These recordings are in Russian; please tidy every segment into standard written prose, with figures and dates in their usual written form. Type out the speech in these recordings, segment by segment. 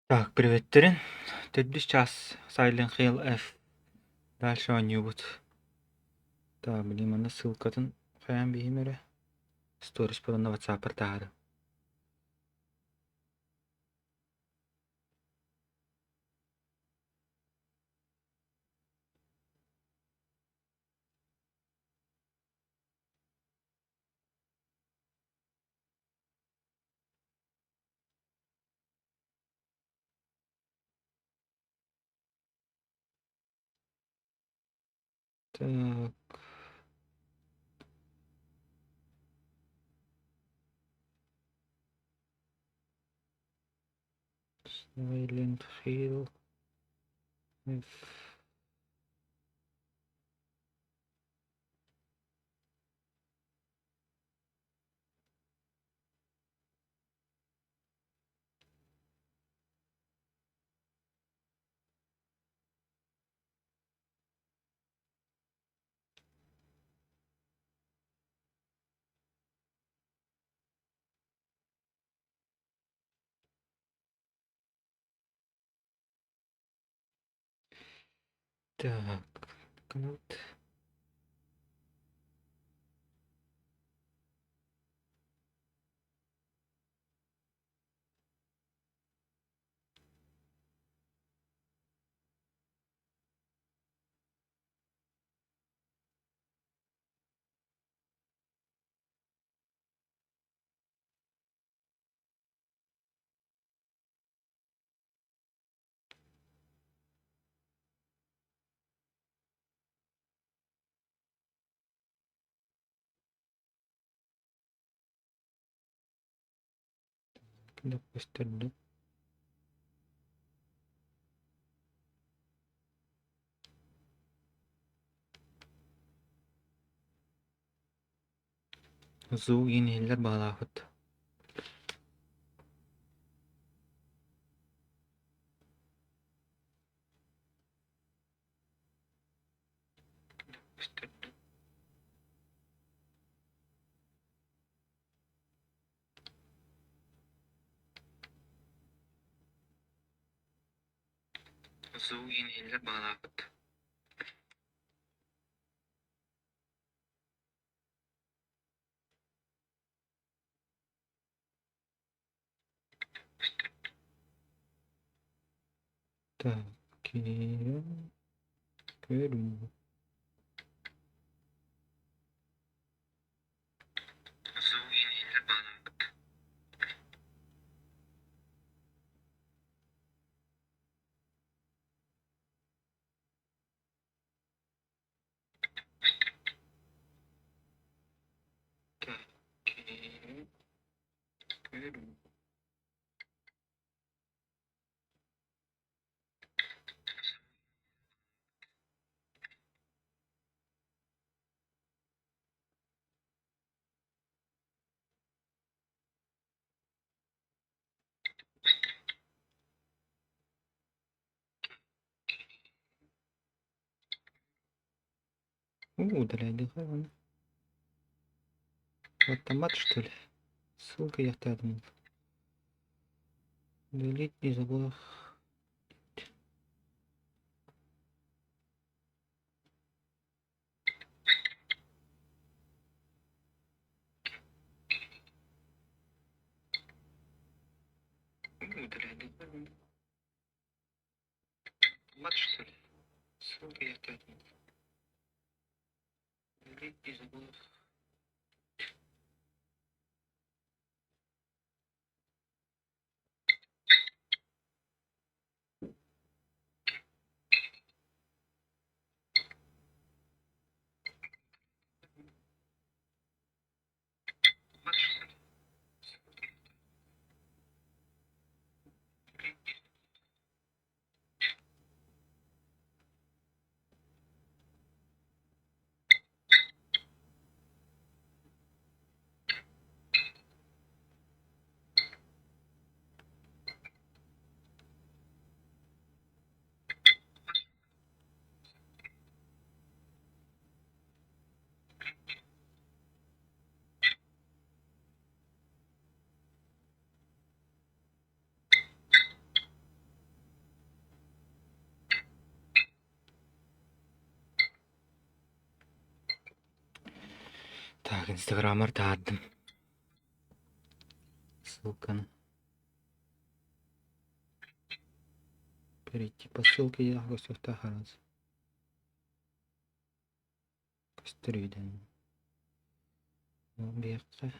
Так, приветтерин. Тэдбис час Silent Hill F. Дальше он нибудь. Так, блин, она ссылка-то хэм бихимере. Сторис по на WhatsApp артаада. Так. Silent Hill F. Так. Вот. Допустим, Зу инейлер bağlafıt. Зу инейлер bağlafıt. Так, Перу. Зу инейлер bağlafıt. Так, Перу. Удаляй дыхание. Автомат, что ли? Ссылка я втадму. Удалить не забыл. Удаляй дыхание. Автомат, что ли? Ссылка я втадму. Удалить не забыл. Автомат, что ли? Так, инстаграмер таадым. Ссылканы. Перейти по ссылке я гостевта хараз. Кострюден. Объекты.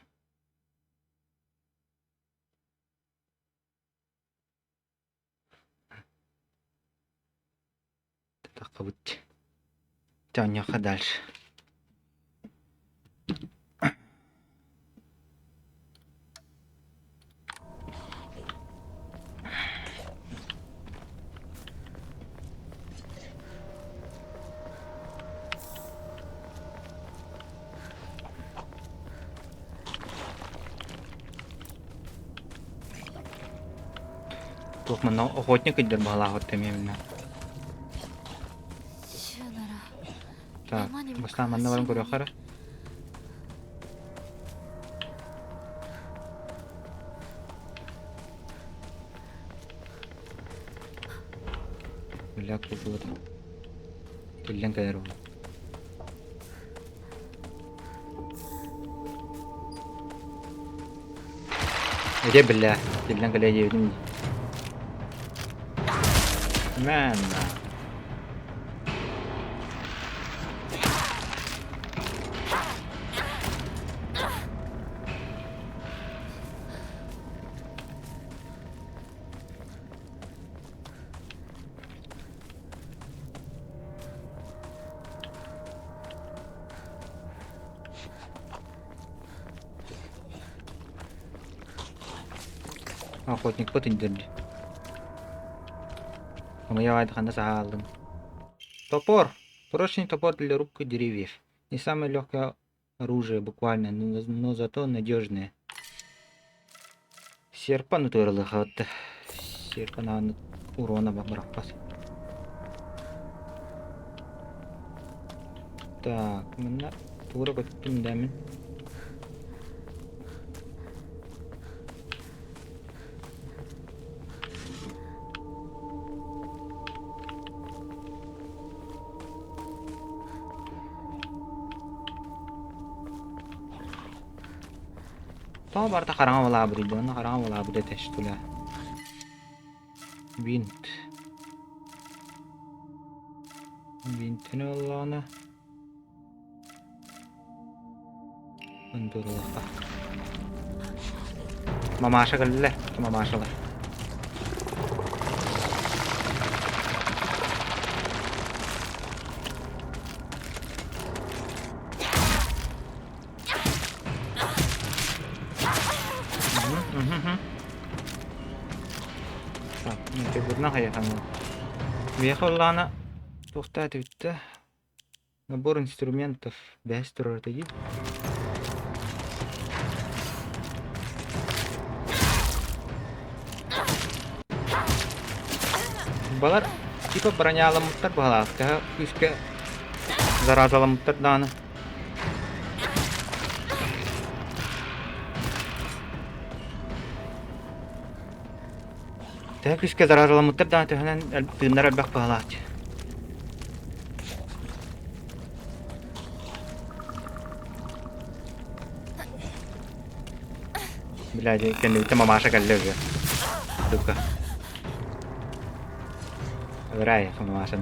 Так, вот. Тёняха дальше. Тут мы охотник идет бала вот именно. Так, бастан манна барым көрөк кара. Бля, кулут. Тиллен кайру. Эде бля, тиллен кале жебдим. Манна. Охотник потындырды. Я вайда ханда саалдым. Топор. Прочный топор для рубки деревьев. Не самое легкое оружие буквально, но зато надежное. Серпа натуралы хатты. Серпа на урона бабрахпас. Так, мына тура көттім дәмін. Tamam barda қараңа бола бұрейді, оны қараңа бола бұрейді тәшітілі. Бинт. Бинтіні олағына. Үндіріліға. Мамаша кілілі, мамашылар. Вехоллана тоқтат өтті. Набор инструментов бәс тұрар дейді. Балар типа бронялы мұттар бағалақта. Үске заразалы мұттар даны. Так, үске заразалы мұттар даны түйінен түйінлер әлбәқ бағалақта. Блядь, кенде мамаша каллега. Дука. Врай, мамаша.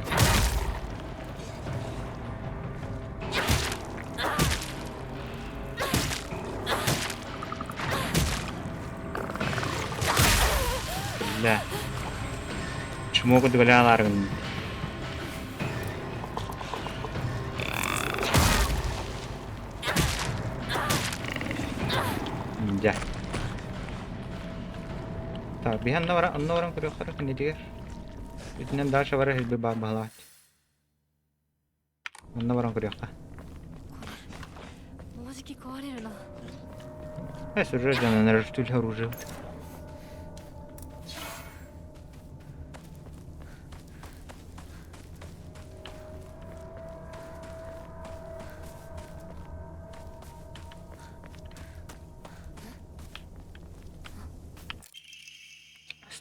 Бля. Чему ко дугалаларгын? Да. Так, бихан аннаварам көрөкөр кene дигер. Итинен дальше бара хелбе баглат. Аннаварам көрөкка. Можики квареру на. Уже жана нарштуль оружие.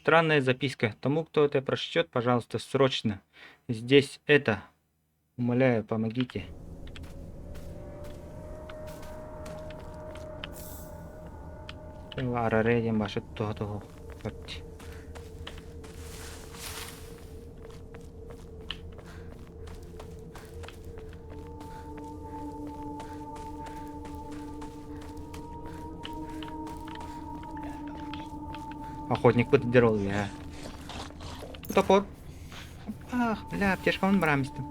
Странная записка. Тому, кто это прочтет, пожалуйста, срочно. Здесь это. Умоляю, помогите. Арары ден башы тоғы. Көрт. Охотник поддер ол, я. Топор. Ах, бля, аптешкамын барамыстым.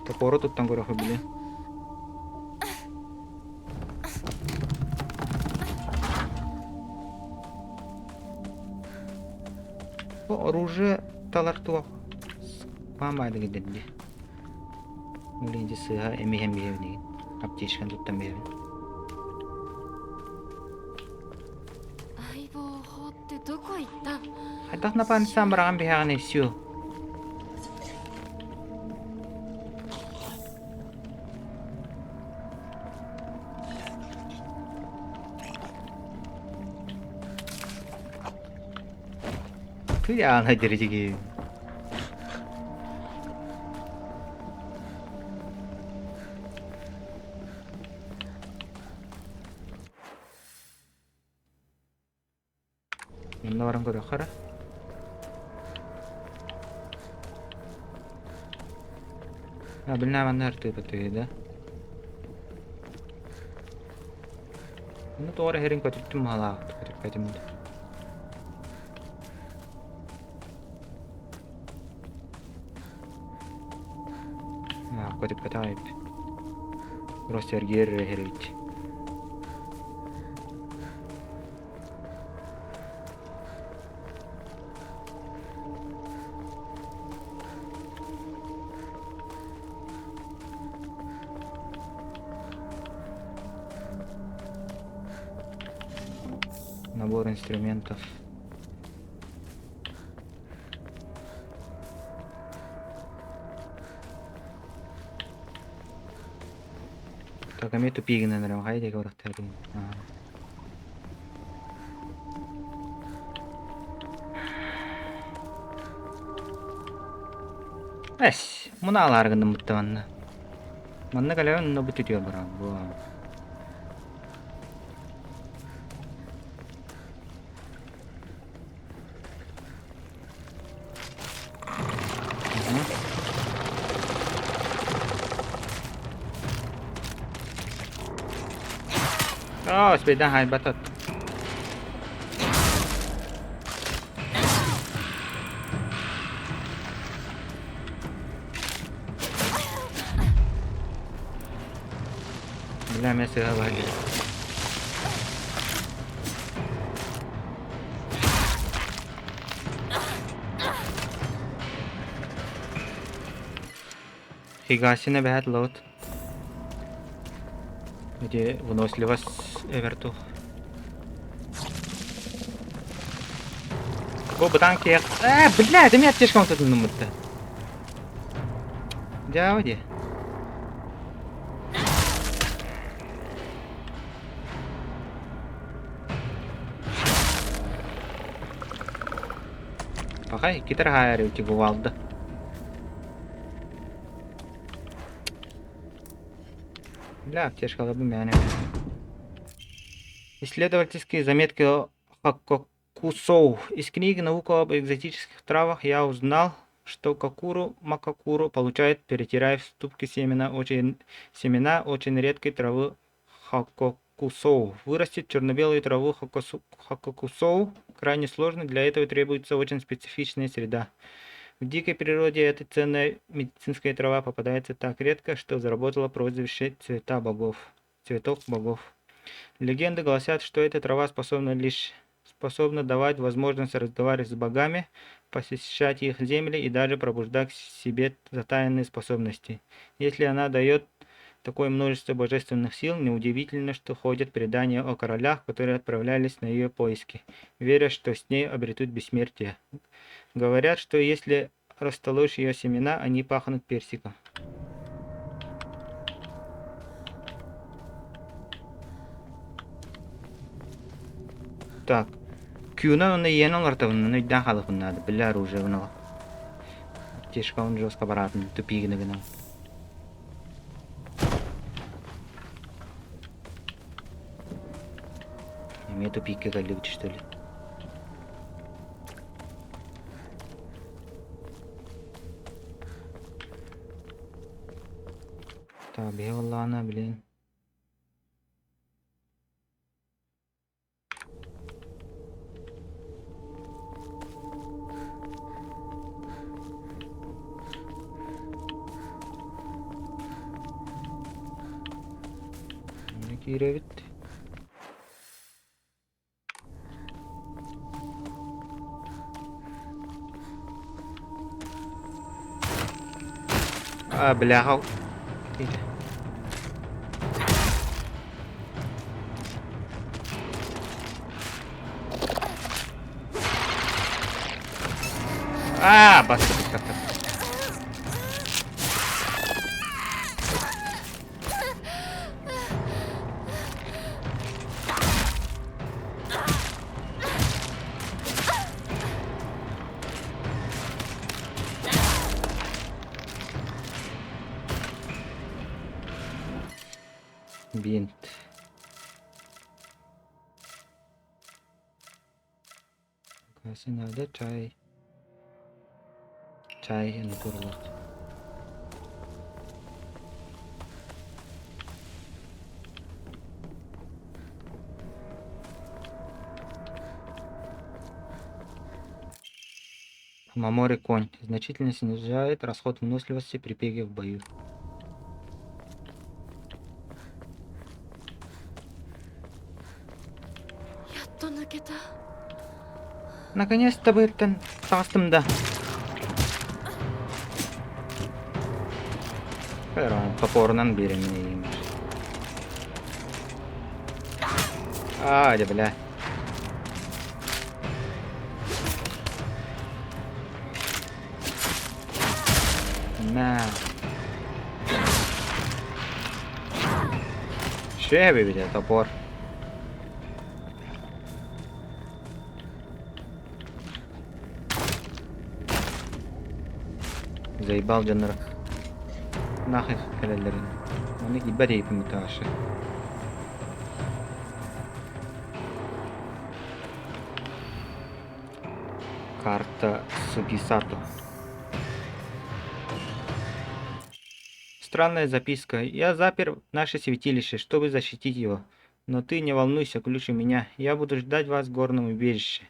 Топору туттан көрөкө биле. О, оружие талар туак. Памайды гидерди. Улинди сыга эмиhem биревни. Аптешкан туттан берем. 相棒法ってどこ行ったん？ Хатах напан сам бараган бихаган эсю. Кыян хадирдиги. Мында барам көрөк кара. Bilmem nerede batıydı. Bunu doğru herin kötüttüm hala. Kötüttüm. Ya kötüttüm ayıp. Roster geri herit. Набор инструментов. Так, а мне тупик, наверное, хайде говорят, Эс, муналар гынды муттаванна. Манна калеван но бутутуyor баран. Бу. Oh, sepeda hai batot. Bila mesa lagi. Хигасина бэт лот. Где выносливость Эверту. О, бутанки. Бля, ты меня тяжко тут numuttu. Давай. Пока китер хайр уйти гувалды. Бля, тяжко лабым yani. Исследовательские заметки о Хаккокусоу. Из книги «Наука об экзотических травах» я узнал, что макакуру получают, перетирая в ступке семена очень редкой травы Хаккокусоу. Вырастить черно-белую траву Хаккокусоу крайне сложно, для этого требуется очень специфичная среда. В дикой природе эта ценная медицинская трава попадается так редко, что заработала прозвище цветов богов. Легенды гласят, что эта трава способна давать возможность разговаривать с богами, посещать их земли и даже пробуждать в себе затаенные способности. Если она дает такое множество божественных сил, неудивительно, что ходят предания о королях, которые отправлялись на ее поиски, веря, что с ней обретут бессмертие. Говорят, что если растолочь ее семена, они пахнут персиком. Так. Кюна он и енал артован, но и дахалах он надо, бля оружие вынал. Тишка он жестко баратный, тупик нагнал. Мне тупик галют, что ли? Tabii Allah'ına bilin. Ne kirevit? Бляха. Басты как-то. Бинт. Kasih ada чай. Чай ini kurang. Мамори конь. Значительно снижает расход выносливости при беге в бою. Наконец-то вы тастымда. Топорынан беремейм. Hadi bля. На. Ще выведи топор. Заебал Дженнер. Нахер хелелерин. Они ибари помиташи. Карта Сугисато. Странная записка. Я запер наше святилище, чтобы защитить его. Но ты не волнуйся, ключ у меня. Я буду ждать вас в горном убежище.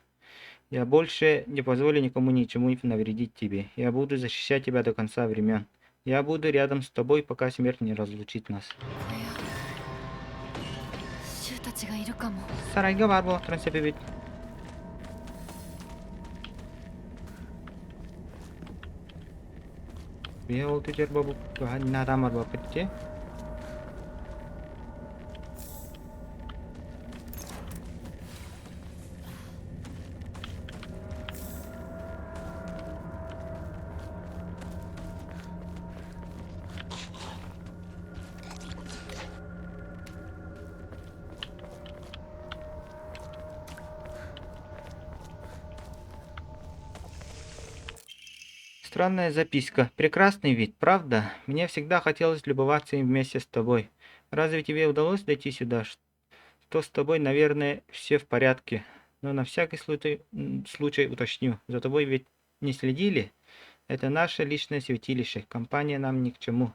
Я больше не позволю никому ничему навредить тебе. Я буду защищать тебя до конца времен. Я буду рядом с тобой, пока смерть не разлучит нас. Сарайга барбо, трансепевит. Я вот теперь бабу, надо марба пойти. Странная записка. Прекрасный вид, правда? Мне всегда хотелось любоваться им вместе с тобой. Разве тебе удалось дойти сюда? Что с тобой, наверное, все в порядке. Но на всякий случай уточню. За тобой ведь не следили? Это наше личное святилище. Компания нам ни к чему.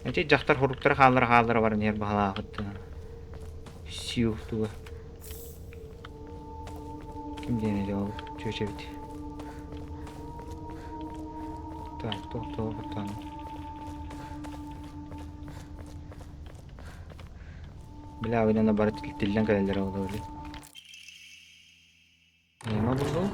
Значит, жақтар хуруктар халар бар нер бахалахыт. Сью туга. Ким дене жауып чөчебит. Так, то, там. Бля, вы на барат тилден калелер алды. Нема булду?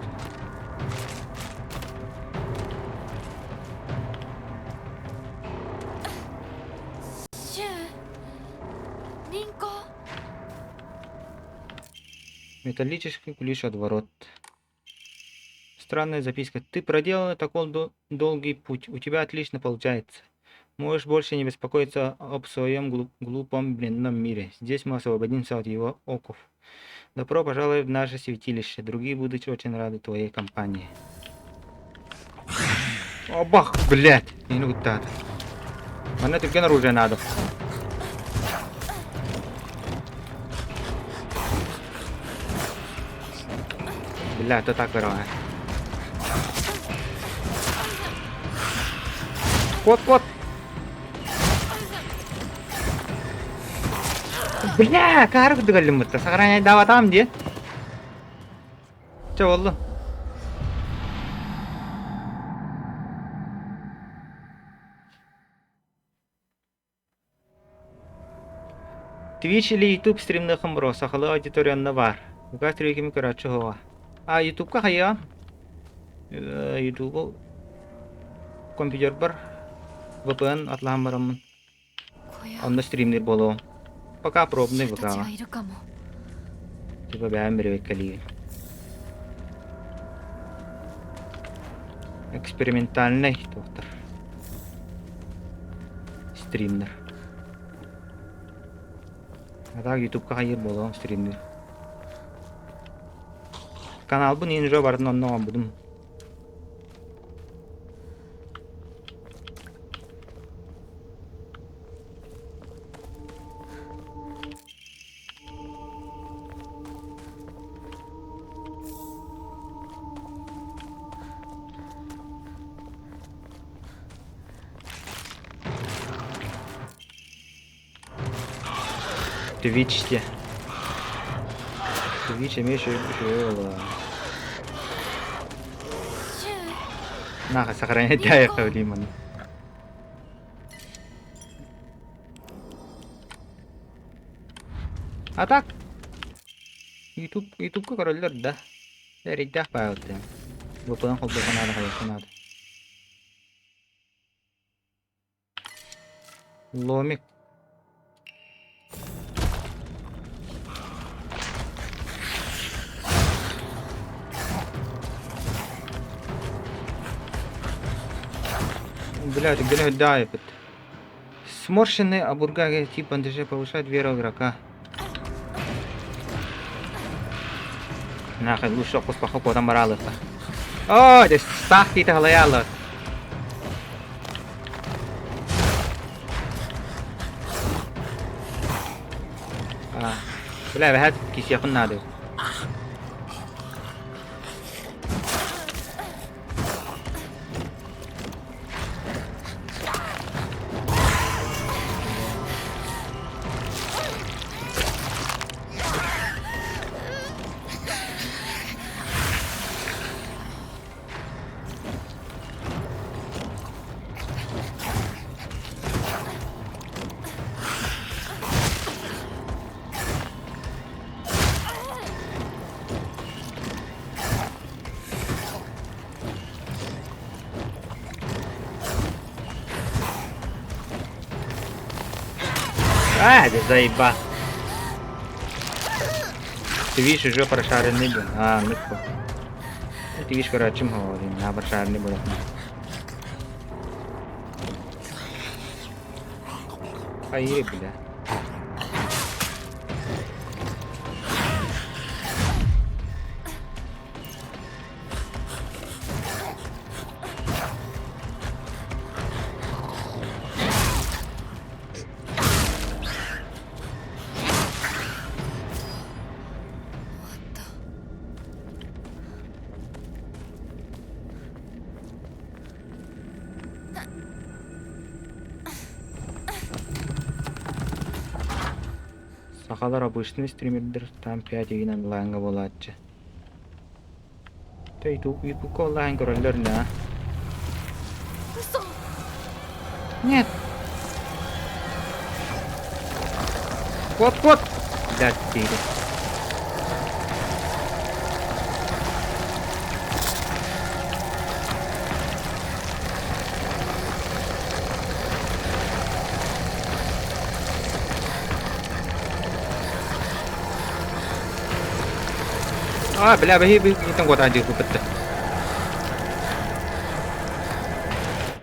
Металлический ключ от ворот. Странная записка. Ты проделал такой долгий путь. У тебя отлично получается. Можешь больше не беспокоиться об своем глупом бренном мире. Здесь мы освободимся от его оков. Добро пожаловать в наше святилище. Другие будут очень рады твоей компании. О, бах, блядь. И ну вот так. Мне только оружие надо. Billah to tak berang. Kuat. Бля, кар кыдыгалым бутта. Сахарanya дават am diye. Çe oldu. Twitch или YouTube стримны хымбро сахалы аудиторияны бар. Уга трекими көрәчү хова. YouTube-ка хая. YouTube компьютер бар. VPN атлам барамын. 小屋 Onda стримнер боло. Пока пробный 人たち пока. がいるかも Типа бәм беребек кали. Экспериментальный доктор. Стримнер. А так YouTube-ка хайыр боло стримнер. Канал bu ninja bardın ondan budum. Twitch'te. Twitch emeği şöyle ola. シュウ Nah, sakaranya dia kau di mana? Atak. YouTube ko karoller dah. Dari dah pa udah. Gua pulang kau bukan ada kayak sana. Lomik. Блядь, где дает? Сморщенные обургаги типа НДЖ повышает веру игрока. Нахуй, лучше опус похопу там моралов. О, здесь ставки то лояло. Бля, هات كيس ياخذ نادي. Да заеба. Ты видишь, уже прошаренный был. Легко. Ты видишь, короче, говорим, прошаренный был. Ай, бля. Сахалар обычный стримердер, там 5 игин онлайнга болатчы. Ты YouTube онлайн көрөлөр на. 嘘 Нет. Вот. Блядь, ты. Бля, там вот один выпад.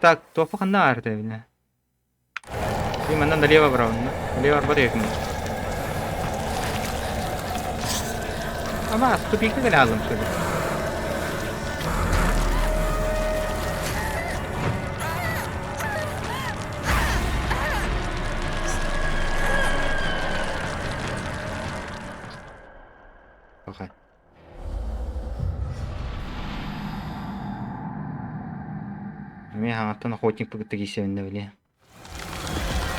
Так, топа ханар ты, бля. И mana налево брал, налево барек. Mas tupiknya ke dalam sudah. Oke. Аттан охотник пыгытты кейсевінде біле.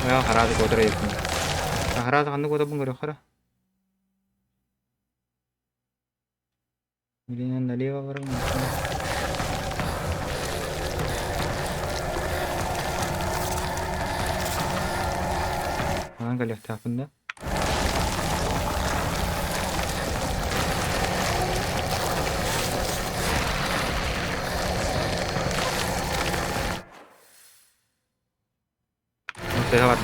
Оя харазы көтірі етін. Харазы қанды көті бұн көрі қара. Билинен налево барым. Анан калек тапында. Ortaya var.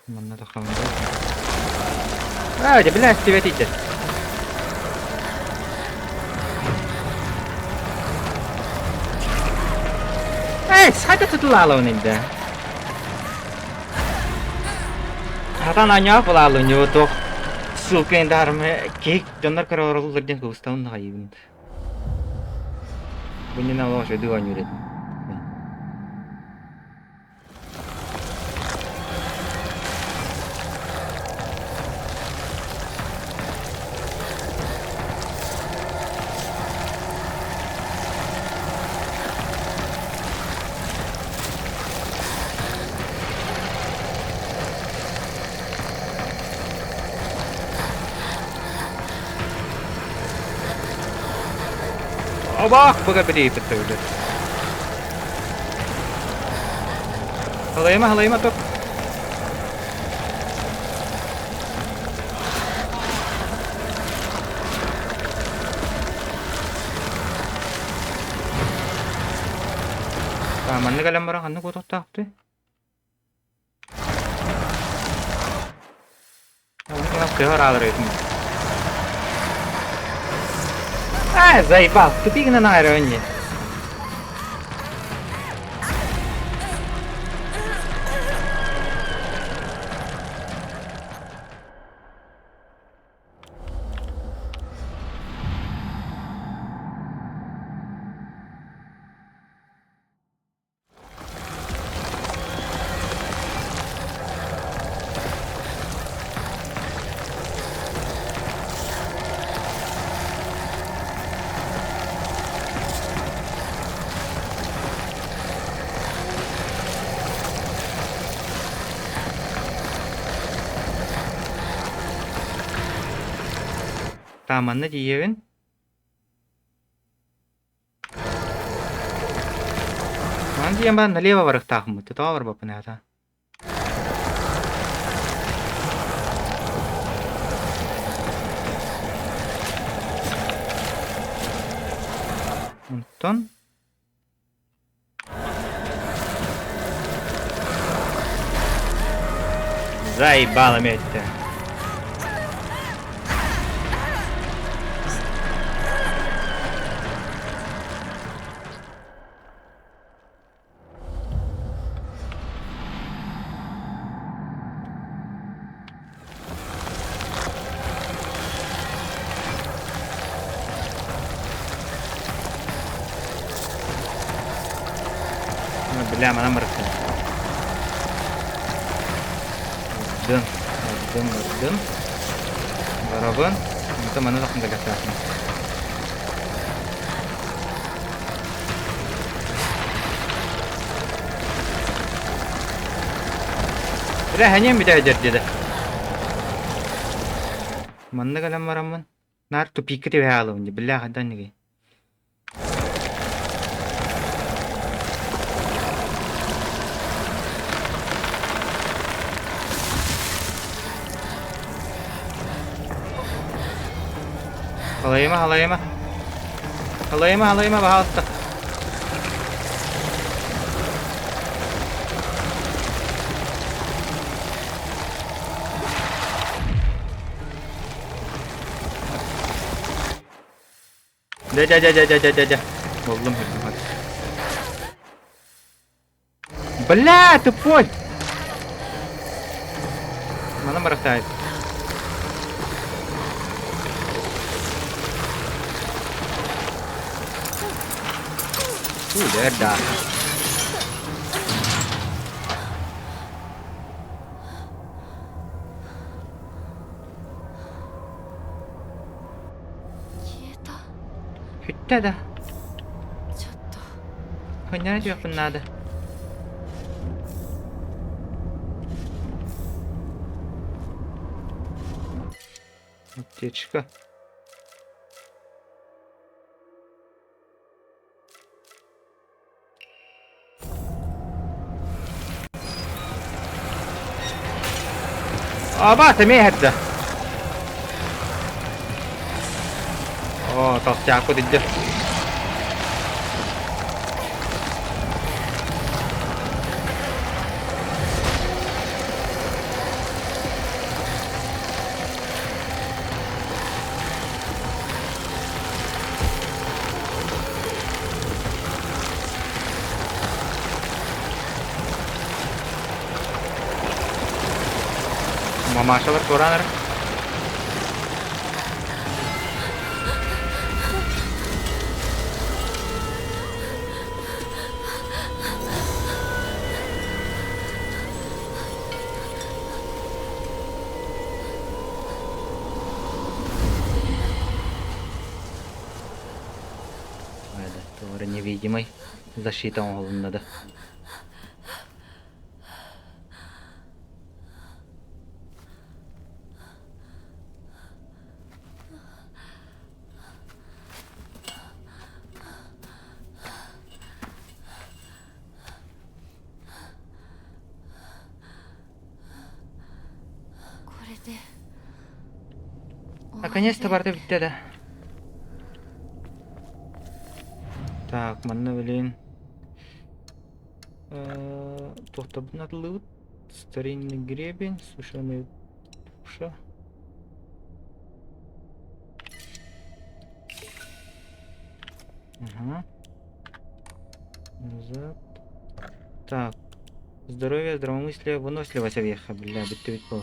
Manna takamda. Hadi bilen aktivite edeceğiz. Hadi tutulalım indi. Hatan anya bulalım yotok. Sulken darme kek jonlar kararlılar den kıvıstavın da hayıbında. Bunun ne var şu duvan yürüdüm. Bak baka beri betul. Halayma top. Manne kalam barang hannu kotak taptı. Onu kehar alır ettim. Заебал, тупик на найроне. Tamanna diyevin. Man diyem ben налево varık takımı. Tuta var bapın hata. Unutun. Заебало метьте. Бля, mana мырықты. Дым. Барабан. Это mana лақын дәгәтәсін. Бля, хәнем бит әдер деді. Манда калам барамын. Нар тупикке деп алып, бля, хадан неге. Halayma bahasta. Да. Oğlum hadi. Бля, тупой. Mana бырактайт. Udah dah. Хүтtä да. ちょっと Хонять yok надо. Аптечка. Абата меhdä. Толстяку дидdi. Mamaşalar soranır. Тоже невидимый. Защита он надо. Наконец-то барды бітеді. Так, манна білейін. Тоқтабын атылы. Старинный гребень, сушеный туша. Ага. Назад. Так. Здоровье, здравомыслие, выносливость овеха. Бля, битты ведь был.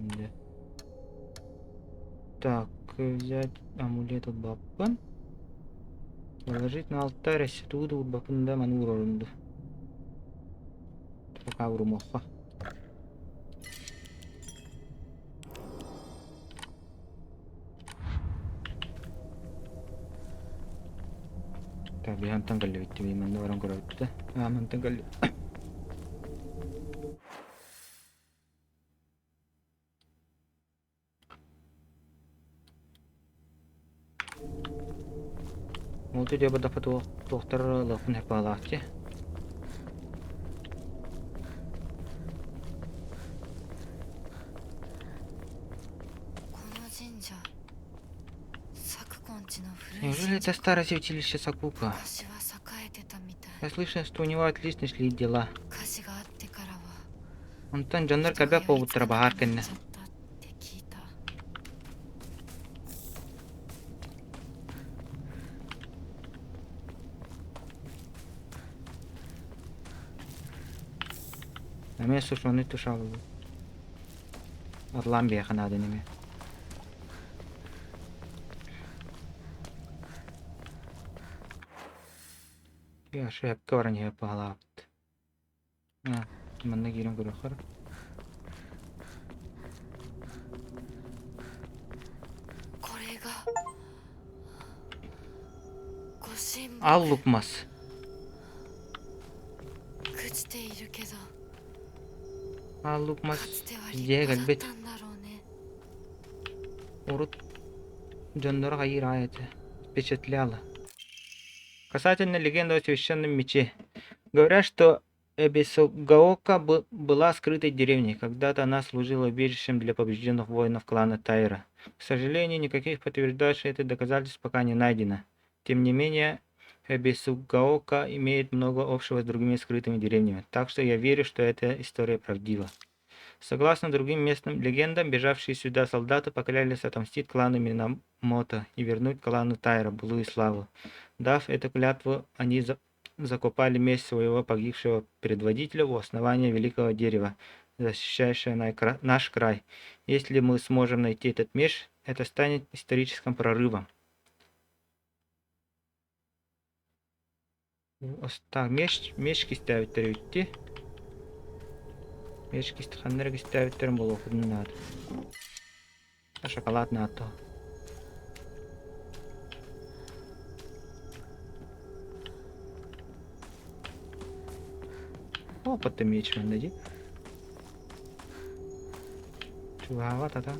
Да. Так, взять амулет от бапан. Положить на алтарь, оттуда от бапан да мануру. Пока урумоха. Так, бігам тангалі відтіві, мене варам коровити. Мен тангалі. Молду дебі дапа тоқтар лафын хеп алақты. Неужели это старое святилище Сакука? Я слышал, что у него отлично шли дела. Он там жандар кабя повод трабахар кенне. А меня сушеный тушал. Орлам беха надо ними. Я шеф корни палапт. Манна гирен гурухар. Аллукмас. Аллукмас. Дегал бит. Урут жандар гайр аяты. Впечатляло. Касательно легенды о священном мече. Говорят, что Эбисугаока была скрытой деревней. Когда-то она служила убежищем для побежденных воинов клана Тайра. К сожалению, никаких подтверждающих это доказательств пока не найдено. Тем не менее, Эбисугаока имеет много общего с другими скрытыми деревнями. Так что я верю, что эта история правдива. Согласно другим местным легендам, бежавшие сюда солдаты поклялись отомстить клану Минамото и вернуть клану Тайра былую славу. Дав эту клятву, они закопали месть своего погибшего предводителя у основания великого дерева, защищающего наш край. Если мы сможем найти этот меч, это станет историческим прорывом. Так, мешки ставить терюти. Мешки стаханнерги ставить терм было надо. Шоколадный ато. Опыт меч мендеди. Чугава тата.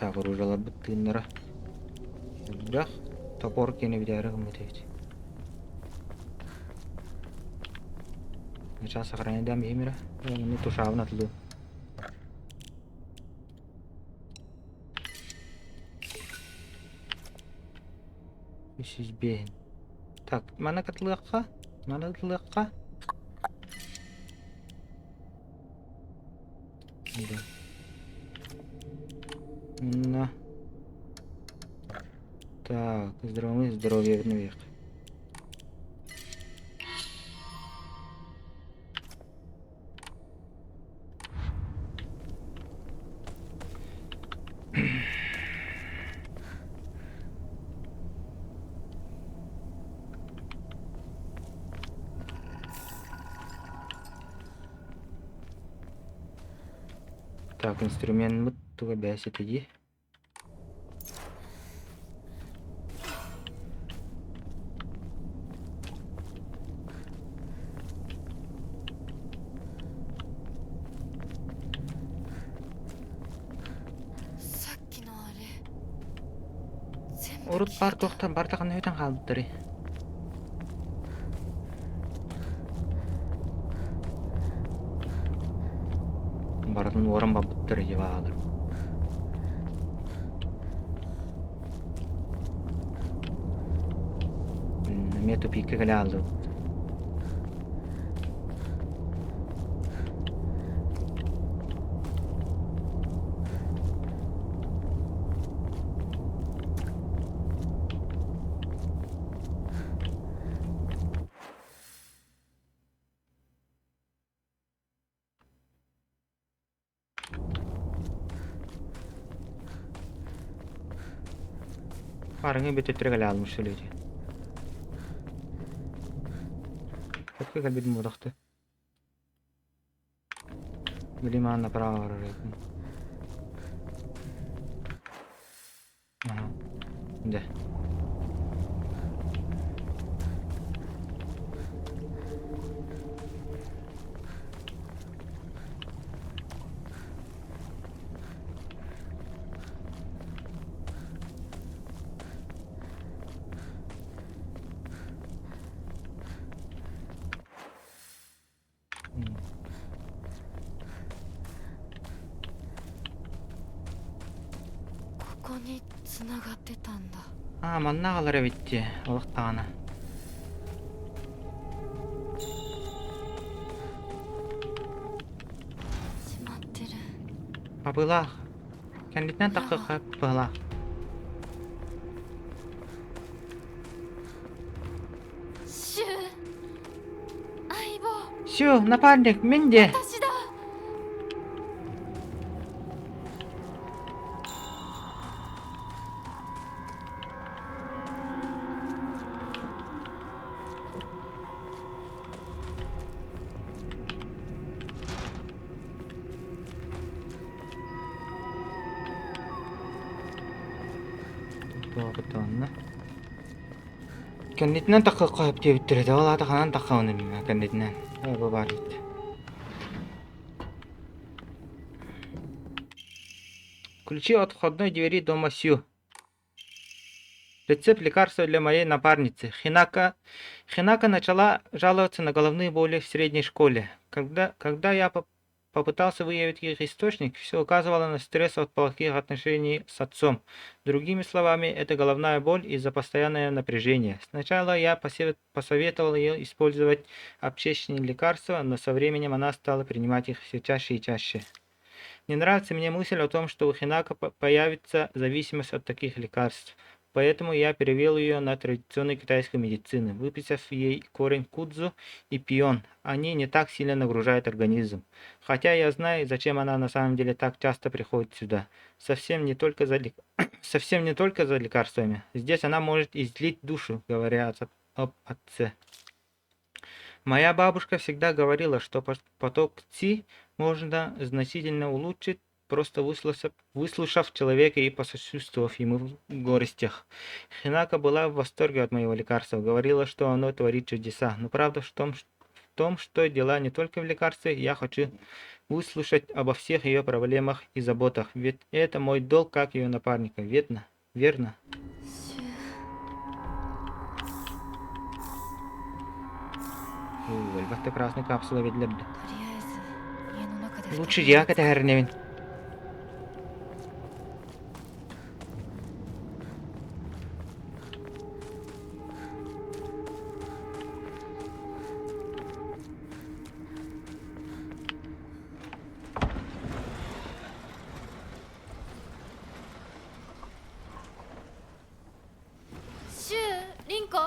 Так, оружиялар быттыыннара. Бях, топор кені бидәрі ғымытайд. Начал сохранять дам беймера. Не тушавын атылды. Бейін. Так, мана катылыққа? Мана катылыққа? Да. На. Так, здоровье наверх. Так, инструмент туга бәсет иди. Урут бар тоқтан бартағын өйтен қалдыдыры. Бардың орын бабыттыры деп алыр. Мету пикі кілі алды. Барыңы бөтеттірі кілі алmış сөйлейді. Көпке кәлбедім одақты. Білім аңна праға арарайдың. Ага. Да. Манна қалар әбетте, олықтағана. Абылақ. Кәндетінен тақы қап бұлақ. Сю, напарник, мен де. Кәндетінен тақы қойып деп тұреді. Ол атақанан тақы оны білме кәндетінен. Бұл бар дейді. Ключи от входной двери дома Сью. Рецепт лекарства для моей напарницы. Хинака начала жаловаться на головные боли в средней школе. Когда я попытался выявить их источник, все указывало на стресс от плохих отношений с отцом. Другими словами, это головная боль из-за постоянного напряжения. Сначала я посоветовал ей использовать аптечные лекарства, но со временем она стала принимать их все чаще и чаще. Не нравится мне мысль о том, что у Хинако появится зависимость от таких лекарств. Поэтому я перевел ее на традиционную китайскую медицину, выписав ей корень кудзу и пион. Они не так сильно нагружают организм. Хотя я знаю, зачем она на самом деле так часто приходит сюда. Совсем не только за, совсем не только за лекарствами. Здесь она может излить душу, говоря об отце. Моя бабушка всегда говорила, что поток ци можно значительно улучшить, просто выслушав человека и посочувствовав ему в горестях. Хинака была в восторге от моего лекарства, говорила, что оно творит чудеса. Но правда в том, что дела не только в лекарстве, я хочу выслушать обо всех ее проблемах и заботах, ведь это мой долг как ее напарника, верно? Верно? Vuelvaste красной капсулой ведь とりあえず家の中で2 Лучше 人 я, で ката Hernevin.リンコ。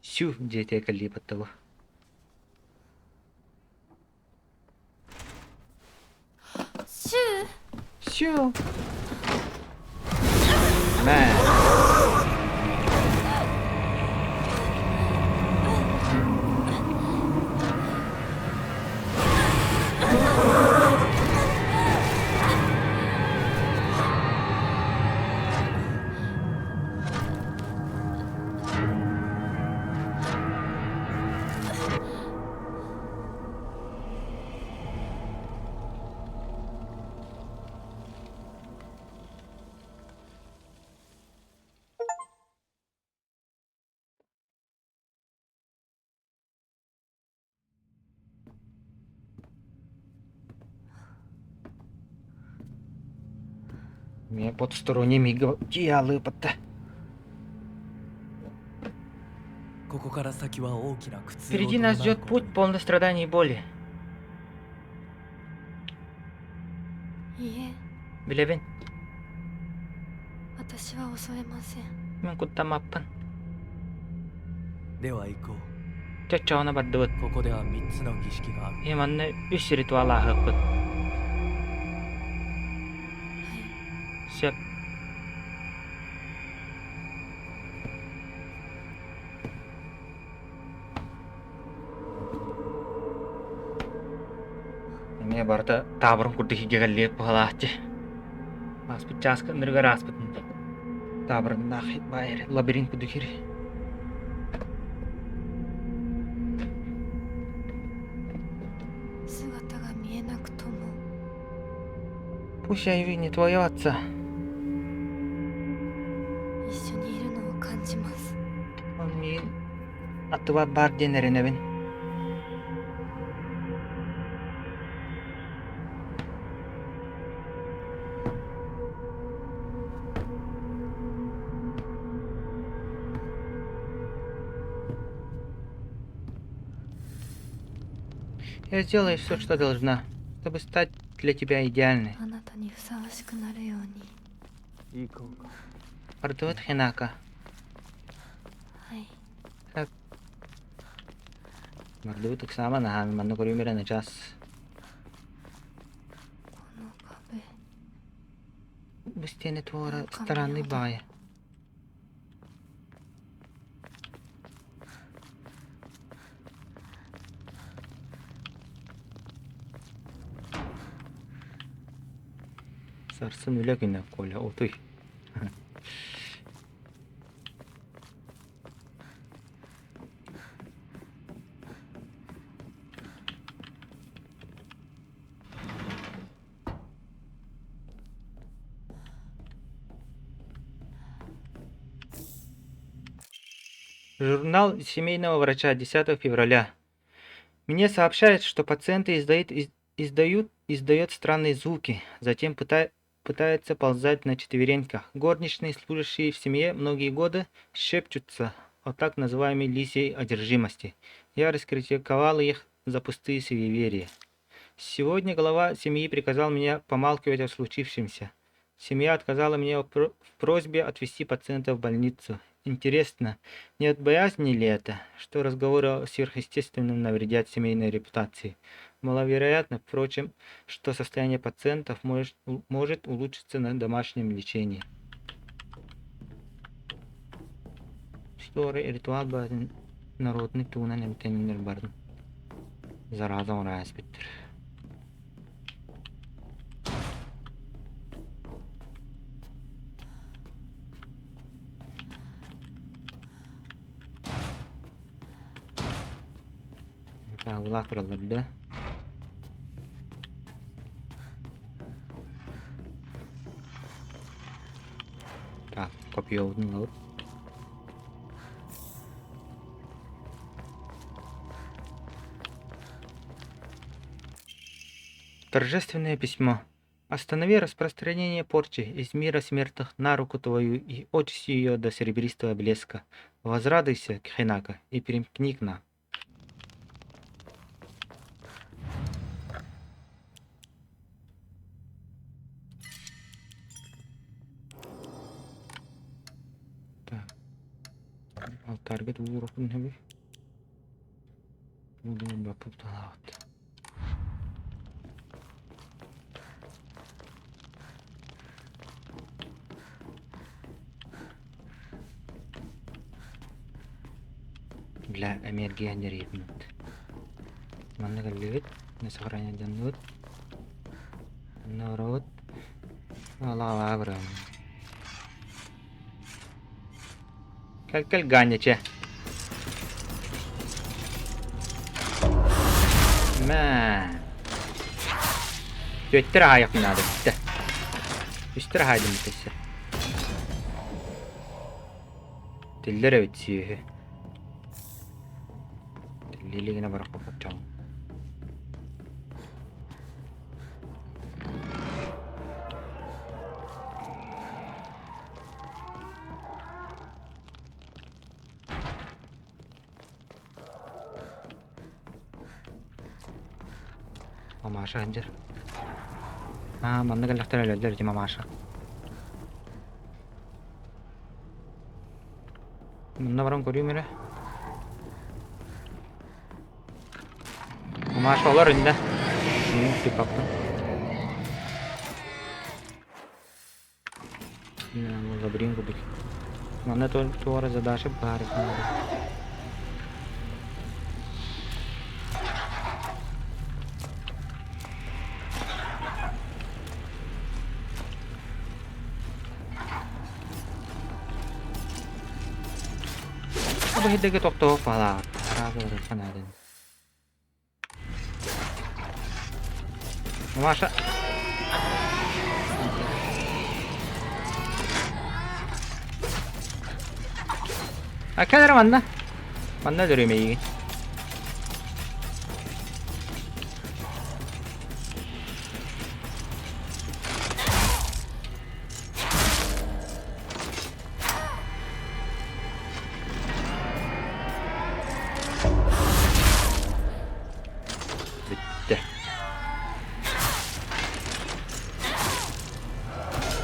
Сю, дети калипатова. Сю. Man. Мне потусторонний миг дьяволы пота. Впереди нас ждет путь полный страданий и боли. いいえ、 Билевин, 私は恐れません。 мен кутта маппан. では行こう。 Чачаона баддуут. ここでは3つの儀式がある。 Иманны үс ритуала хыппыт. はい。 Сеп. Мне барта табрын кутты хигегалле пахалаатчы. Аспыт часка ныргар аспытын. Табрын нахи байыр лабиринт кудухир. Пусть я и не твоего отца. 一緒にいるのを感じます。 Он мне атыва бар денериневин. Я сделаю все, что должна, чтобы стать для тебя идеальной. あなたにふさわしくなるように。 行こうか。 Артует Хинака. はい。 Мордует так само на хами, манно курюмира на час. この壁。 Без стены твора странный бай. Сарсын үлегіне Коля, отуй. Журнал семейного врача 10 февраля. Мне сообщают, что пациенты издают странные звуки, затем пытаются ползать на четвереньках. Горничные, служащие в семье многие годы, шепчутся о так называемой лисьей одержимости. Я раскритиковал их за пустые суеверия. Сегодня глава семьи приказал мне помалкивать о случившемся. Семья отказала мне в просьбе отвезти пациента в больницу. Интересно, не от боязни ли это, что разговоры о сверхъестественном навредят семейной репутации? Маловероятно, впрочем, что состояние пациентов может улучшиться на домашнем лечении. История ритуал базин народный туна немтеннер бардын. Зараза он распиттер. Тағылақ тұраларды. Так, копиоудың ауыр. Торжественное письмо. Останови распространение порчи из мира смертных на руку твою и очисти ее до серебристого блеска. Возрадуйся, Кхенака, и примкни к нам. Target vurupun hebi. Bunu bakıp da Для энергии не ритмит. Mana galit, nasakaranya janut. Narot. Ala abram. Каль ганяче. Мә. Төттер аяк надо. Үстер хайдым тесе. Тиллер өтсүйе. Тиллилигіне барақ қоқытчам. Мамаша анжыр. Манны галлахтар өлөлдөр ди мамаша. Мында барам көрүйм эле. Мамаша олар үнде. Тип каптым. Лабринку бик. Манна туара задача барик. Hidde toktok falan. Araları kanadın. Maşa. Akadar manna. Manna dürümeyi.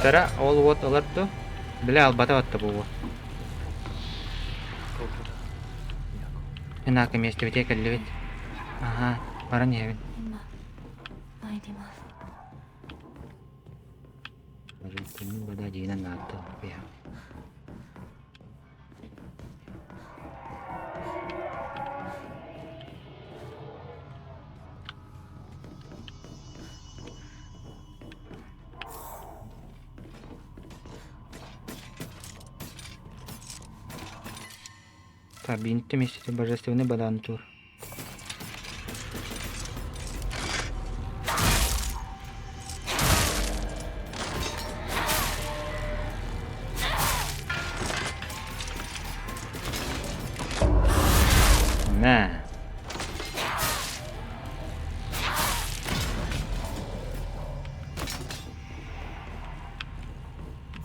Тара ол вот алатты. Биле албата атты бу. Инака месте вите каллевит. Ага, баран явин. 今参ります。 Barutun bada jinan nato. Ya. Бинты месяца божественный бадантур.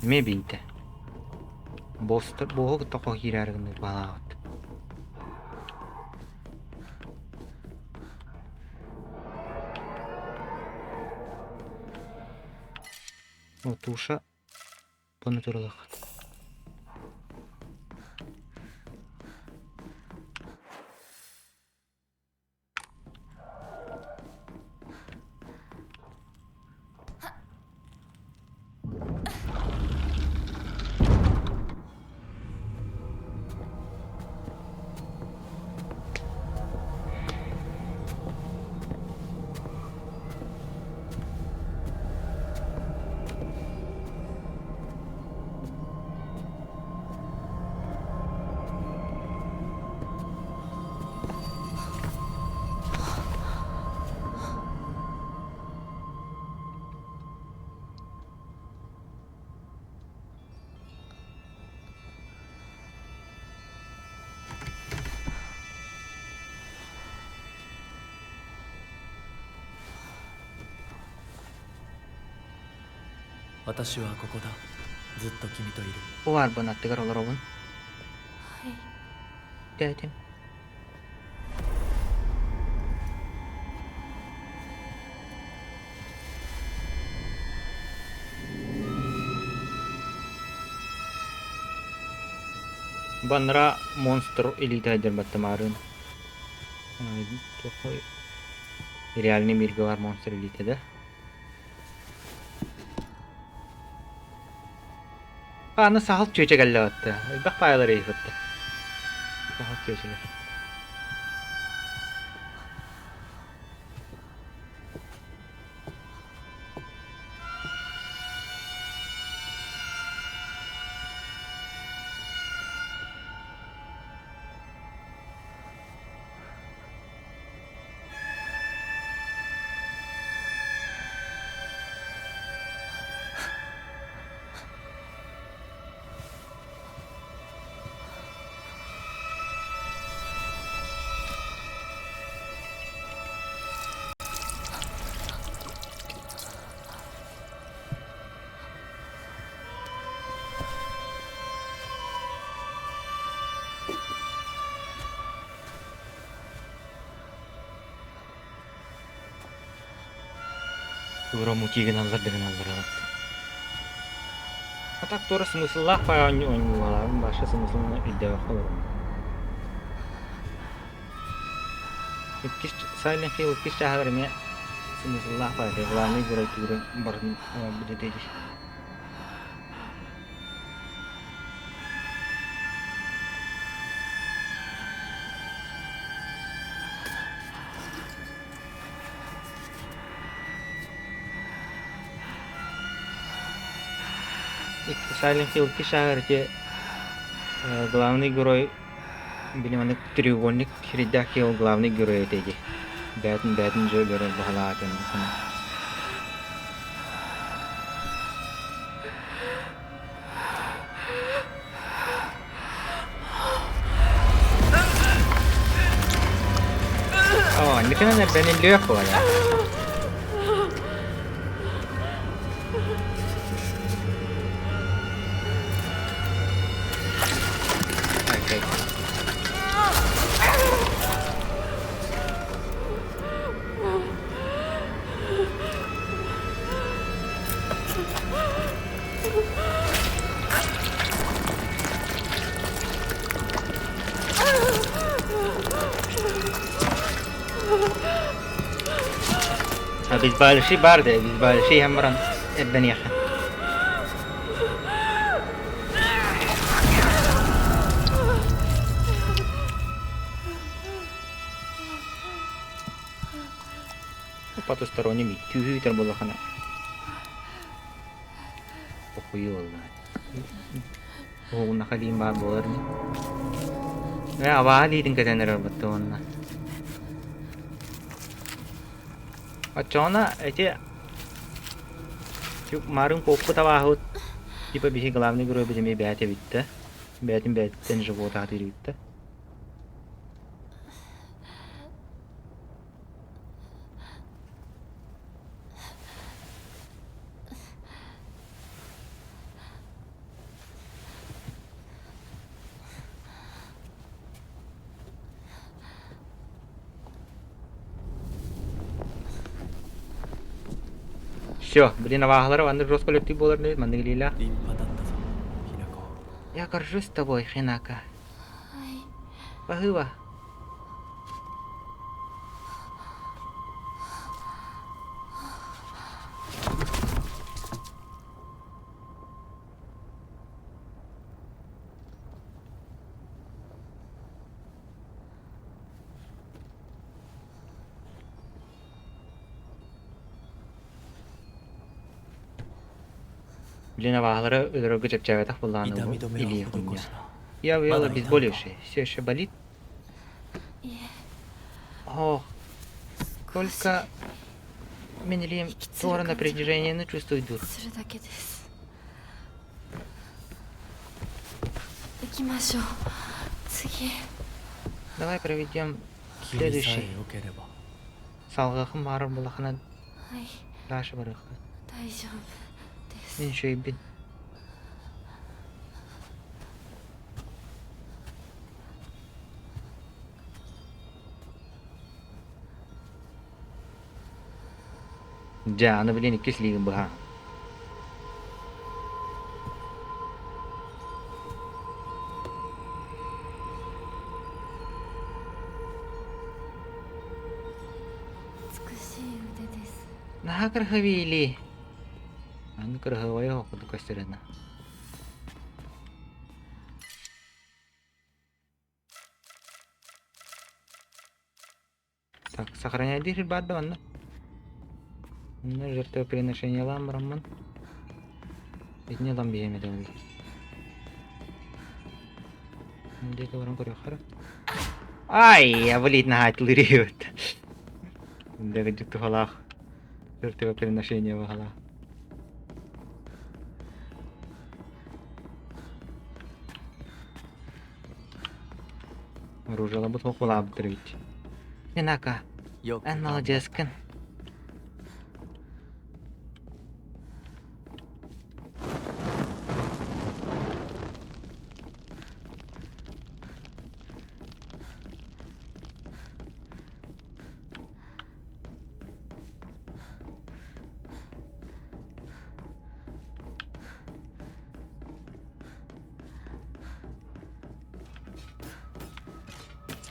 Me bildi. Bosta boğuk da kohirargını bağladı. O tuşa bunu turuluk. Watashi wa koko da. Zutto kimi to iru. O var bana attıgar olur oğlum. はい。 Dedim. Banra monster elite eder batmarın. Çok realni bir var monster elite'de. Bana sahil çöçe geldi hatta. Bak payları iyi hatta. Sahil çöçeler. Угромутиген алар деген алар. А так тоже смысл пая ойнуалар, başka смыслını elde olur. Silent Hill kis çağırmaya смысл paya devamlı görüntüleri barın bir de Silent Hill की शहर के главный герой билиманы треугольник хридак его главный герой этеги бәтін жөйлері бағалатын О, не kan ben en löp på det. بالشي باردة بالشي همرن البنيخة потусторонним тюйтер было хана охуел он находим бар боларны авали идин кетенер баттонна Acona эти чук марын поппу тавахут типа бихи главный герой биземе бәте битте бәттен живот атыр битте Все, блин, авагалары ванды жестко летти болар дейт, манды гилила. 立派だったぞヒナコ Я горжусь тобой, Хинака. はい Пагыва. Блин, авагалары өдөрөгө чепчабетах 痛 буллааны み бу 止め или は хуйня. 施した Я выел Мада обезболивающее. Все еще болит? いえ Ох, 少し только Менелим твора напряжение не чувствует дур. するだけです行きましょう次 Давай проведем 君さえ следующий. 良ければ Салгахым марым булахана はい дальше барыха. 大丈夫です Мен еще и бин. Жаны билен иккислигин быха. Наха кырхавили. Аны кырхавай окуду кастерена. Так, сохраняй дырь бадда ванна. Жертвоприношение ламбрамман. Ведь не ламбиями давай. Где-то ворон корёхара. Ай, я блин нагатилыриют. Дага жукту халах. Жертвоприношение вахала. Оружие лабут хохула обдырвить. Инака, よく ан 頑張っ молодец кын.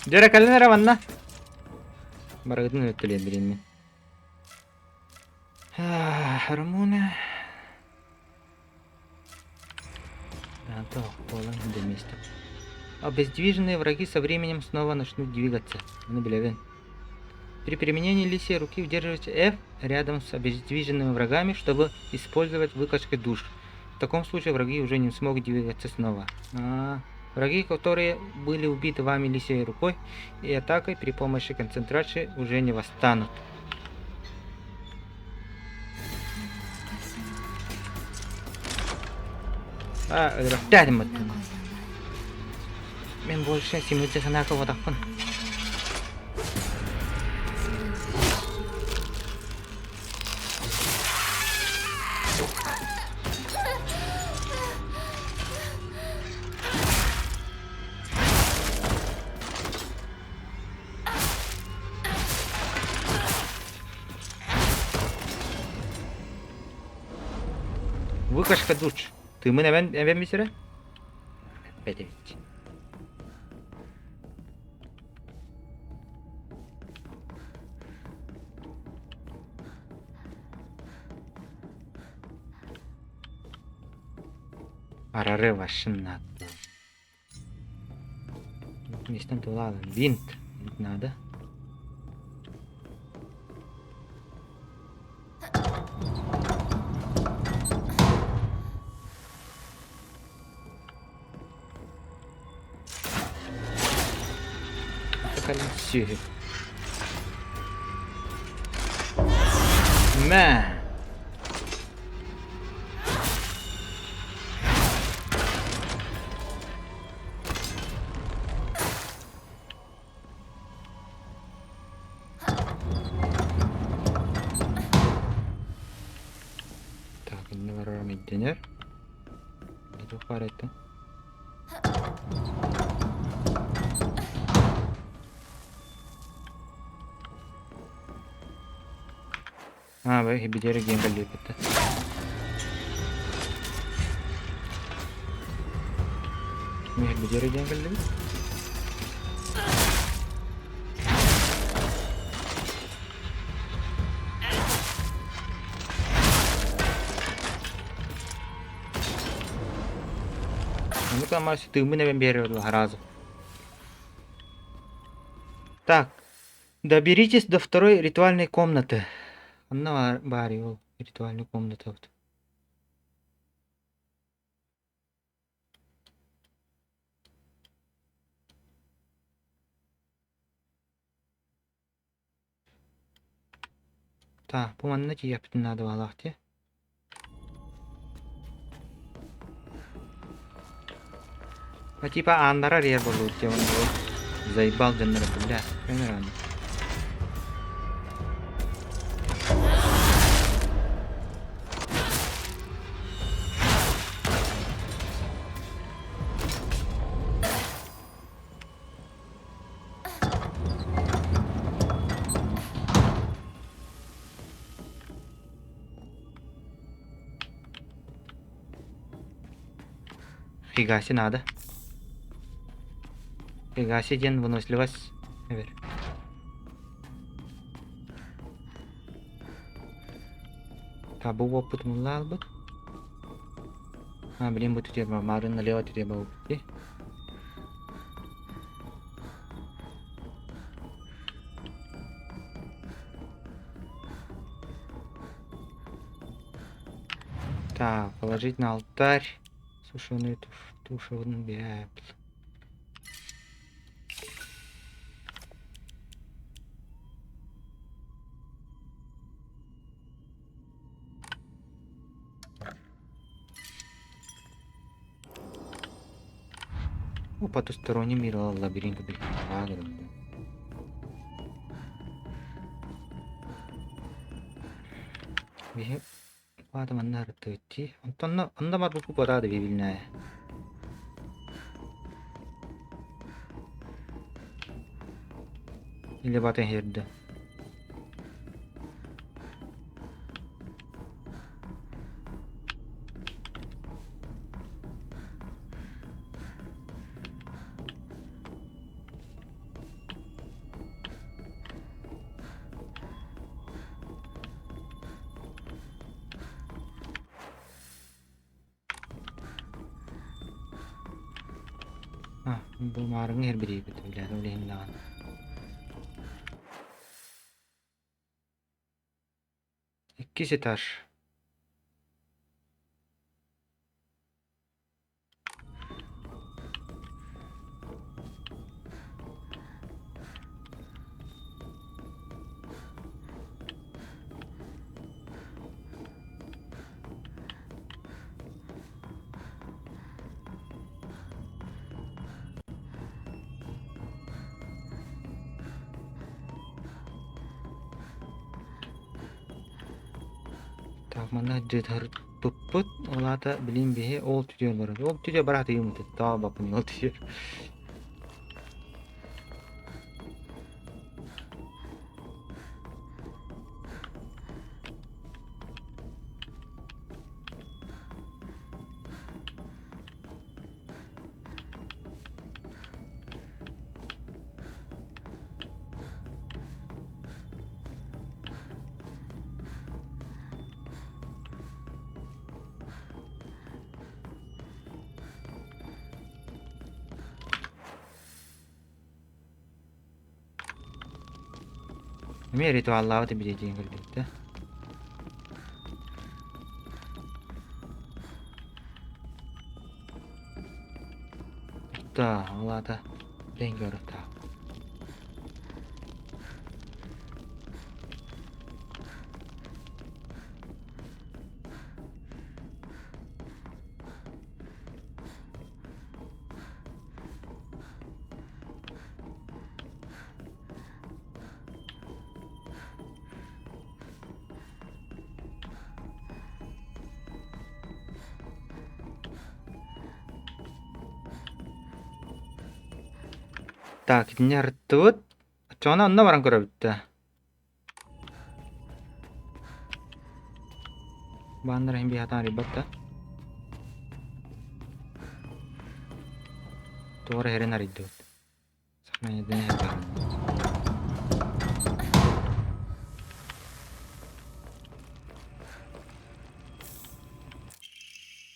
Жара калинара ванна. Барагдын өттөлен билинми. Рамуна. Да, то, полон место. Обездвиженные враги со временем снова начнут двигаться. Ну, блин. При применении лисьей руки удерживайте F рядом с обездвиженными врагами, чтобы использовать выкачкой душ. В таком случае враги уже не смогут двигаться снова. Враги, которые были убиты вами лисьей рукой и атакой при помощи концентрации, уже не восстанут. Тянем это. Мен больше симуляция ханака вот так. Выкашка душ. Ты мы навен мисера? Опять. Арары вашина. Местом тулала. Винт. Надо. Все. Мэ. Так, ini baru middenyer. Itu karet. Бай хибидері генгелі бітті. Ми хибидері генгелі бітті. Ну-ка, Маси, ты мы, наверное, берем разу. Так, доберитесь до второй ритуальной комнаты. Она барил ритуальную комнату. Вот. Так, bu manna ki yaptın adı valahtı. Nah, типа андара рер болу теван бо. Заебал жаннара бля. Камераны. Фига себе надо. Фига себе, ден выносливость. Ver. Так, bu опыт мулла албыт. Блин, bu тебе марын налево тебе бау. Так, положить на алтарь сушеную тушеную бябл. Потусторонний мир лабиринта, блин. Бихи бада манна ртыти. Онда мар буку барады бибилне. Или батен херде. Bu marın her biri bitibler öyle lan. İkisi taş. Так, mana jidhar puput olata bilim bihe ol tutuyor barada. Ol tutuyor barada yumut. Tamam bakın ol tutuyor. Ini ritual laut bir dediğin birlikte. Da, olada renk görüp da. Так, ini rtut. Cona onda barang kura bitti. Banner yang biatan ribet ta. Tuore heren hariddu. Sakmanya dene hebar.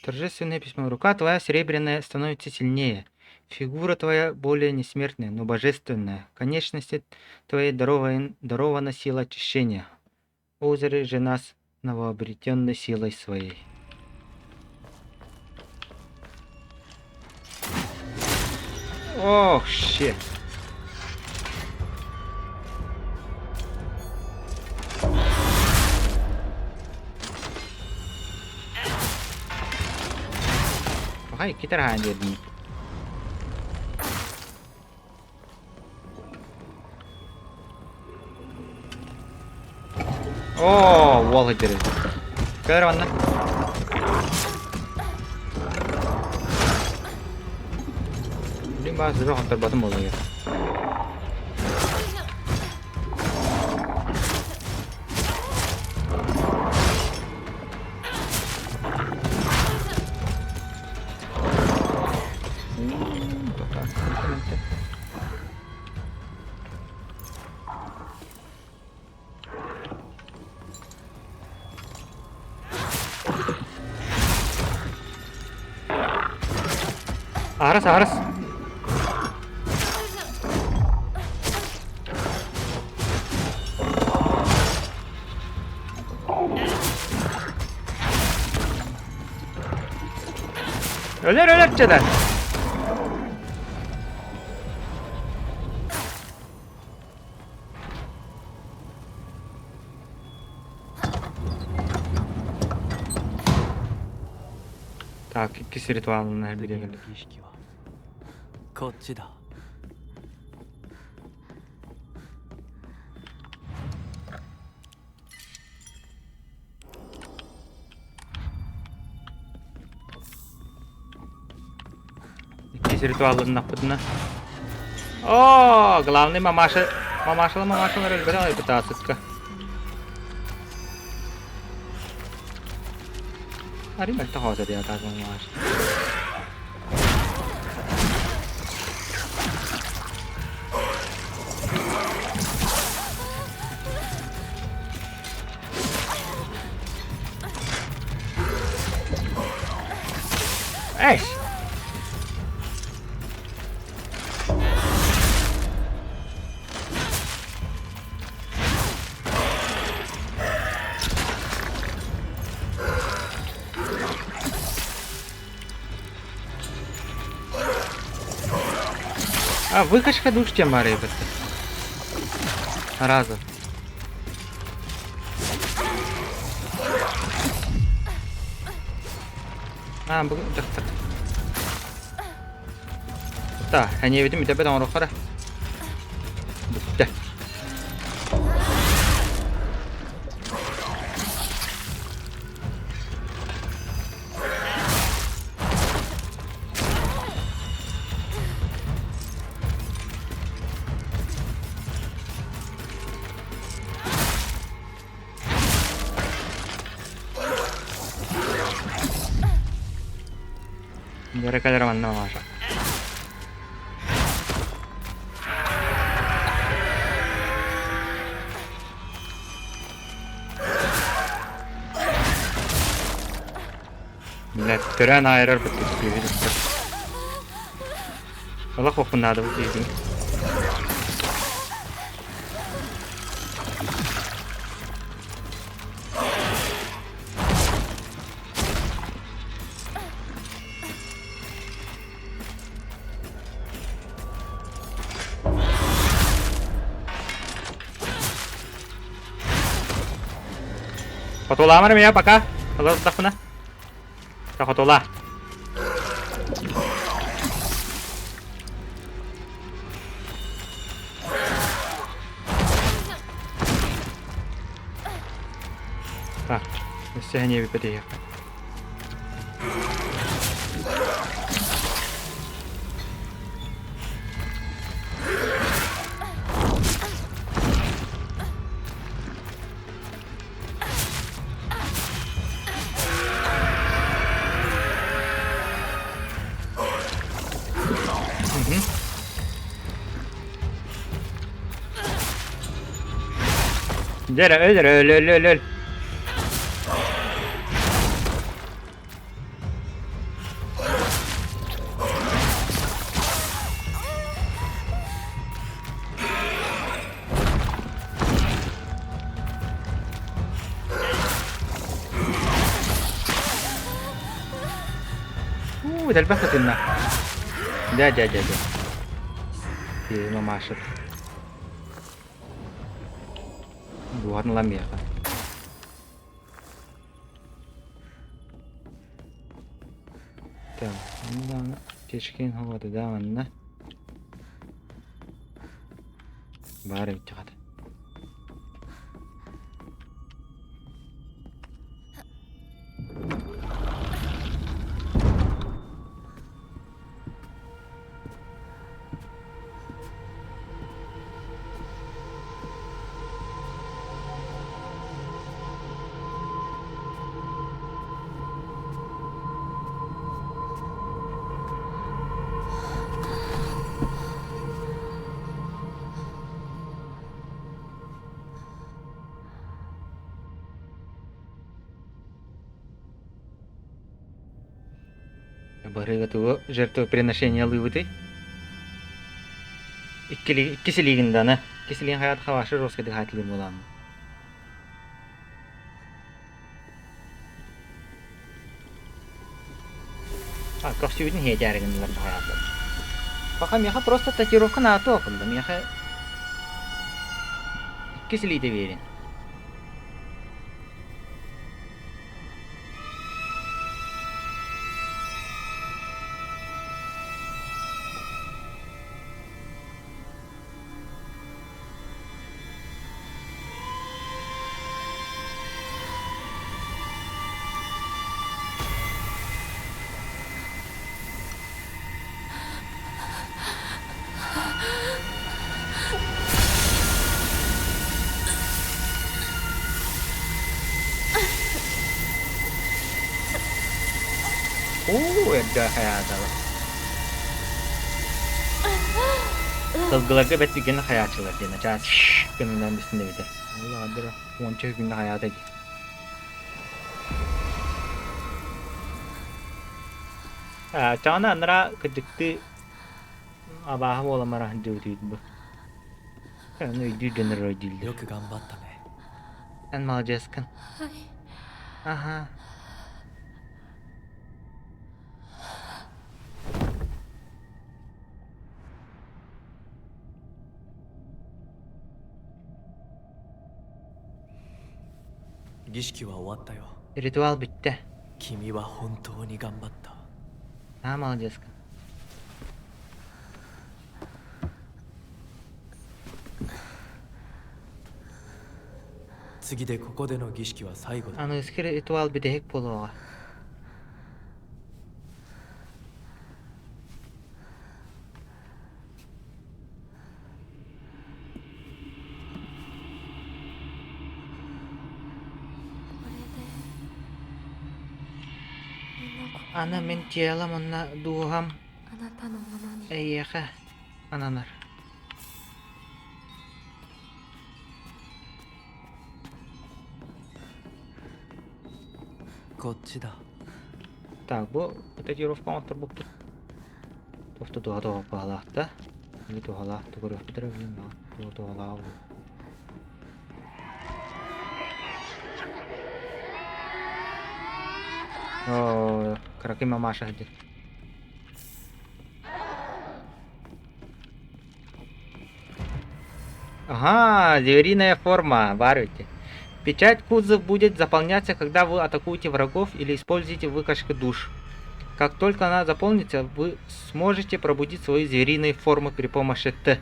Торжественное письмо. Рука твоя серебряная становится сильнее. Фигура твоя более несмертная, но божественная. Конечности твоей дарована сила очищения. Озари же нас новообретенной силой своей. Ох, щет. Hai, kita hadir nih. Oh, wall hajar. Kaya mana? Ini bahas dulu hunter bottom boleh ya. Aras. Öler çeder. Так, ikisi ritualının her 次 biri の geldi. 儀式はこっちだ。 Ikisi ritualının нападна. О, главный мамаша разбирала и пытаться. Ари мальта хоза dia так мамаша. Эй! А, выкачка душ тема ребята. Раза. А, bu tık. Ta, hani yedim bir de onu kara. Bitti. Mereka dari mana masa? Millet tören ayırır bu tip. Allah kokundadı bu bildiğin. Kotola mana ya apakah? Kalau tak pernah. Tak kotola. Tak, mesti hanya begitu ya. Öl. ده البخت إنه ده في مماشط buat ngelam ya kan. Tamam. Bundan geçkin havada devamlı. Bari bir çıkardı. Барыгатуу жертвоприношение лывыты. Иккисилигинде аны. Иккисилигин хаят хавашы жорстко дыхательный булам. А, костюмин хеджарыгындар хаятты. Пока меха просто татуировка на то окылды. Меха иккисилиде верин. Edgar hayata bak. Kılgılarga bet bir günlük hayatçılar diye. Çağız gününden üstünde biter. Allah adıra. 10 günlük hayata gir. Çağına anlara kıcıktı. Abahı olamara dövdüydü bu. Yani öydü dönür öydüydü. よく頑張ったね。 Sen malacaksın. はい Aha.「儀式は終わったよ。 Ritual bitti. 君は本当に頑張った。 Ne malacaksın? 次でここでの儀式は最後だ。 Anıski ritual bir dehek polo. Ana men cialam onna duham あなたのものに eyyaka ananar. こっちだ。 Так, bu татуировка он турбуп. Тофту дуга багалакта. Или дугалакта көрөп битире билем ба. Дугалак. О, краки мамаша хadi. Ага, звериная форма, варите. Печать кузов будет заполняться, когда вы атакуете врагов или используете выкачку душ. Как только она заполнится, вы сможете пробудить свои звериные формы при помощи Т.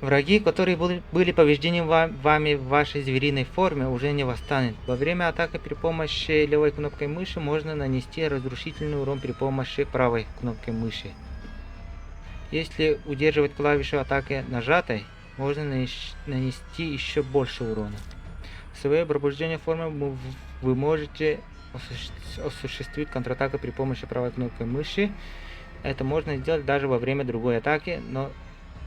Враги, которые были повреждены вами в вашей звериной форме, уже не восстанут. Во время атаки при помощи левой кнопкой мыши можно нанести разрушительный урон при помощи правой кнопкой мыши. Если удерживать клавишу атаки нажатой, можно нанести еще больше урона. В своей пробуждении формы вы можете осуществить контратаку при помощи правой кнопкой мыши. Это можно сделать даже во время другой атаки, но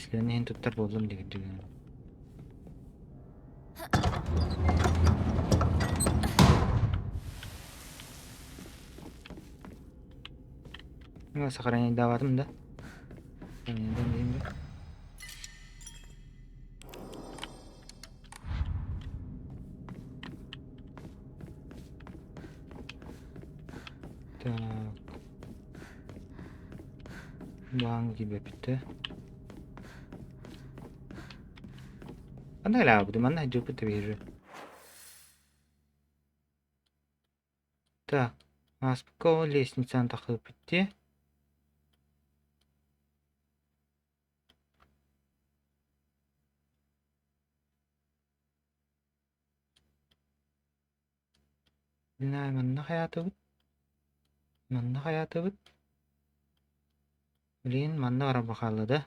Мислене хин туттар болдум деген. Nggak sekarang dawatum dah. Ini dan ini. Так. Bang gibi bitti. Anda lah, di mana Jupiter biru. Так, у нас пока лестница takılıp bitti. Bilmem manna hayatı bit. Manna hayatı bit. Bilin manna araba kaldı.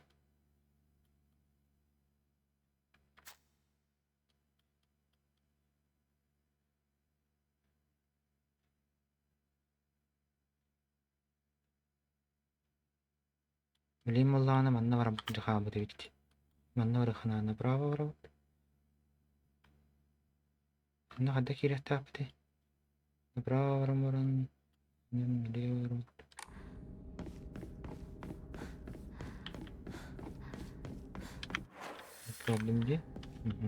Bilin mullana manna araba kaldı bitti. Manna araba направо ворот. Manna hada kiri tapti. Направо ворот. Налево ворот. Problem где? Угу.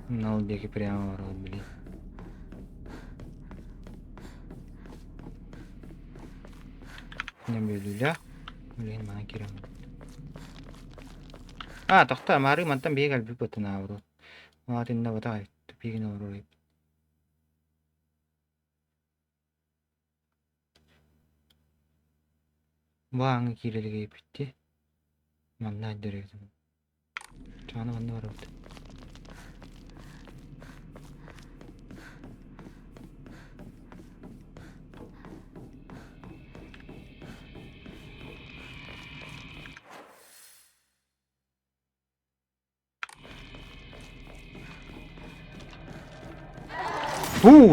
На лбеке прямо ворот, блин. Не бөлүлө. Блин, мана кирем. Тохта, мары мантан бегал бипотун авру. Матинда бата тупигин авру. Бааңы кирелге битти. Манна дөрөдүм. Чаны манна ворот.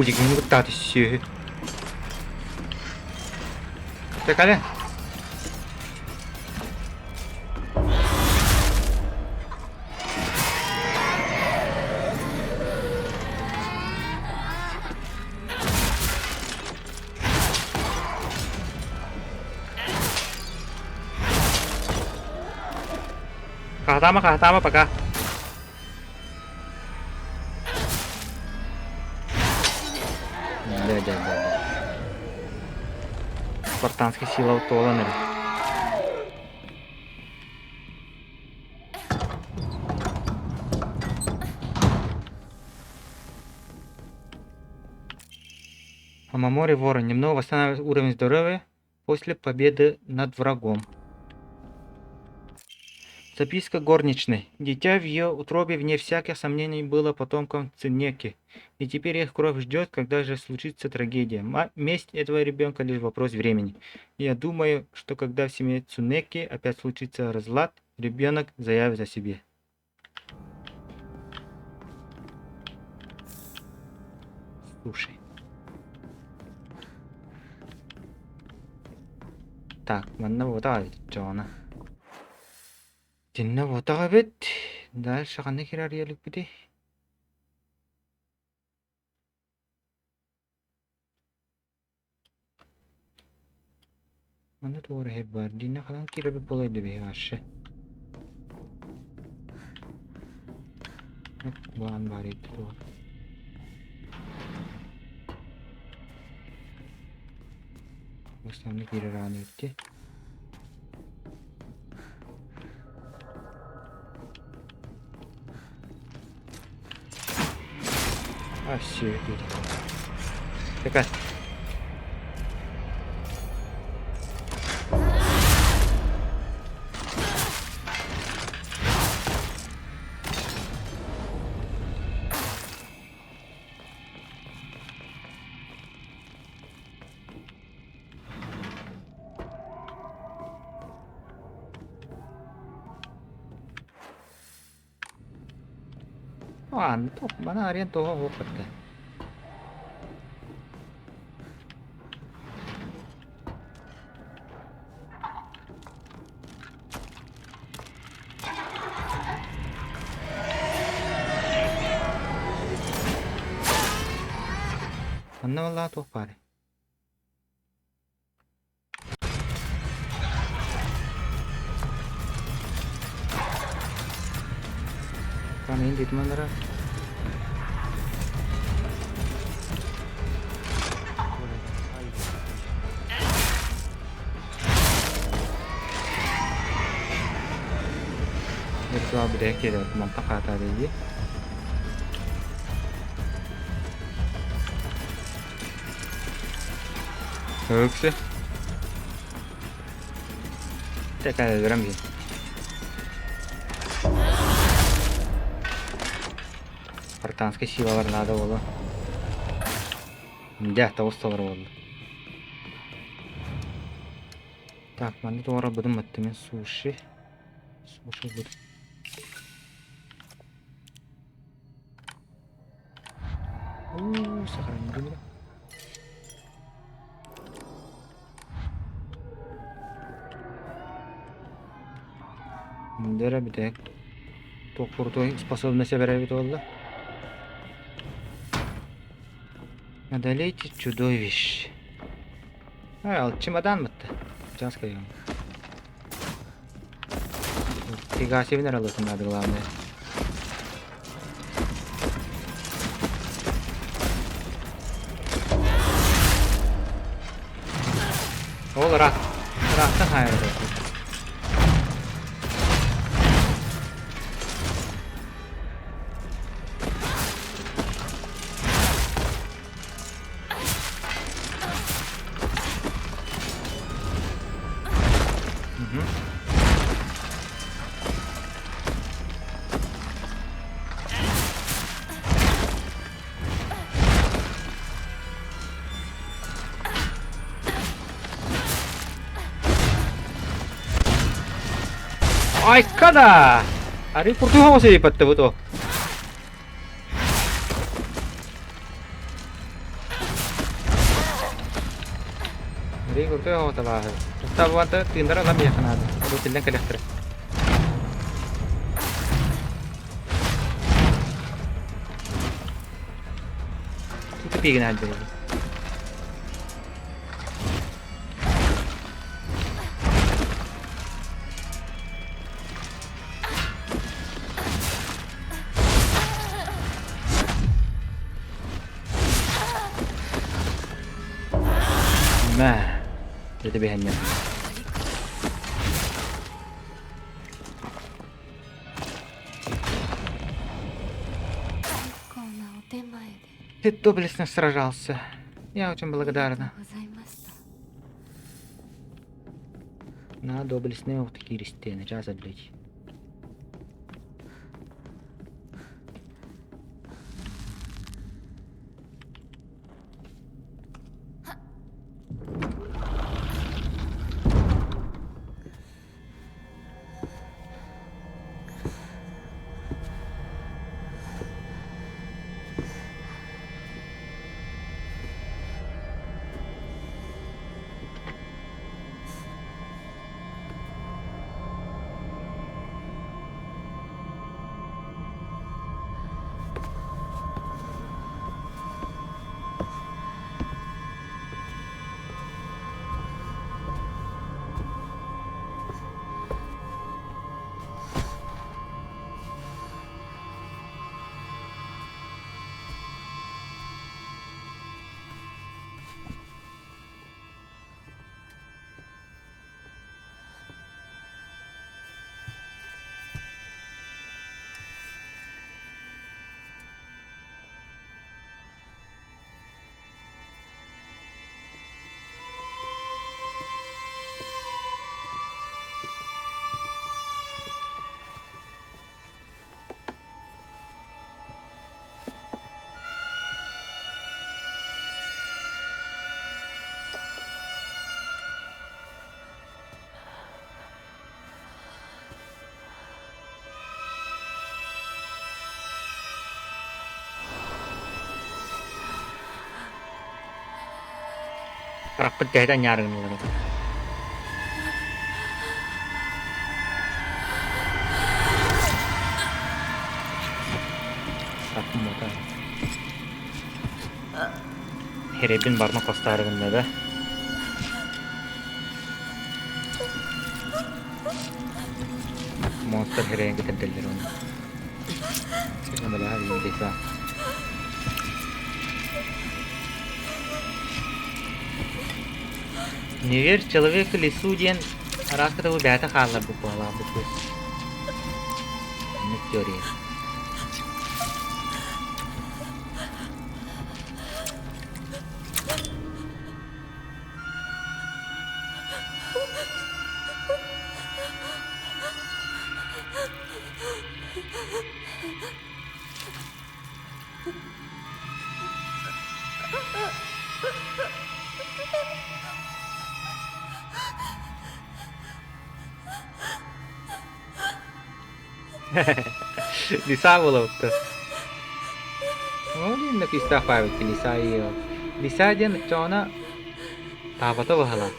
지금 이거 다 됐어. 잠깐만. Kasama пока. Да. Спартанская сила Толанер. Амамори Ворон немного восстанавливает уровень здоровья после победы над врагом. Записка горничной. Дитя в ее утробе, вне всяких сомнений, было потомком Цунеки. И теперь их кровь ждет, когда же случится трагедия. Месть этого ребенка лишь вопрос времени. Я думаю, что когда в семье Цунеки опять случится разлад, ребенок заявит о себе. Слушай. Так, манна вот Джона. Динна вот бит. Дальше қандай херар елік біде? Манда туғыры хеп бар. Динна қалан керебі болайды бе ашы. Бұған бар еді туғыр. Осыны керер аны өтті. Все, идет. Такая. Антох, mana Ариен того опыта. Anna vallahi top bari. Kan ini dedim onlara. Virtual break ya mantak kata dia. Högse. Tekrar ederim bir. Спартанская сила надо было. Да, толстого было. Так, мені doğru будем аттымен суши. Суши будем. Сохранили меня. Дера bir tek. Токуртой способность беребит oldu. Одолейте чудовищ. Ал чемодан мытты. Сейчас кайым. Фига себе аласың надо главное. Ол рақтың хайыры. Aikada! Ari kurtu hawa sih lipat tuh. Ari kurtu hawa tabah. Tabah tuh tindara lam ya kana. Aduh tindang ke dokter. Itu pigin aja. Nah, jadi bahannya. こんなお手前で Ты доблестно сражался. Я очень благодарна. ございました。 На доблестные вот такие стены, час блять. Rak pecah itu nyaring nih. Aku mau tahu. Herebin barma kostarıgında da. Monster hereye getirdiler onu. Böyle iyi desa. Невер человек лесу ден раската bu бәті қалар bu bağlar bu көз. Ne teoriya. Lisa болупту. Ол енді кистах байбыт Лиса iyo. Лиса ден чона табата бахала.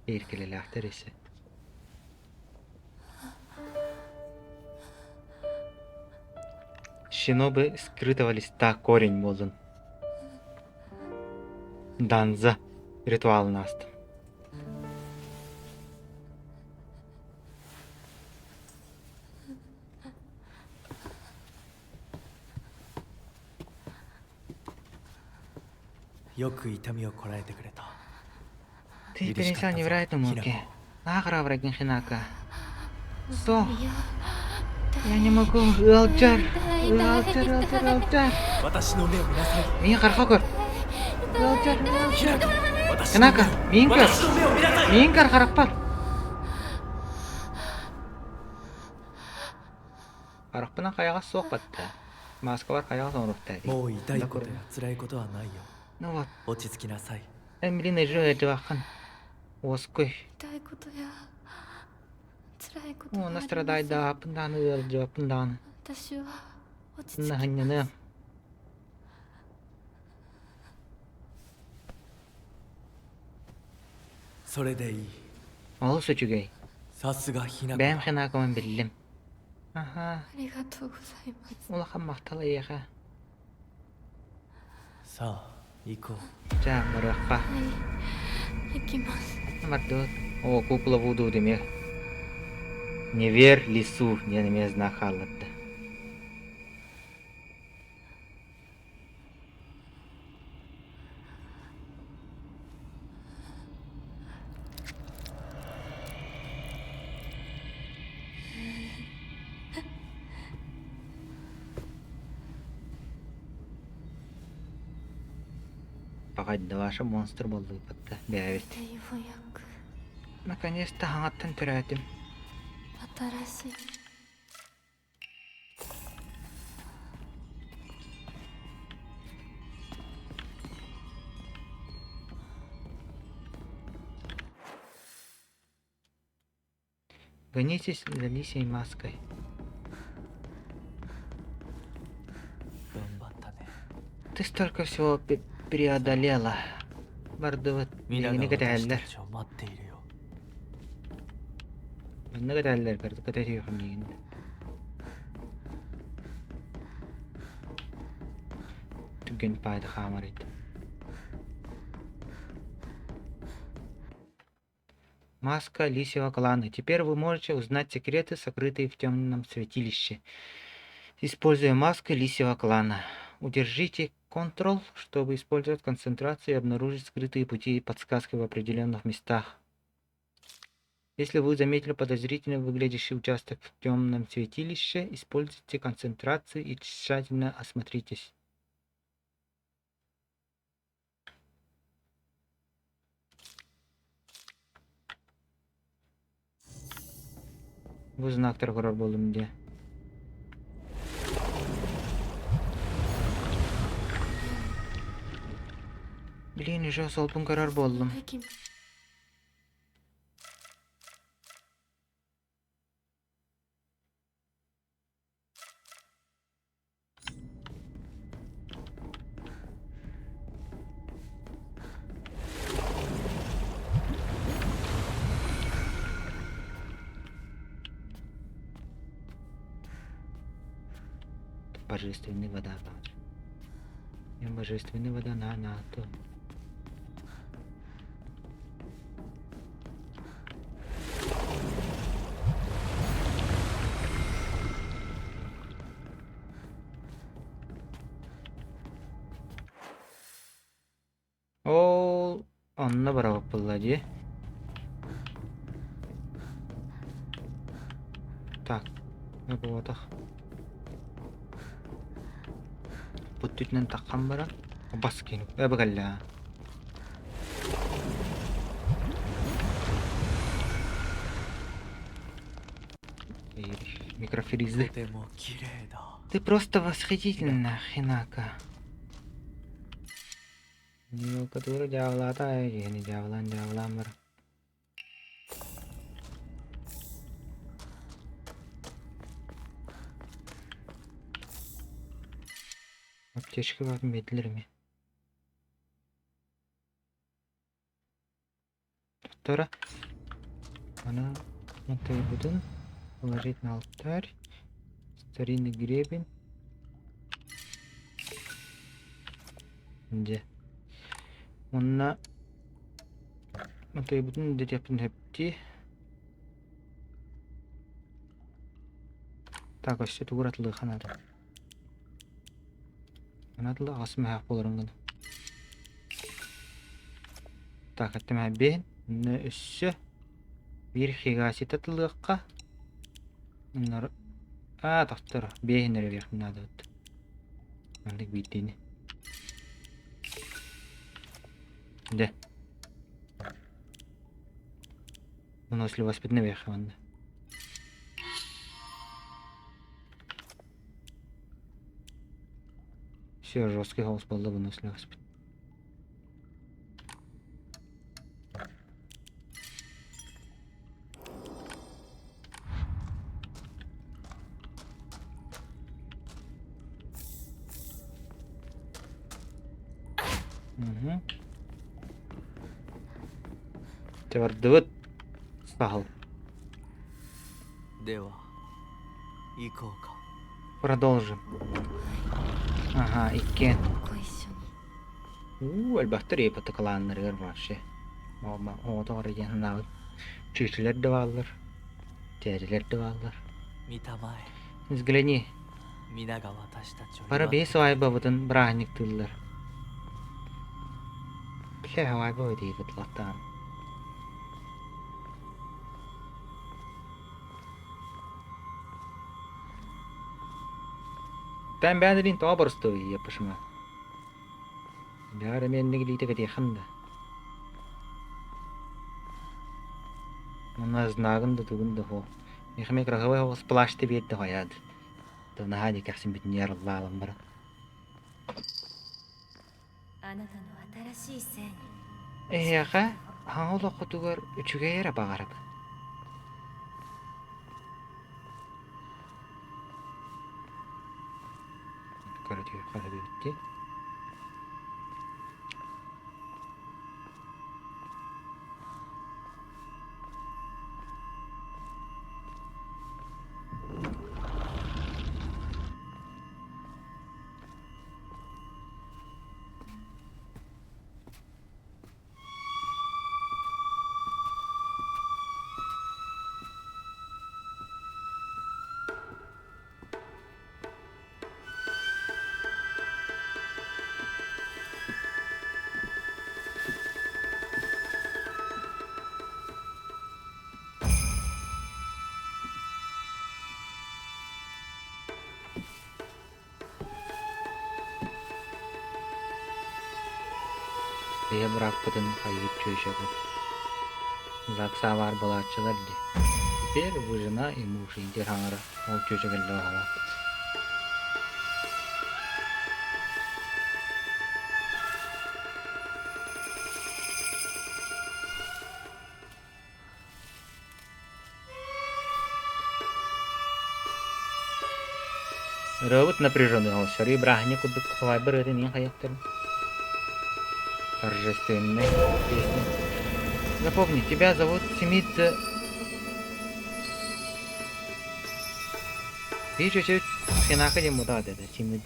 Erkeleler ise. Шинобы скрытого листа корень болын. Данза ритуалын астым.よく痛みをこらえてくれた。 Ты перестал невероятно муки. Нахрабрагин Хинака. Что? Я не могу. Элджар. Элджар. 私の目を見なさい。 Меня хархокор. Элджар. 私の目を Хинака. Минкар. 私の目を見なさい。 Минкар харакпар. Харакпынан каяга соқ батты. Маска бар каяга соңрукта. もう痛いことや辛いことはないよ。 Ну вот. 落ち着きなさい。 Эмилина жёэжвахан. Оской. 痛いことや辛いことがあ Она ります страдает да апындан ылжы апындан. 私は落ち着き Наханьяны. それでいい。 Ол сөчүгей. さすがひな Бәм хинакамын биллим. Аха. ありがとうございます Улахан мактала яха. さあ行こう。 Жа муракка. はい行きます Мардут. О, кукла вуду демек. Не верь лису, не неме знак халатты. Погоди, ваша монстр был выпадта. Бявит. でようやく Наконец-то хангаттан түрәтим. 新しい Гонитесь за лисьей маской. 頑張ったね。 Ты столько всего преодолела. Бардыват. 皆が Не 私 катайлар. たちを待っているよ。 Не катайлар. Катайсың хэмнигин. Түген пайда хамар ит. Маска лисьего клана. Теперь вы можете узнать секреты, сокрытые в темном святилище. Используя маску лисьего клана. Удержите Ctrl, чтобы использовать концентрацию и обнаружить скрытые пути и подсказки в определенных местах. Если вы заметили подозрительно выглядящий участок в темном святилище, используйте концентрацию и тщательно осмотритесь. Bu знак торгорор болумде. Bilin işe solpun karar boldum. でき Божественный водопад. Я божественный водонанат. Ол онна барабап буллади. Так, ne bu odak? Bu tütünden takkan bara. Bas kenu. Bagalla. Микрофризы. とても綺麗だ。 Ты просто восхитительна, Хинака. Ну, который дьявола-то, я не дьяволан бар. Аптечка бар, медлер ми? Тора. Она монтай будем положить на алтарь. Старинный гребень. Где? Онна монтай будем детяпин хепти. Так, вообще тугуратлы ханада. Ханадылы асмы хақ болырын гына. Так, әттім әбен. Үссі. Bir хигаси татылыққа. Оннар... Тақтыр. Бейінері верхін ады өтті. Андық бейттейні. Де. Выносили воспитны верхі ванды. Все, жесткий голос болды выносили воспитны. Тевардывыт стахал. では行こうか。 Продолжим. Ага, иккен. ご一緒に Elbette repete kalanları var şey. Ama o da oraya yanına çeşitler de varlar. Teriler de varlar. 見たまえ。 Взгляни, 皆が私たちを para 祝って bir soy babadın brahnik tıllar. Şey havay boy değil bıtlaktan. Ben beğendiğin toğa barıstı yapışma. Bari men nigli te gadi khanda. Mana znagın da tugun da ho. Yехмек рахавай ho splash te biyet de hayad. Da na hadi kahsin bitin yar Allah alam bara. あなたの新しい性に Ya ka, hangola kutugar üçüge yere bağırıp. Karadiyo karabi bitti. Diye bırakmadın kayıp köşede. Zaksa var bulaşçılar di. Bir vücuna imuş indir hanara. O köşede hava. Робот напряженный голос. Шари брахни кудык вайбер это не хаяттер. Торжественная песня. Запомни, тебя зовут Симидзе. Би чуть-чуть хинака не мудат это Симидзе.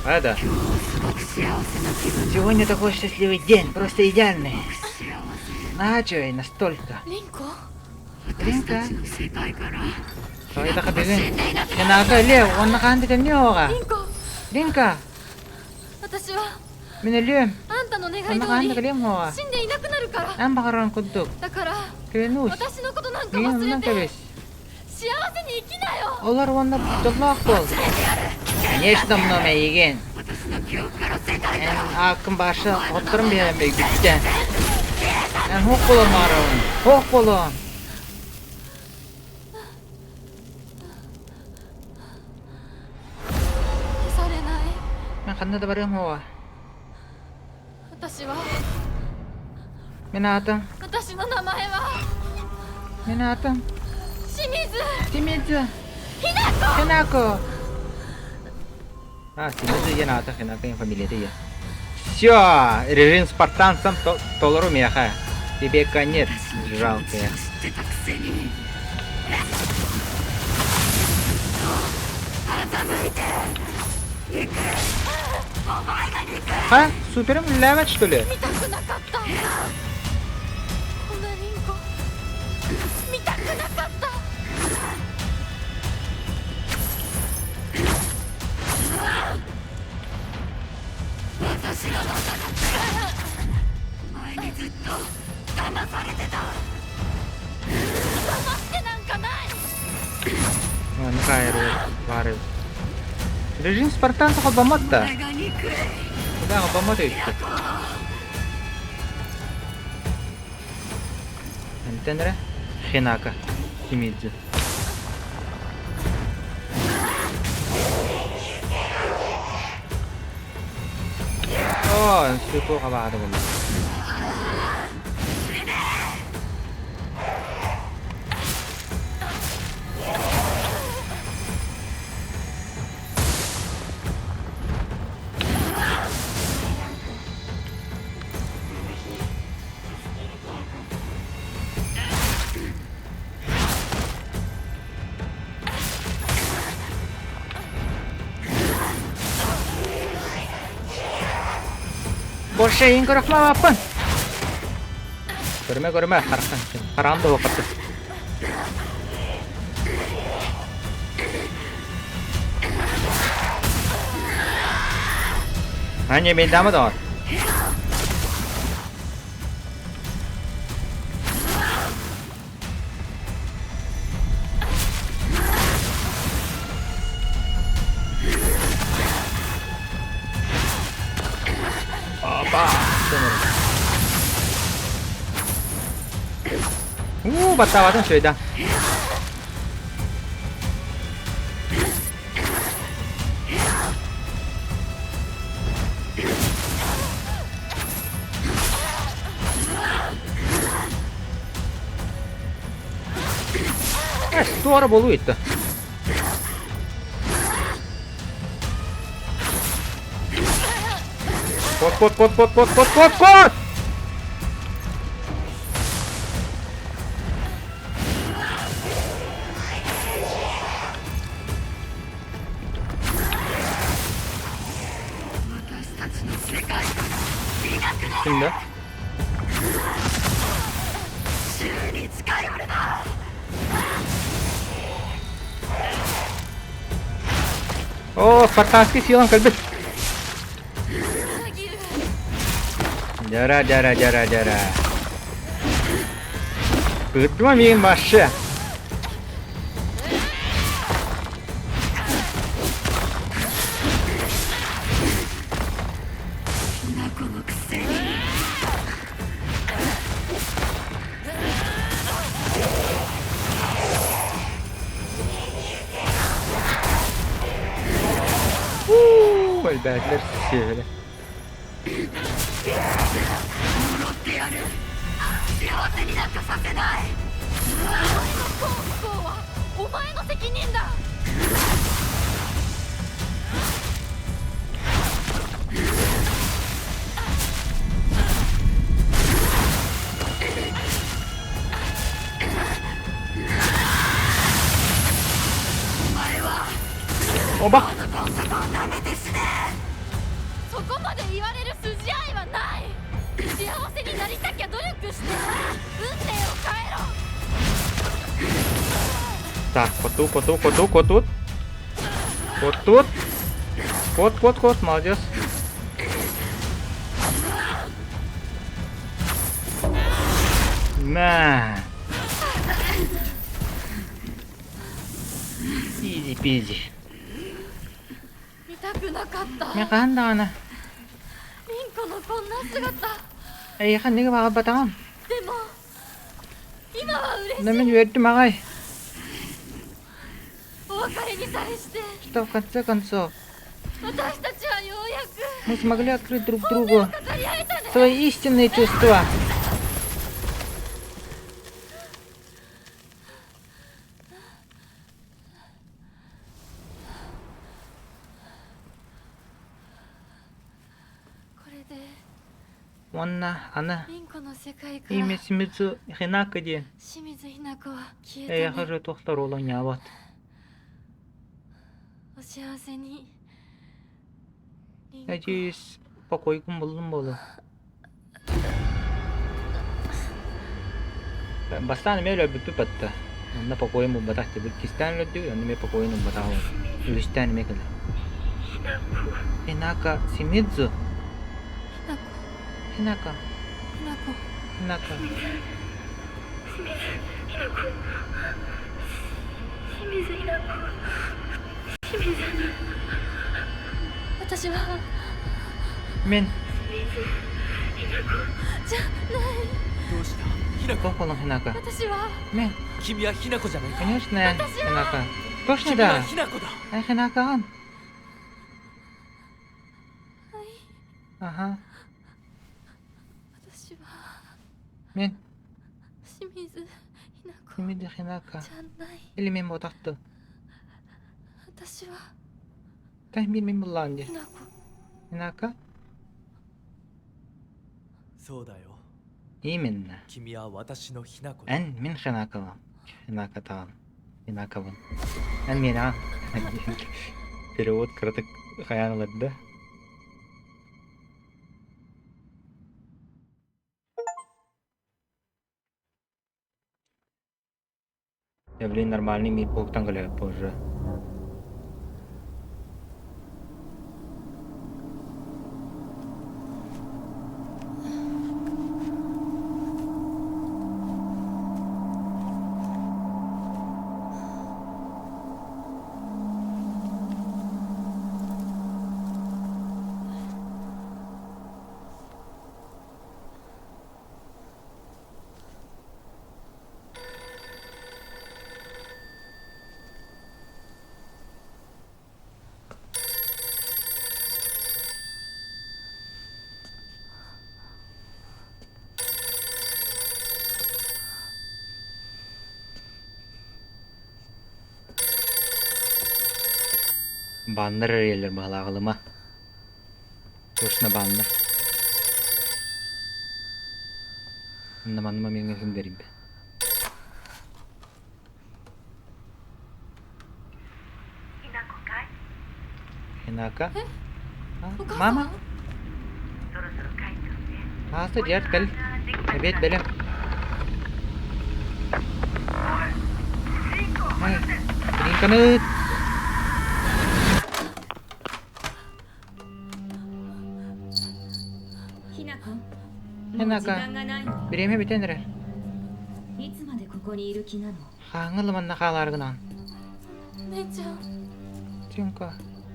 Да. Сегодня такой счастливый день, просто идеальный. Начой настолько. Линко? Линка? So, ito ka bilin. Kinaga, Leo, kung nakahanditan niyo ka. Lинко! Lingka, 私は minaliam. あんたの願い Kung 通 nakahanda ka り liam mo ka. 死んでいなくなるから Ang bakaroon kudtok. だから Krenus. 私のことなんか Ngayon 忘 lang れて kabis. 幸せに生きなよ Olar wanda joglakbol. Конечно, мной igen. En akın başı oturum bir yemek bitti. En hokulum arım. Hokulum. 消されない Ang kanda da barang mo ah. 私は Minatang. 私の名前は Minatang. 清水 Timidza. Hinako. Ah, Timidza yan ata. Hinako yung pamilya dia. Все, режим Спартан сам толору меха. Тебе конец, жалкая. А? Супером лявать, что ли? 見たくなかったこんなリンコ見たくなかった Ano kaya Varel? Режим Спартан sa kabamata. Kaya kabamata ito. Антенра? Хинака. Химидзе. О, сюко кабado mo. Боршейн көрөкмөппүн. Көрмө, каракан. Каранды вакытты. Ане мен дамы да. Basta sudah. Здорово болует-то. Кот! Kimde? Oh, Спартанский силам как бы. Jara. Betul min masya. Elbetler şöyle. 不幸はお前の責任だ。おばそこまで言われる筋合いはない。幸せになりたきゃ努力して運命を変えろ。 Dah, kutut. Кот, молодец. На. Изи-пизи. 見たくなかった。 Ya kan dah na. リンコのこんな姿。 Eh kan ni ka bataon. でも今は嬉しい。 Namin wait makay. お別れにさえして Stop концо. 私たちはようやく Мы смогли открыть друг 本音を другу 語り合えたね。 свои истинные чувства. これで Она リンコの世界から имя Смитсу Хинакади. 清水ひな子は消 Я えたね。 хожу тохтар олон яват. お幸せに。リンコ Надеюсь, покойкум булдым болу. Бастан мелө бүппү батта. Онда покойым батахты. Бир кистан лөддү, онда ме покойым батахы. Үстан мекеле. Хинака Симидзу. ひな子 Хинака. ひな子 Хинака. 私は Мен じゃない。どうしたひなこ Кохолон Хинака. 私は Мен. 君はひなこじゃないか Конечно, Хинака. Точно 君は да. ひなこだ Ай, Хинакан. はい。 Ага. 私は Мен. 清水ひな子 Симидзу Хинака. じゃない。 Или мен ботахты. 私は Тахмин мен булланди. ひな子。 Хинака. そうだよ Именно. 君は私のひなこだ أن من خناقة خناقة طبعا خناقة أن من عام перевод краток хаянлады. Явление нормальный мир богтан галея позже. Bandır yerler bağlağılıma. Точно bandır. Anlamanıma men gönderim be. Hinaka? Mama? Hazır yer gel. Evet benim. Hey, Rinkanut. Hinaka. Bireme bitendir. いつまでここにいる気なの？ Hangılman nakalargınan. 姉ちゃん Çünkü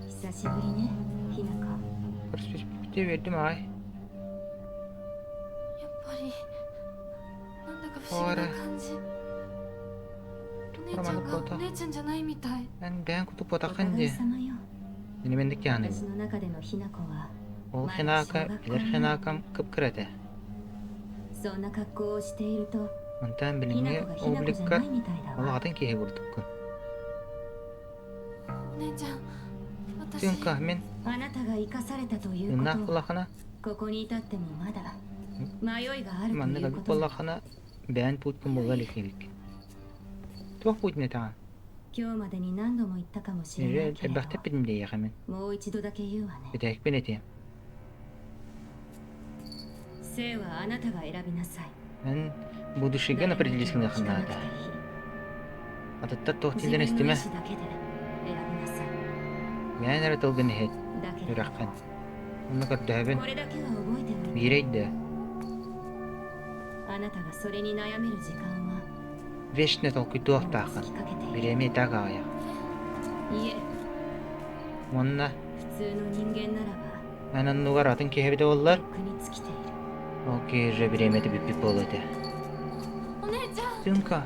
久しぶりね、ひなか。 perspektif verdim ay. やっぱりなんだか不思議な感じ。お姉ちゃんが姉ちゃんじゃないみたい。 Ben kutup お互 otakınca. い様よ。 Benim bendeki yani. 私の中でのひなこは、 O Hinaka, iler Hinakam kıpkırede. そんな格好をしていると Mantan ひ bilimge な子がひな子じゃな obligat いみたいだ ola わ atan kihe bulduk. お姉ちゃん、私 Tünka men あなたが生かされたというこ ınah とは kulakana ここにいたってもまだ迷いがあると manna いう gagi ことだ kulakana beyan putkum bulgali kilik. Tuh putne ta. 今日までに何度も言ったかもしれな Nere いけれど ebahte bidim de yahamen. もう一度だけ言うわね Bedek benetim. 生はあなたが選びなさい Ben bu düşügen определительно 誰の意見も聞かなく hannada. ていい Atatta 自 tohtin 分 den の意 istime. 志だけで選びなさい Ben nere tolgan het. だけど Yuraqan. Onu kaddaben. これだけは覚えておいて Bireyde. あなたがそれに悩める時間は Veşne tolku も tuh う tahan. 尽きかけている Bireme tagaya. いえ Monna 普通の人間ならば anan nugar atın kehebde ollar. とっくに尽きている Okey, bireme de bir bolete. お姉ちゃん Tünka.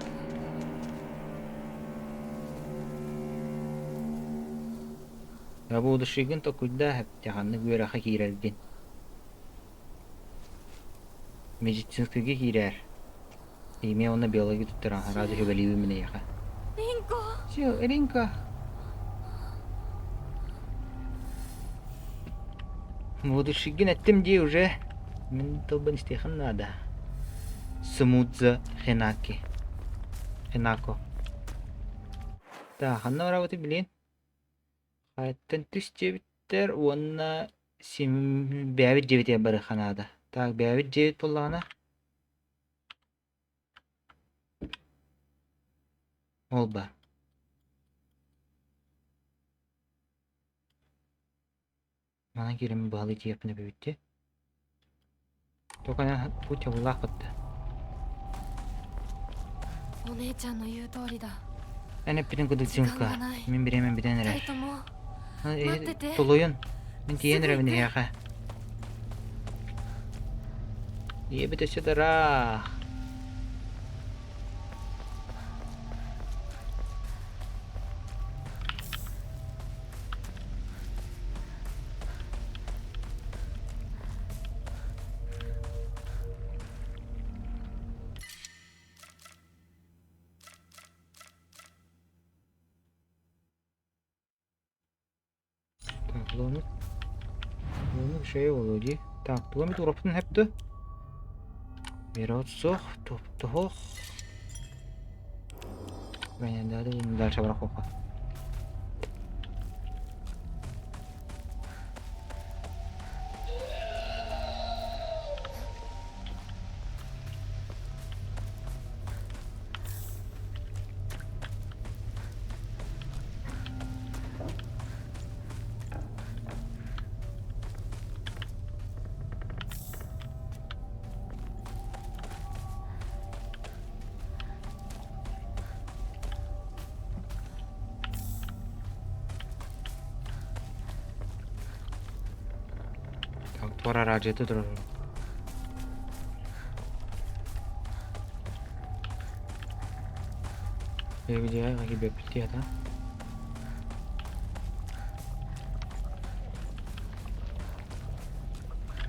Ya bu düşügen tokuyda hep tahanны güraha kirelgin. Медицинскийге кирер. Име оны биология туттаран, разы хөбелиби мене яха. リンコ Все, Ринка. Будущий этим де уже. Мен толбан стехан надо. Смудза Хенаки. Хенако. Да, ханна работы блин. Хайттан түс жебиттер, онна сим бәбит жебит бары ханада. Так, бәбит жебит боллағана. Ол бар. Mana kirimi bağlı yapını büyüttü. Tokana bu çabulak battı. お姉ちゃんの言う通りだ Ben hep birden kudu zınka. Min bir hemen birden 二 erer. 人とも Ha, toloyun. Min tiyen revini yaka. İyi bir de şedara. Так, ломит. Ломит şey oluyor diye. Так, ломит урапын hepti. Берет сох, топ-тох. Ben de bunu dальше bırak oka. Так, твора раджи тут рожу. ये भी जो है वही बेपत्ती था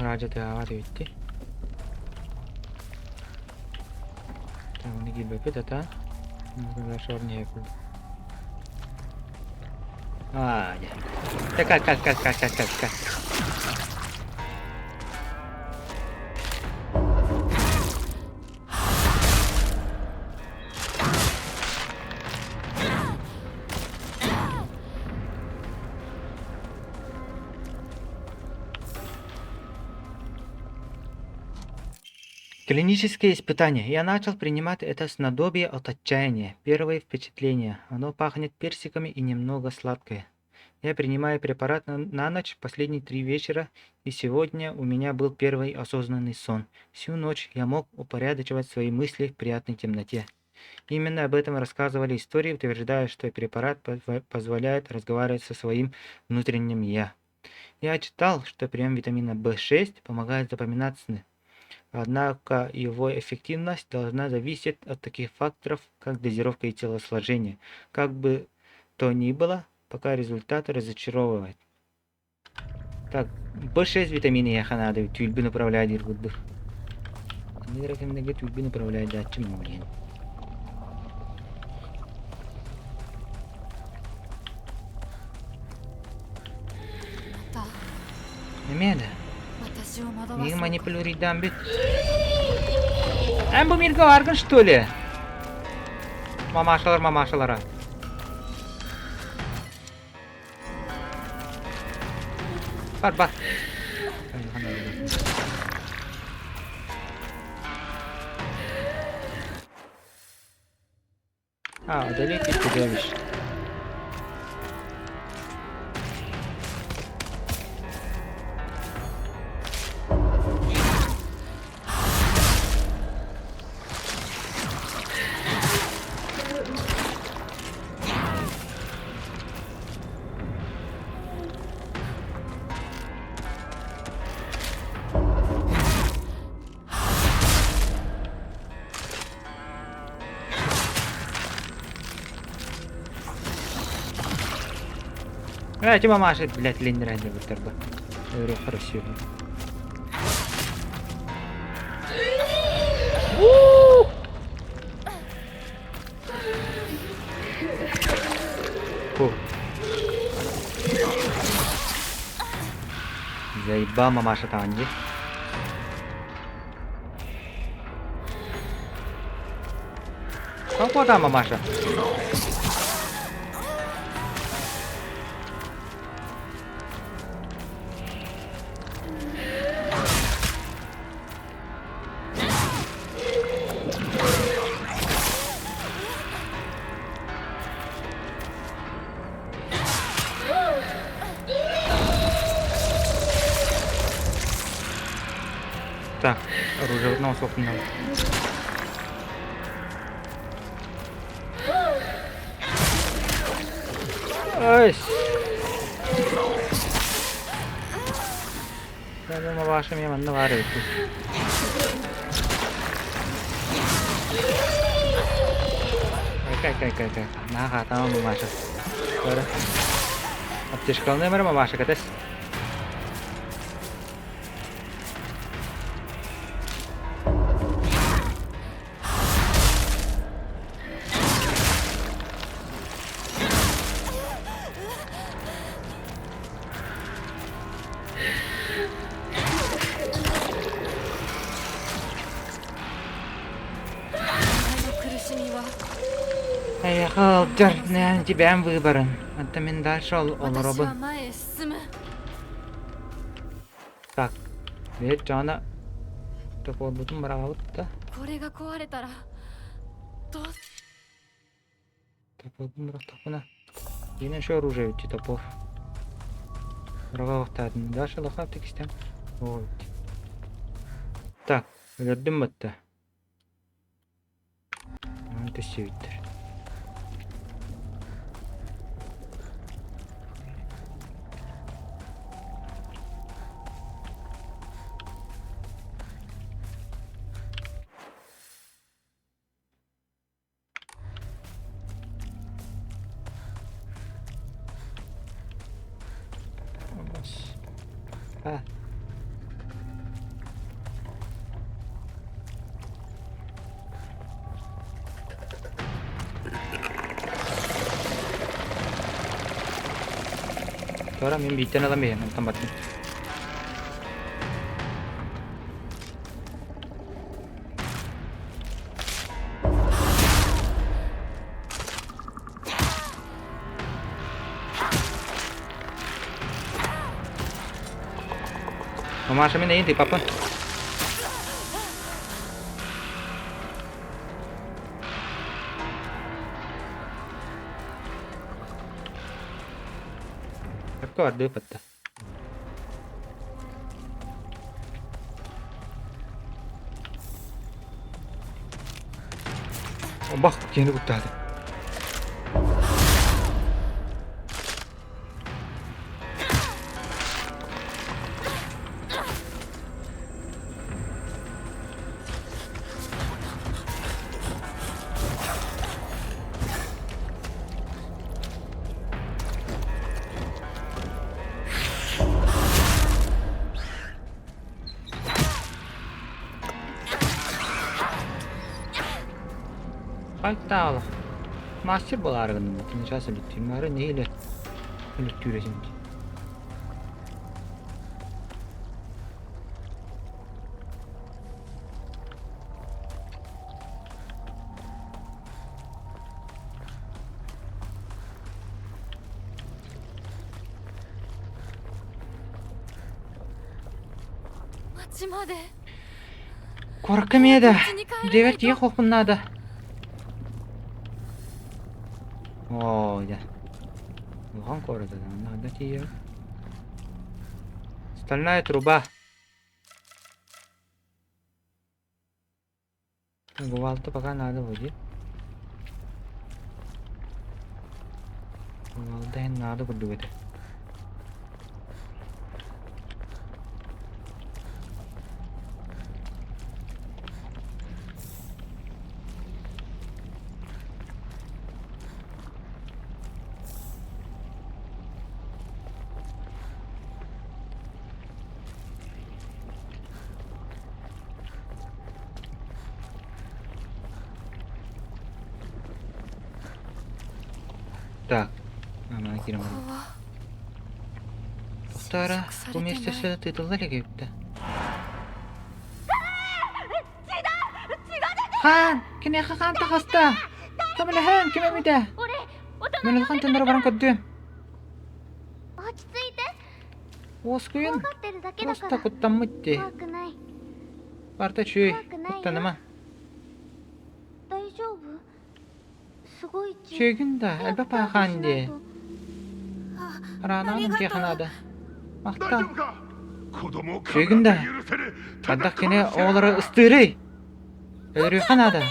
राजा आवाज बिtti tamam gibi bepettata arkadaşlar ne yapıldı aa ya kal Клиническое испытание. Я начал принимать это снадобье от отчаяния. Первое впечатление. Оно пахнет персиками и немного сладкое. Я принимаю препарат на ночь последние 3 вечера, и сегодня у меня был первый осознанный сон. Всю ночь я мог упорядочивать свои мысли в приятной темноте. Именно об этом рассказывали истории, утверждая, что препарат позволяет разговаривать со своим внутренним «я». Я читал, что прием витамина В6 помогает запоминать сны. Однако его эффективность должна зависеть от таких факторов, как дозировка и телосложение. Как бы то ни было, пока результаты разочаровывают. Так, B6 витамины я ханады, тюльбы направляют иргудбы. Мира кемнеге түйбін управляет жатчы морен. た Немеде? 私を惑わ Мир そうか манипулируйдан бит. Бу мирге аргын, что ли? Мамашалар. Бар. Одолеть их чудовищ. Эти мамаши, блядь, линеры вытерба. Говорю, хорошо. Фу. Заебал мамаша Танди. Как там мамаша? Так, оружие одного собственного. Ой. Я думаю, вашими манно варить. Кай. Наха, там мамаша. Скоро. Аптечка номер мамаша, катась. Ехал, дерзный, тебя выбором. Это мен дальше он 私は робот. 前へ進む Так, ведь Джона. Топор бутун браут-то. これが壊れたらどう Топор бутун топона. Yine şu оружие ведь топор. Врага втадın. Дальше лоха текстем. Вот. Так, gördün mü hatta? Это севитер. Ha. Τώρα μην μπείτε να δούμε να τα μπατούν. Mama sa min papa. Aku ada peta. Oh, bak, yeni kurtardı. Kayıtta Master bolargın bütün çası bitti. Mara neyle? Lütfüresin. Korkum edi. Devlet ехал надо. О, да. Вон города, надо тебе. Стальная труба. Гвалта пока надо будет. Гвалта надо будет. Так, ана кирем. Тара, вместе с этой долларикой. Хан, кене хан тахаста. Тамлахан, кеме бида. Мен хан тендер баран каддым. 落ち着いて Оскуин. 分かってるだけだか Просто ら куттаммытти. 怖くない Парта чуй. Куттанама. 大丈夫すごい Чуйгинда, альбапа ханди. あ Арананың кеханада. 大 Мақта. 丈夫か子供を Чуйгинда. 許せる Аддак кене оолары ыстырый. Өрү ханада.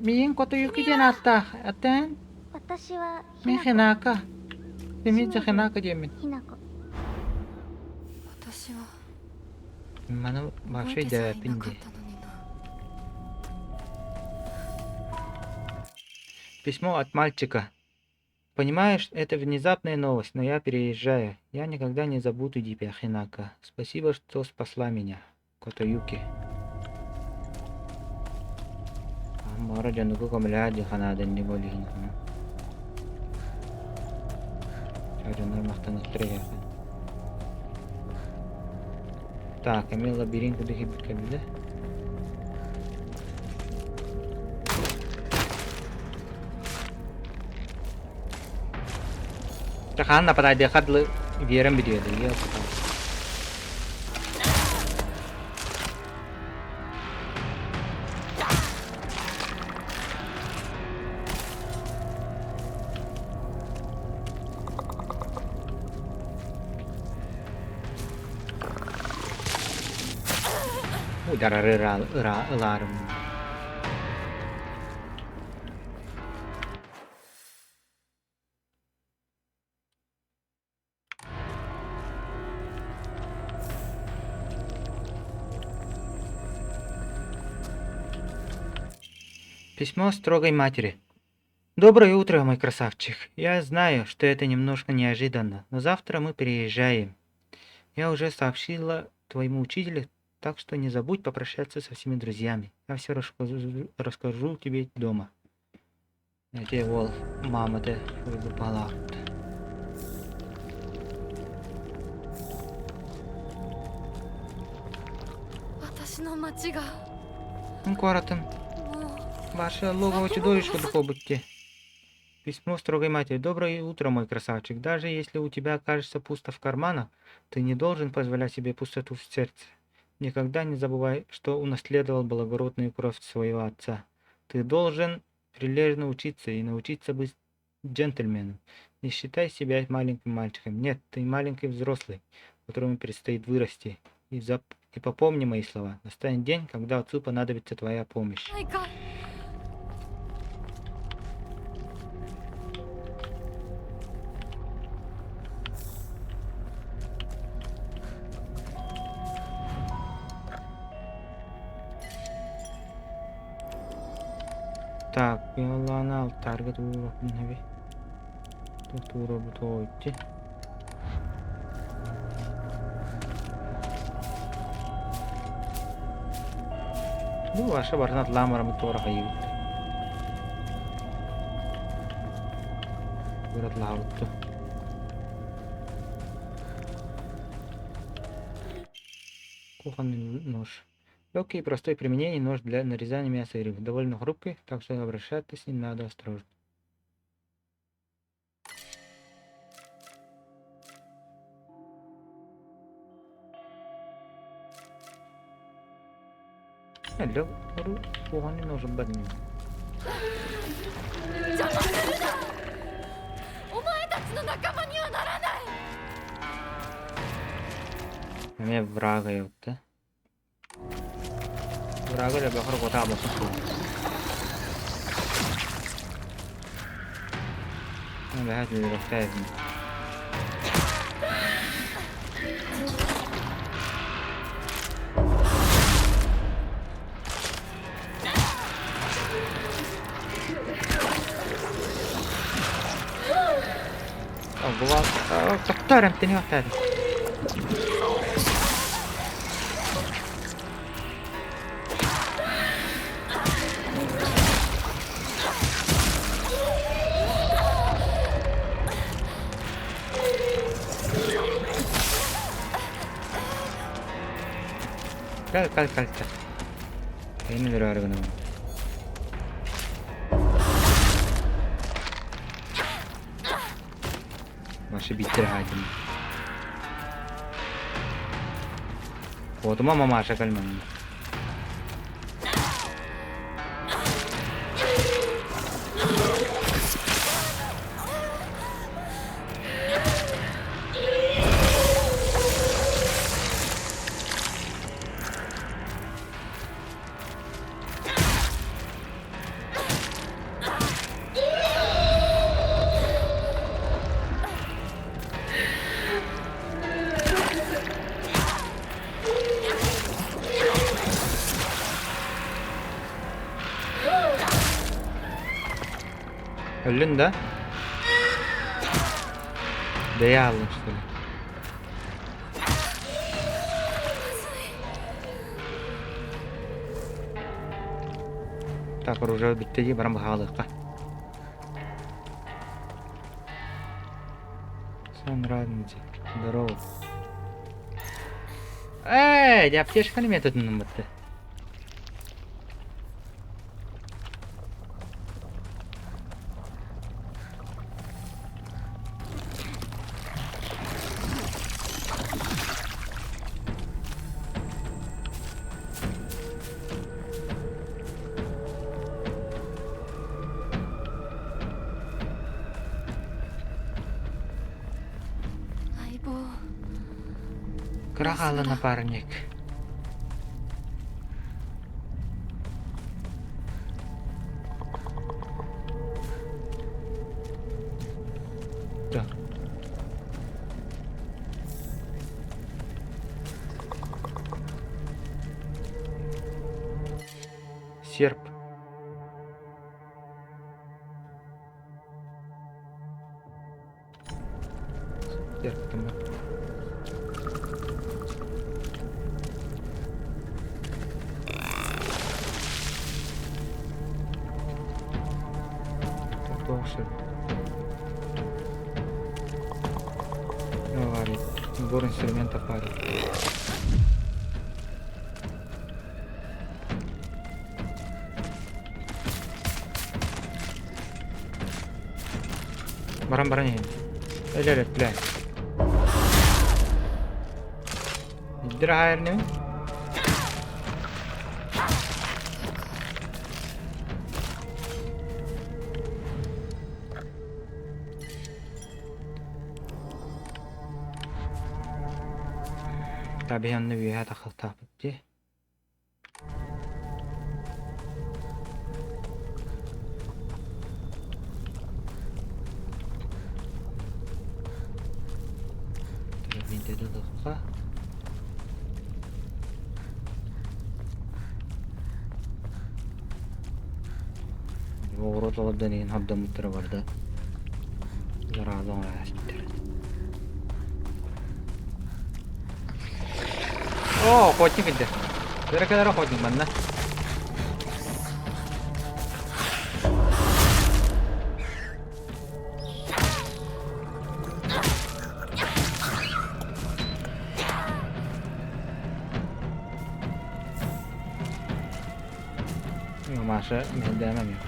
Миин кото юкиден атта. Аттан. 私は Мен хинака. Демидзе хинака демин. ひなこ私は Мана 覚 вообще えてさえ да いなかっ пинди. たのにな Письмо от мальчика. Понимаешь, это внезапная новость, но я переезжаю. Я никогда не забуду тебя, Хинака. Спасибо, что спасла меня, Котоюки. Мора жануку комляди ханадан не болин. Чаржанар махтанып тұряқы. Так, мен лабиринт кудыхи біткабілді. Чахан нападай дехадлы верим бедеді. Uдар ыларым. Письмо строгой матери. Доброе утро, мой красавчик. Я знаю, что это немножко неожиданно, но завтра мы переезжаем. Я уже сообщила твоему учителю, так что не забудь попрощаться со всеми друзьями. Я все расскажу тебе дома. Эти вол, мама-то выпала. Коротко. Ваше логово чудовища духобытти. Письмо строгой матери. Доброе утро, мой красавчик. Даже если у тебя окажется пусто в карманах, ты не должен позволять себе пустоту в сердце. Никогда не забывай, что унаследовал благородную кровь своего отца. Ты должен прилежно учиться и научиться быть джентльменом. Не считай себя маленьким мальчиком. Нет, ты маленький взрослый, которому предстоит вырасти. И попомни мои слова. Настанет день, когда отцу понадобится твоя помощь. Так, пиолана алтарга туурапневи. Тууру бутойти. Ну, ваша барнат ламара мутора хают. Burada lavuttu. Кухонный нож. Легкий и простой применение нож для нарезания мяса и рыбы. Довольно хрупкий, так что обращаться с ним надо осторожно. Hello, кухонный нож бадный. お前たちの仲間にはならない。 Меня врага ёпта. Врага для бахар кота абасın. Ben de her türlü roktaydım. Bu var. Doktorum seni yokladım. Kal. Ini dari harga nama. Masih bitir hajim. Koduma mama aşağı kalmam. Öldün de. D'ye aldım işte. Так, оружие bitti diye bana bakalım. Sen радницы. Здорово. Эй, аптечка не методным бітті. Крахалы напарник. Да. Серп. Серп там. No vale, nabor инструмента пари. Баран-баран енді. Әлі, блядь. Иттер хайыр не? Tabii yanına bir yere takıl tabi. Tabii dedi dakika. Orada orada neyin hadda mutlaka vardı. Zararlı olmaya siktir. О, охотник иди. Ты когда охотник, манна. Yaxşı, mən deyəməm yox.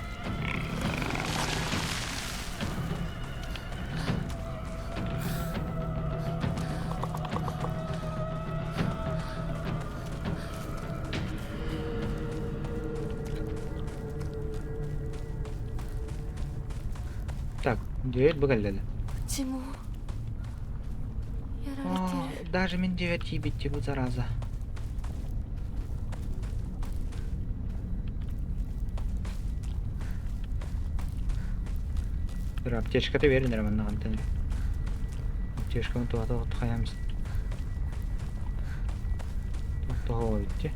Так, дверь выголяли. うちもやられてる。 Даже мен девять бить bu зараза. Bir aptечкаты verin hemen nağantani. Aptечканы туата koyamız. Tohova bitti.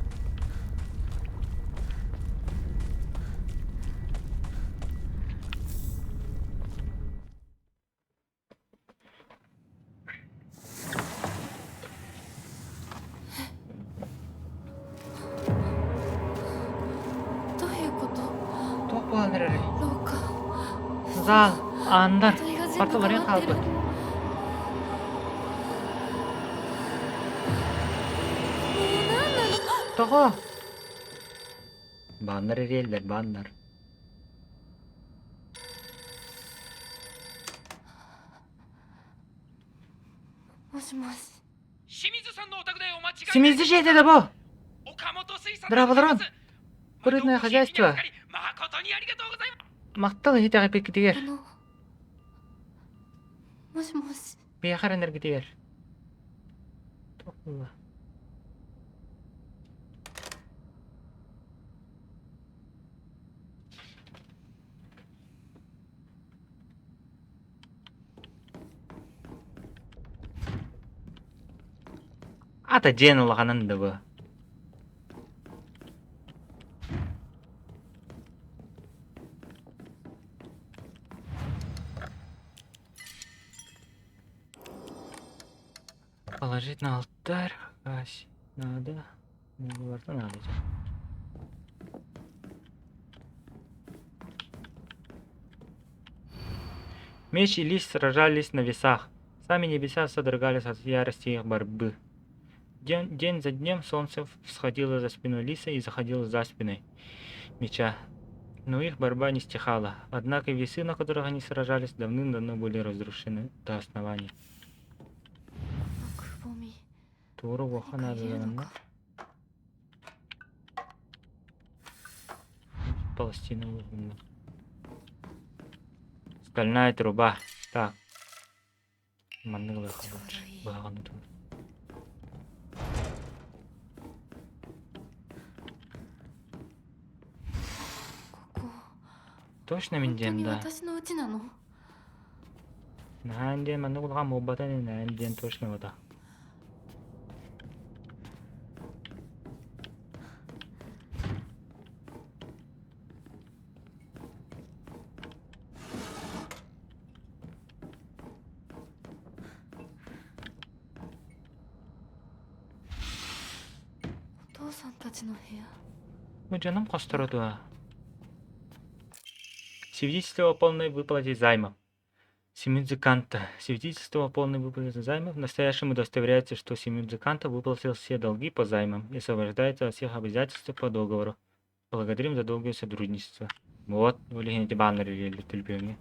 Topladır. 廊下 Zal, andar. 踊りが全部 Partaları 変わってる kaldı. Toho. Banlar değiller, banlar. もしもし清水さんのお宅でお間違い Simizli şeyde de bu. 岡本水産 Браво, Прудное хозяйство. 誠にありがとうございます Мақтал хитаға пек кетігер. もしもし Бияқар энер кетігер. Тоқылы. Ата жен улағанын да bu. Положить на алтарь. Ась. Надо. Надо. Надо. Меч и лист сражались на весах. Сами небеса содрогались от ярости их борьбы. День за днем солнце всходило за спиной лиса и заходило за спиной меча. Но их борьба не стихала. Однако весы, на которых они сражались, давным-давно были разрушены до основания. くぼみ Туру воха 何か надо 言えるの на か Палестина. Стальная труба. Так. Манылы лучше. Багану тут. Точно 本当 минден に да. 私の家なの Нанден манылга мобатаны нанден точно вода. О 父さんたちの部屋 Ну, жаным костороду. Свидетельство о полной выплате займов. Симидзуканта. Свидетельство о полной выплате займов. В настоящем удостоверяется, что Симидзуканта выплатил все долги по займам и освобождается от всех обязательств по договору. Благодарим за долгое сотрудничество. Вот, вы эти баннеры или тюльпёнги.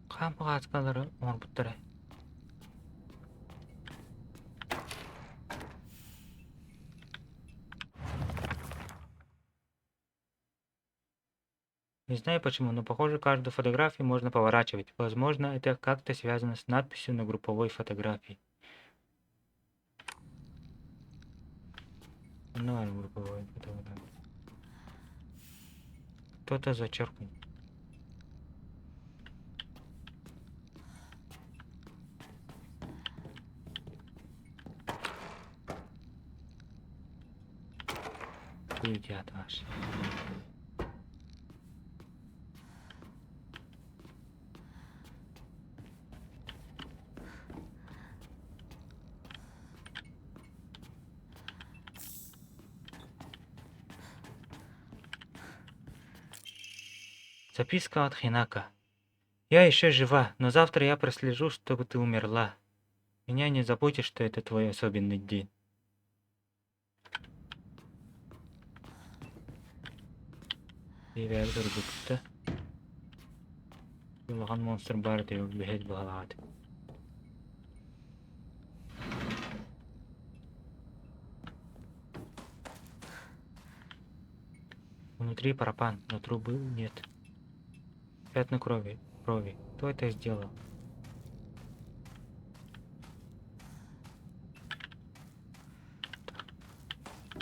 Кампага аткалары орбуттары. Не знаю почему, но похоже, каждую фотографию можно поворачивать. Возможно, это как-то связано с надписью на групповой фотографии. Ну, групповой фотографии. Кто-то зачеркнул. Едят ваши. Записка от Хинака. Я еще жива, но завтра я прослежу, чтобы ты умерла. Меня не заботит, что это твой особенный день. Бейбер дұрдықты. Юлаған монстр бар деу бейт бағалады. Внутри пропан, но трубы нет. Пятна крови. Кто это сделал?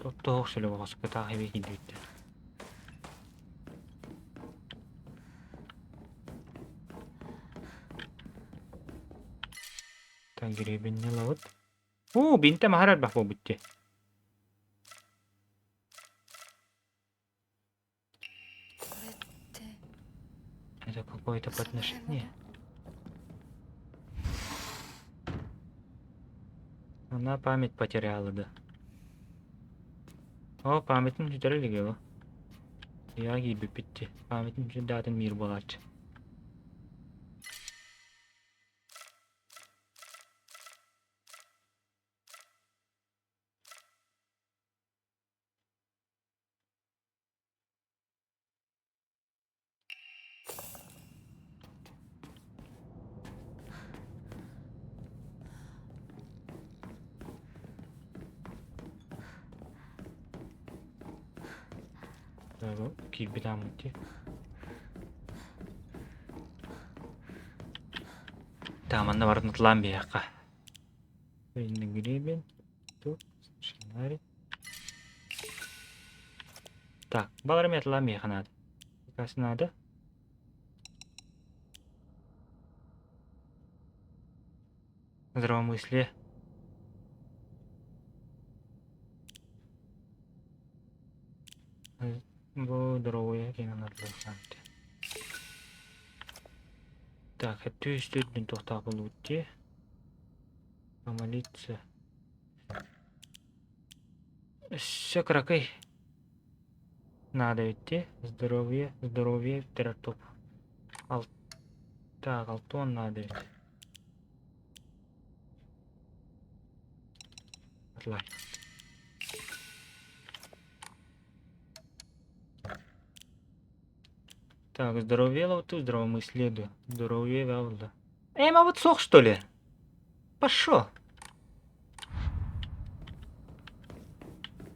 Тоқ шөлі оғысып тағы бейін дейті. Тагиребенне лауыт. Бинте махарат бақ бұл бітте. Это какое-то подношение. Она память потеряла, да. Памятін жүдірілігі о. Яғы біпітті. Памятін жүдатын мир болачы. Кибидам идти. Там она варнут ламбияка. Гребень. Тут шинари. Так, балармет ламбияка надо. Как надо. Здравомыслие. Здоровые, я надо знать. Так, это история тоқтап лутте. Помолиться. Все кракай. Надо идти. Здоровье, тератоп. Так, алтон надо идти. Отлай. Так, здоровье лауту, здравомыслие. Здоровье вавлда. А вот сох, что ли? Пошел.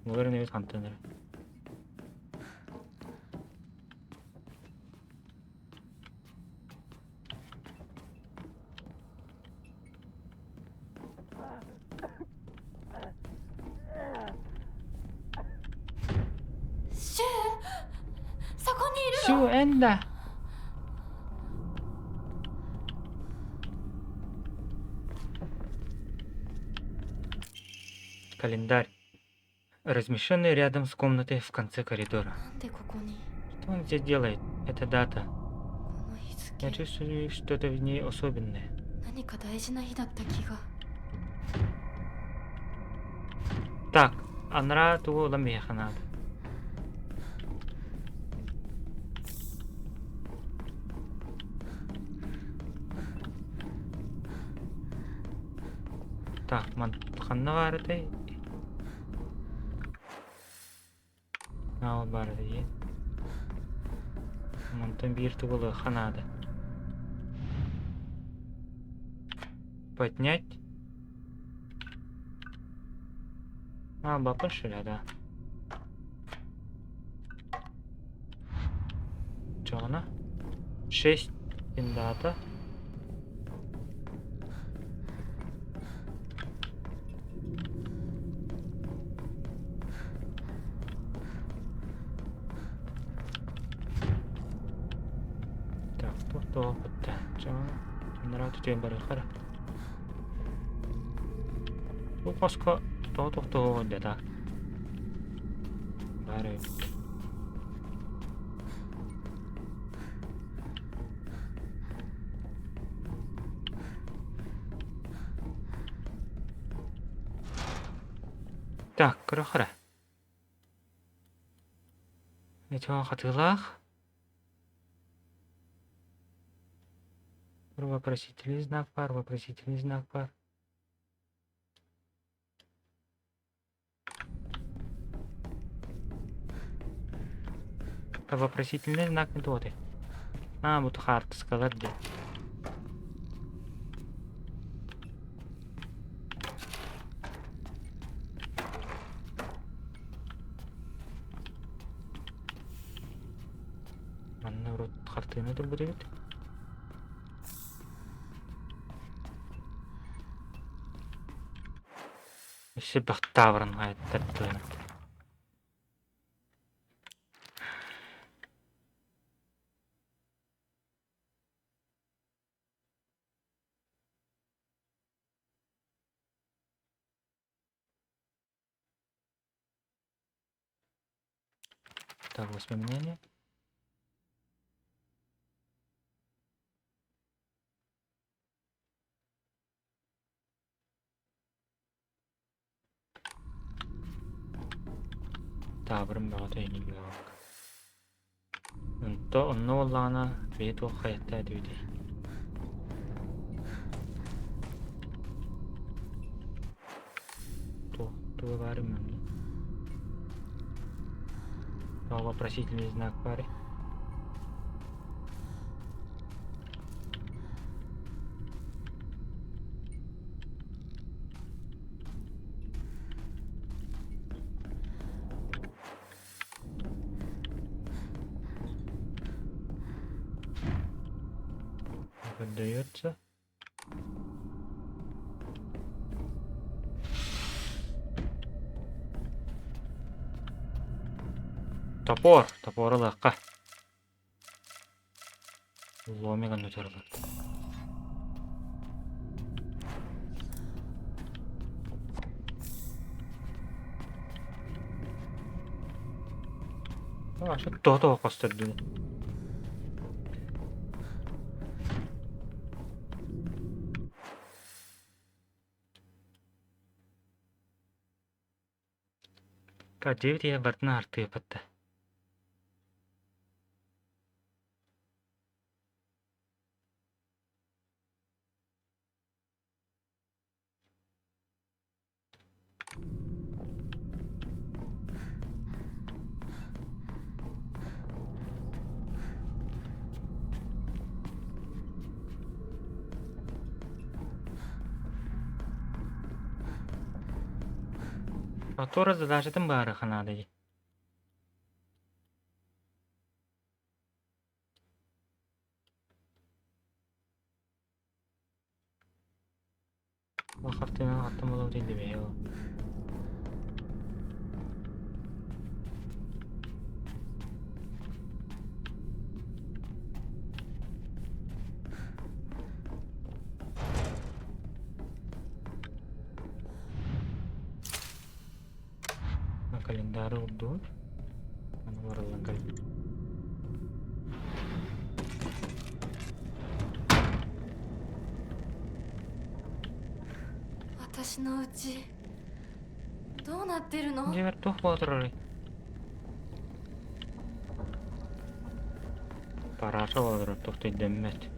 Наверное, ведь контейнер. Сю, энда. Календарь, размещенный рядом с комнатой в конце коридора. Что он здесь делает? Это дата. Я чувствую что-то в ней особенное. Так, Анра туго ламеха надо. Так, ханна бар еді. Ал бар еді. Мантан бір тугылы ханады. Поднять. Бапын шыля, да. Жоғына. 6 дата. Тоқытты. Жаңа түтен бары қара. Бұл қосқа тоқты оғынды да. Бары өтті. Так, көрі қара. Этіған қатығылақ. Вопросительный знак бар, вопросительный знак бар. Вопросительный знак не тот. Бұты қарты скалар де. Манна урот қартыны тұр бұды бет. Иші бақтавырын ғайыттар тұйны. Так, воспоминания. Табырым бағыты енеге бақ. Онны олағына бейт ол қаятта әдейді. Туы барым өңі. Вопросительный знак пары. Поддается. Топор лаққа. Ломиған өтерлі. Ашы тоғы қостырды. К9 я бартына арты епатты. Мотора задачатын бары қанады. Уақыттың аттым болу дейді бе. Календарь oldu. Ana var olan kalender. Diğer tuh kontrol. Parası olur tuh demet.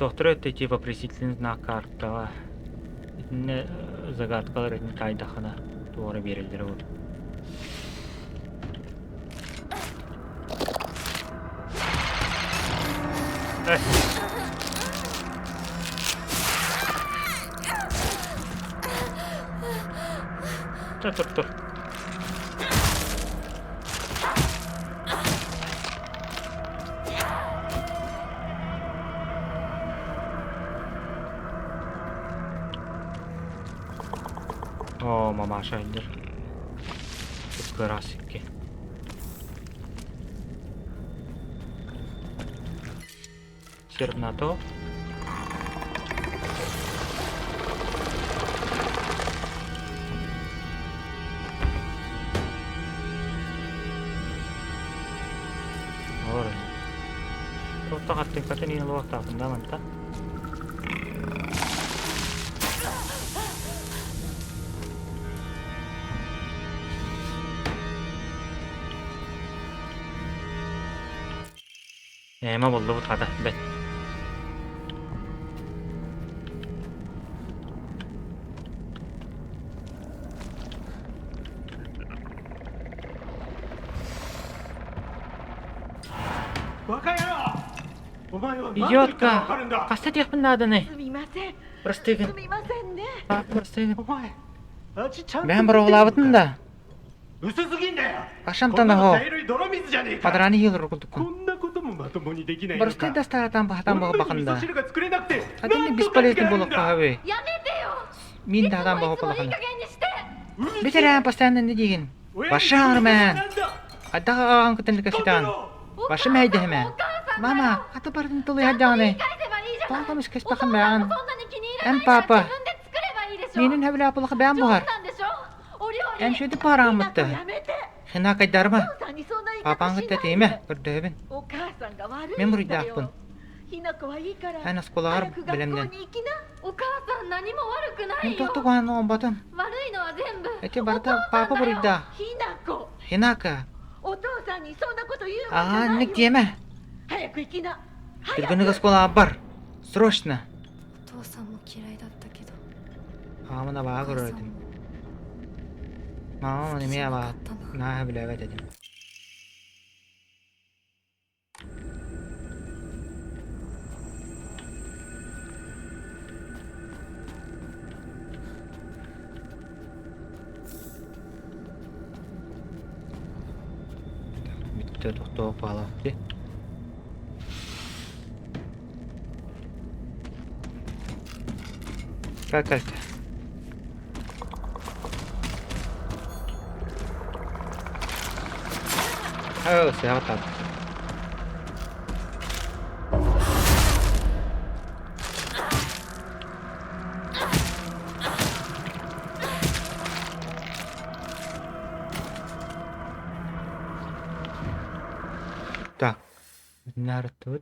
Доктор это типа вопросительный знак карта. Не загадкалар не кайдахана. Doğru verildir bu. Dur. О, мамаша индир. Çok rasik ki. Sirp na to. Ora. Totta kattin katini luottaa kun damanta. ما buldu bu tada bet. Идиотка! Кастет их наданы. すみません Простыгын. すみませんね Простыгын. お前味ちゃんと Ben bir oğlavıtın da. 薄すぎんだよ Kaşam こんな tanda の ho. 茶色い泥水じゃねえか Padrani hilir こ kutukun. んなこともまともにできないのか Простый достала там bahatan こん bağı なに味噌 bakında. 汁が作れなくて Hadi ne なんとか bispaletli 使えるん buluk だ kahve. やめてよ Min いつ dağdan も bağı いつもいい bakında. 加減にして Bitiren pastanın ne diyin? 親に Başa ağrımen. なんだ Ada ağın kıtın こんな kasitan. の Başım heydi hemen. Mama, atı parın tulu hadjani. 返せばいいじゃない Tolgamış kış お父 bakın さん beğen. もそんなに気に入ら En ないなら papa. 自分で作ればいいでしょ Minin hevle apılık beğen 冗 buhar. 談でしょお料理 Em şöyle param ひなこ mıttı. やめて Hina kaydar mı? お父さんにそんな言い Papan 方し gıtta ない değil で mi? Gördüğün. お母さんが悪いメモリんだーでアップンよひなこはいいから En az kolar 早く学校 bilemden. に行きなお母さん何も悪くない Min よ tohtu kuhan on batın. 悪いのは全部 Eti お父 barda さん papa だよ burida. ひなこ Hina ka. お父さんにそんなこと言うもんじゃ Aa ない nik よ diyeme. 早く行きな Bilgini kola bar. Срочно. お父さんも嫌いだったけど Amına お bağı 母さん gördüm. も Mama ne miye bak. 好きじゃなかったな Nah bile evet dedim. Bitti doktor bağlattı. Kalk kalk. Oh, siapa tahu. Так, benar тут.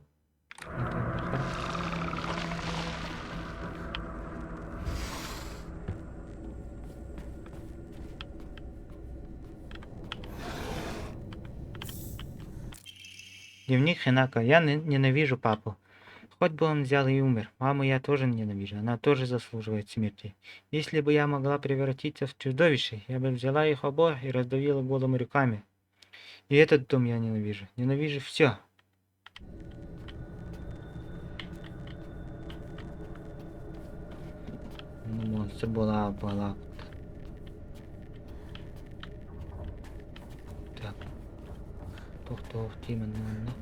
Дневник Хинако. Я ненавижу папу. Хоть бы он взял и умер. Маму я тоже ненавижу. Она тоже заслуживает смерти. Если бы я могла превратиться в чудовище, я бы взяла их обоих и раздавила голыми руками. И этот дом я ненавижу. Ненавижу все. Монстр была. Так. Тоқтоқ деймін оны.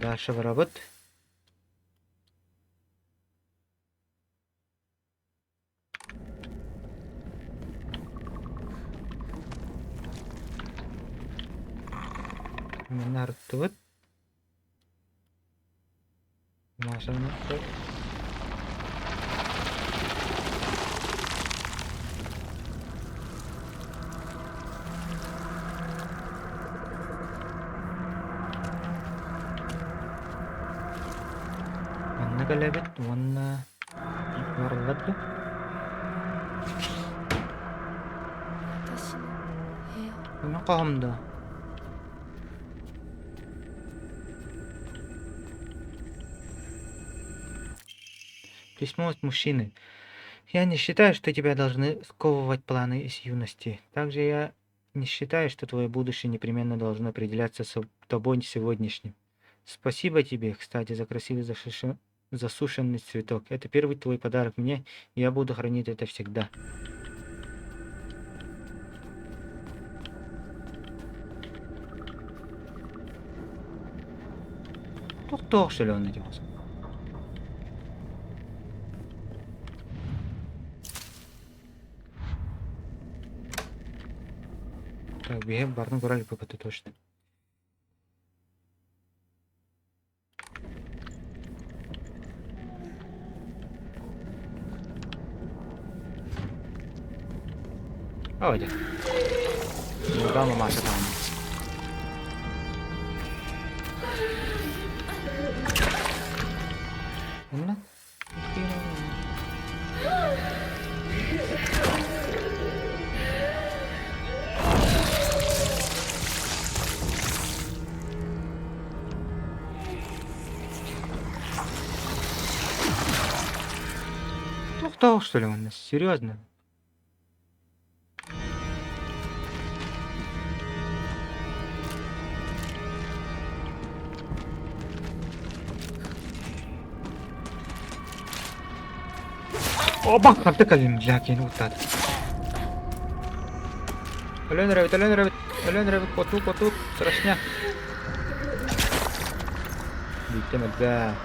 Дальше в работ. Менар тут. Машина тут. Нагалебет, вон варлады. 私の部屋 Ну комда. Письмо от мужчины. Я не считаю, что тебя должны сковывать планы из юности. Также я не считаю, что твое будущее непременно должно определяться тобой сегодняшним. Спасибо тебе, кстати, за красивый засушенный цветок. Это первый твой подарок мне, и я буду хранить это всегда. Тоқ что ли он надеялся? Так, бегаем, барну гурали попаду точно. Hadi. Buradan mı maşa tamam. что ли, он? Серьезно? Оба! Обтыкали, бля, кинул так. Ален Рэббит, коту, страшня. Биттем, да.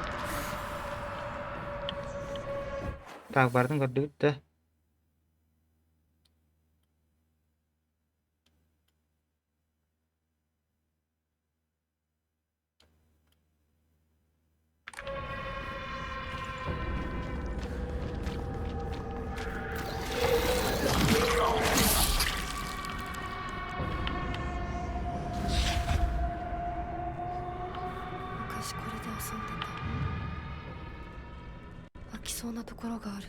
Так, бардым, көрдүк, да.昔これで遊んでた。飽きそうなところがある。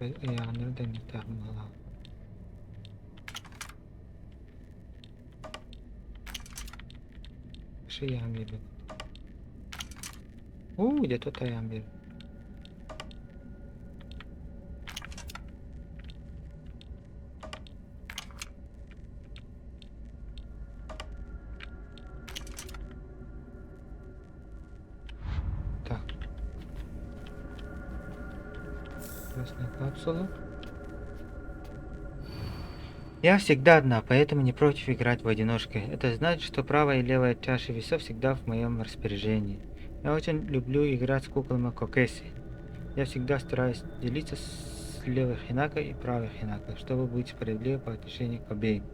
Ayağını denetlemeli. Şey ayağım beri. Где тут ayağım beri. Так. Красная капсула. Я всегда одна, поэтому не против играть в одиночку. Это значит, что правая и левая чаши весов всегда в моем распоряжении. Я очень люблю играть с куклами Кокеси. Я всегда стараюсь делиться с левой Хинакой и правой Хинакой, чтобы быть справедливым по отношению к обеим.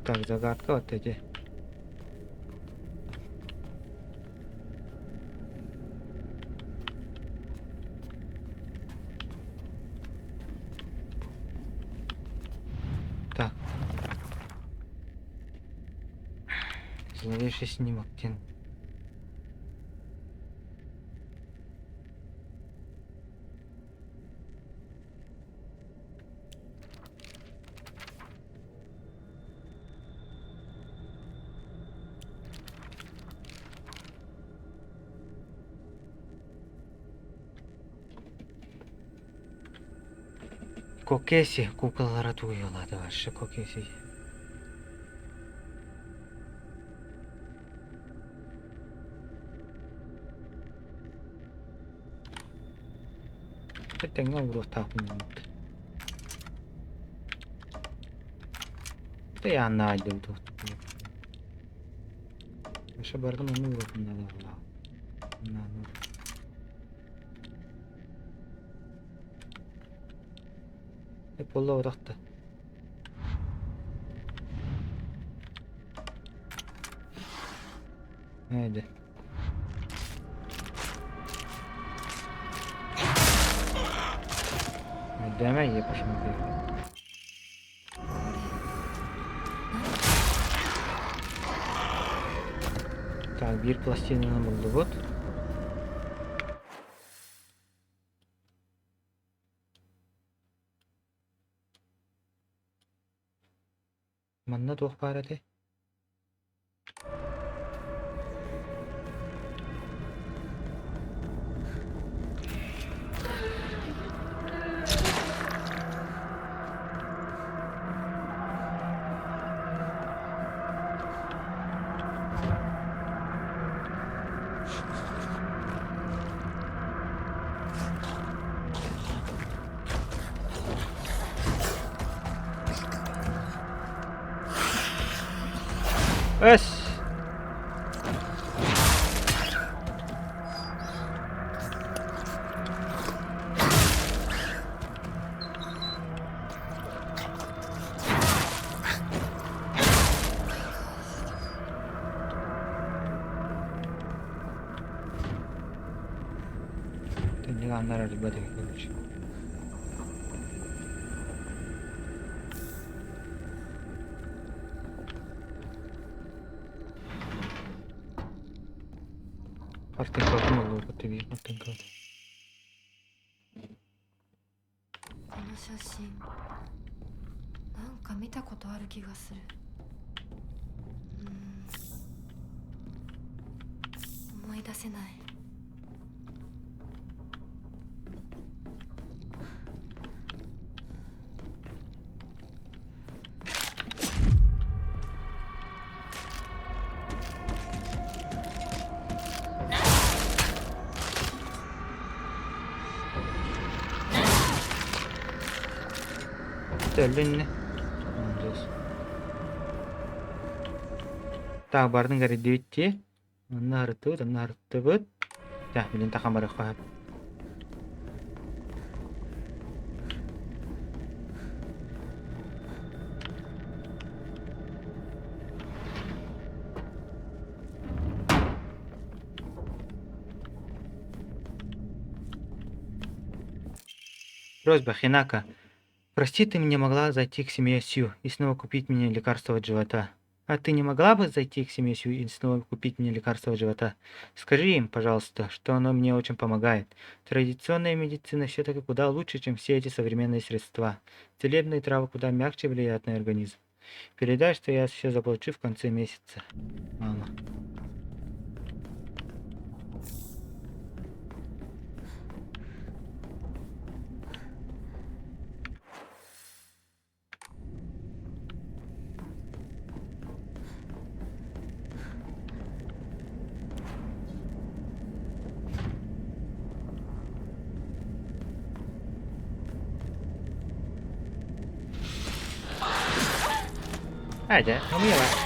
Так, загадка вот эти. Так. Зловещий снимок. Кокеси, куколалар туюлады вообще Кокеси. Tengo un grupo de ya найдем тут. Еще бардам он не надо. Полла урахта. Haydi. Deme yapışım diyor. Так, bir пластинаны buldu вот. Манна тоқ бар еді. Ös. Tengo andar arriba de coche. картинкаларын олоорго теги картинкал. この写真なんか見たことある気がする。思い出せない。Тэллинне. Так, бардың гәрі дөйтте. Онна арытты бұд. Так, білін тақамары қойып. Просьба, Хинака. Прости, ты мне могла зайти к семье Сью и снова купить мне лекарство от живота. А ты не могла бы зайти к семье Сью и снова купить мне лекарство от живота? Скажи им, пожалуйста, что оно мне очень помогает. Традиционная медицина все-таки куда лучше, чем все эти современные средства. Целебные травы куда мягче влияют на организм. Передай, что я все заплачу в конце месяца. Мама. Aja, kamu ya, Pak.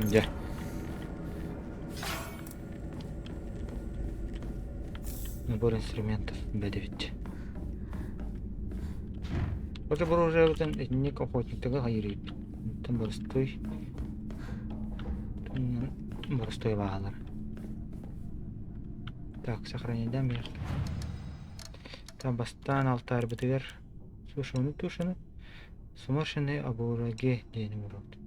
Ya. Набор инструментов бәдевит. Осы бір уже өтен этник охотниктігі ғайырып. Тым борыстой бағалар. Так, сохранендан бер. Там бастан алтар бітігер. Сушыны тушыны. Сумашыны абураге дейін бұрады.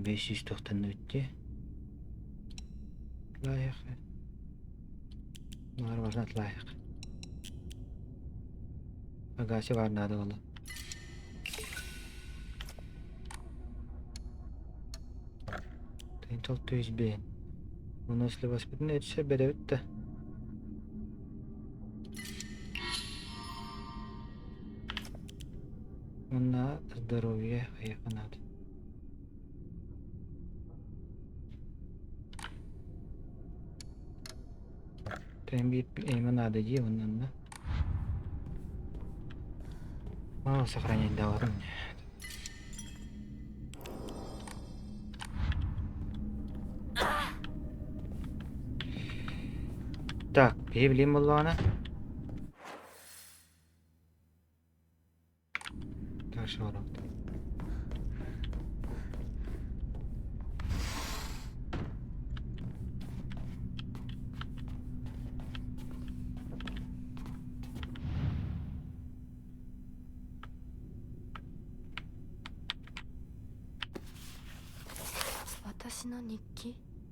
590 өтте. Лайық. Бұлар важнат лайық. Агаси варнады олы. Тайынтал түйізбейін. Бұны өсілі баспетін өтсе бәді өтті. Мұна здоровье аяқынады. Бит надо делать, да? Сохранять до уровня. Так, перевели Мулана. Дальше урок.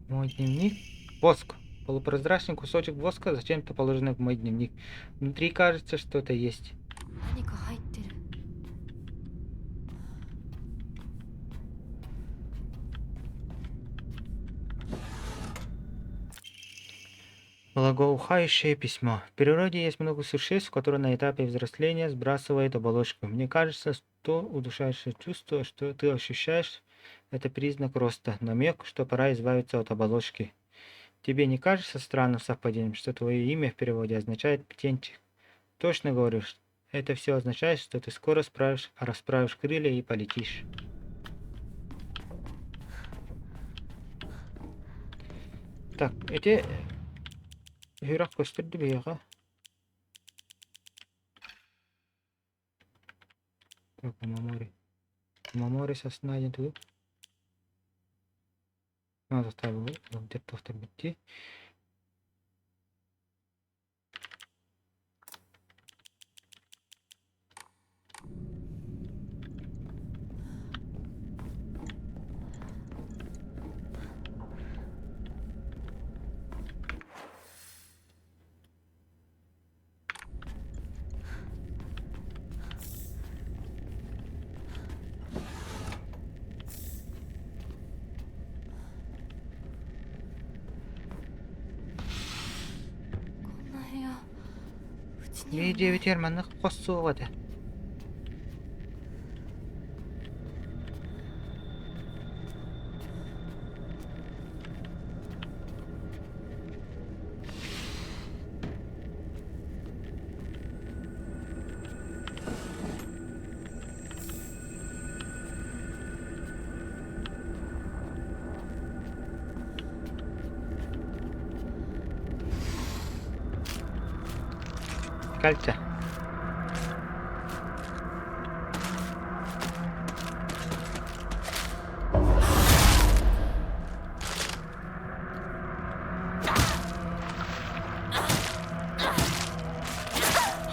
Мой дневник. Воск. Полупрозрачный кусочек воска зачем-то положенный в мой дневник. Внутри кажется, что-то есть. Благоухающее письмо. В природе есть много существ, которые на этапе взросления сбрасывают оболочку. Мне кажется, что удушающее чувство, что ты ощущаешь, это признак роста, намек, что пора избавиться от оболочки. Тебе не кажется странным совпадением, что твое имя в переводе означает «птенчик»? Точно говоришь. Это все означает, что ты скоро расправишь крылья и полетишь. Так, эти... Юрак көстірді бейға. Так, Мамори. Мамори сасын айден түгіп. Надо табы, деп тоқтар бітті. Видео ветерманных қосуғады. Кальца.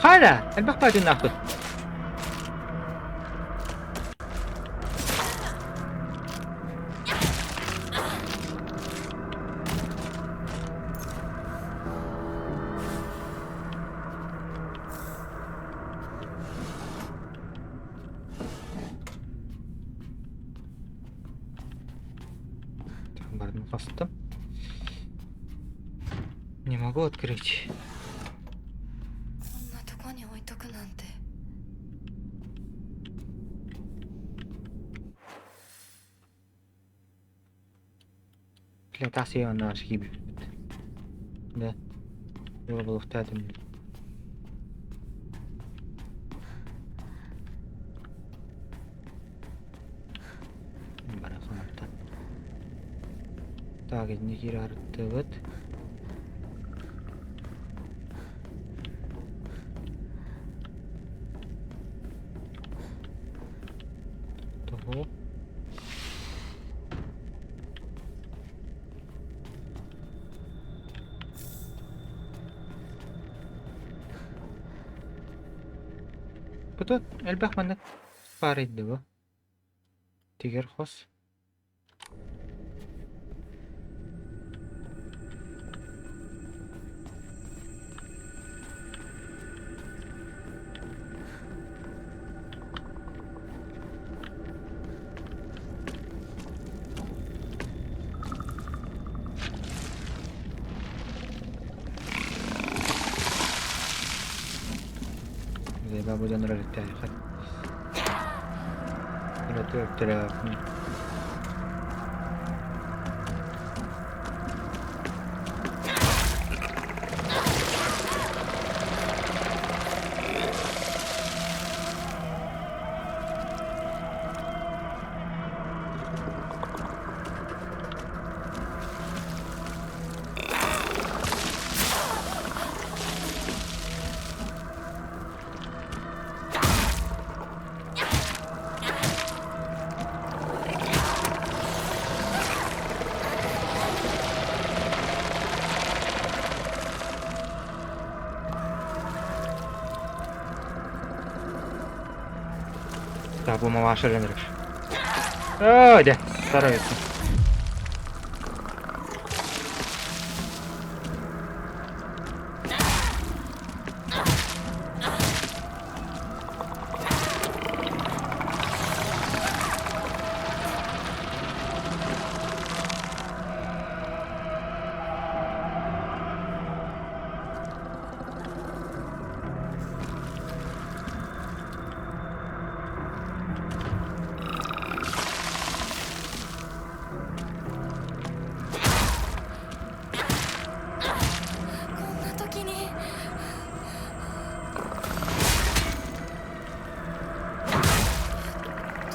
Хада, البقى ناخذ. Бастым. Не могу открыть. Для тасия на архиве. Да. Было бы в театре. Так, не гирартывает. Того. Тут элбахманны бар иде бу. Тигер хос. Будем нравиться тяхать. Это тряпни. Так, bu mavaşı rendir. Hadi, sarıyorsun.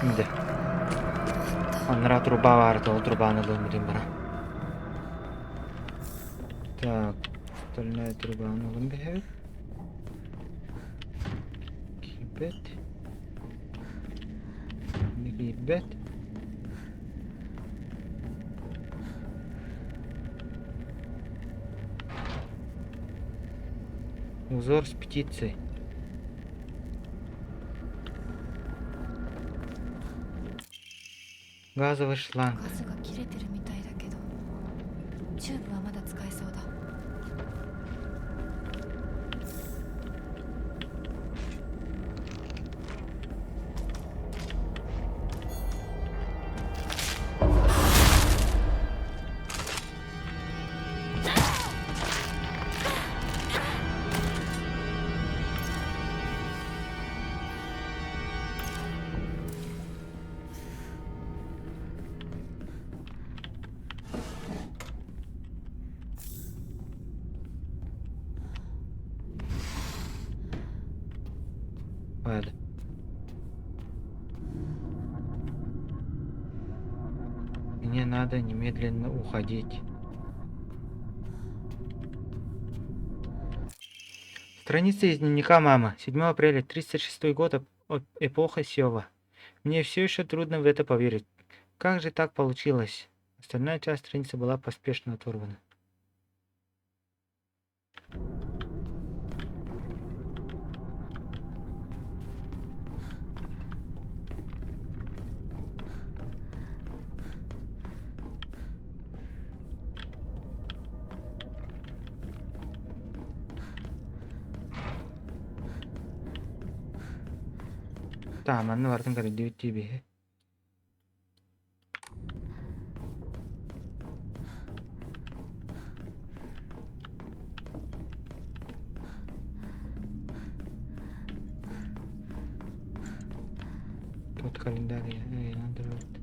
şimdi. Onlara труба vardı. O трубаны alalım bana. Так. Остальная труба alalım bir hep. Kibet. Kibet. Узор с птицей. Газовый шланг. ガスが切れてるみたいだけどチューブはまだ使えそうだ。Hadi. Мне надо немедленно уходить. Страница из дневника мамы. 7 апреля, 36 год, эпоха Сёва. Мне все еще трудно в это поверить. Как же так получилось? Остальная часть страницы была поспешно оторвана. Tamam, vardım kadar diyor gibi. Тут календарь, Android.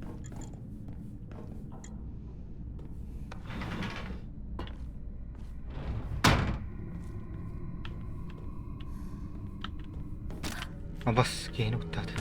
Bas, keyin o'tadi.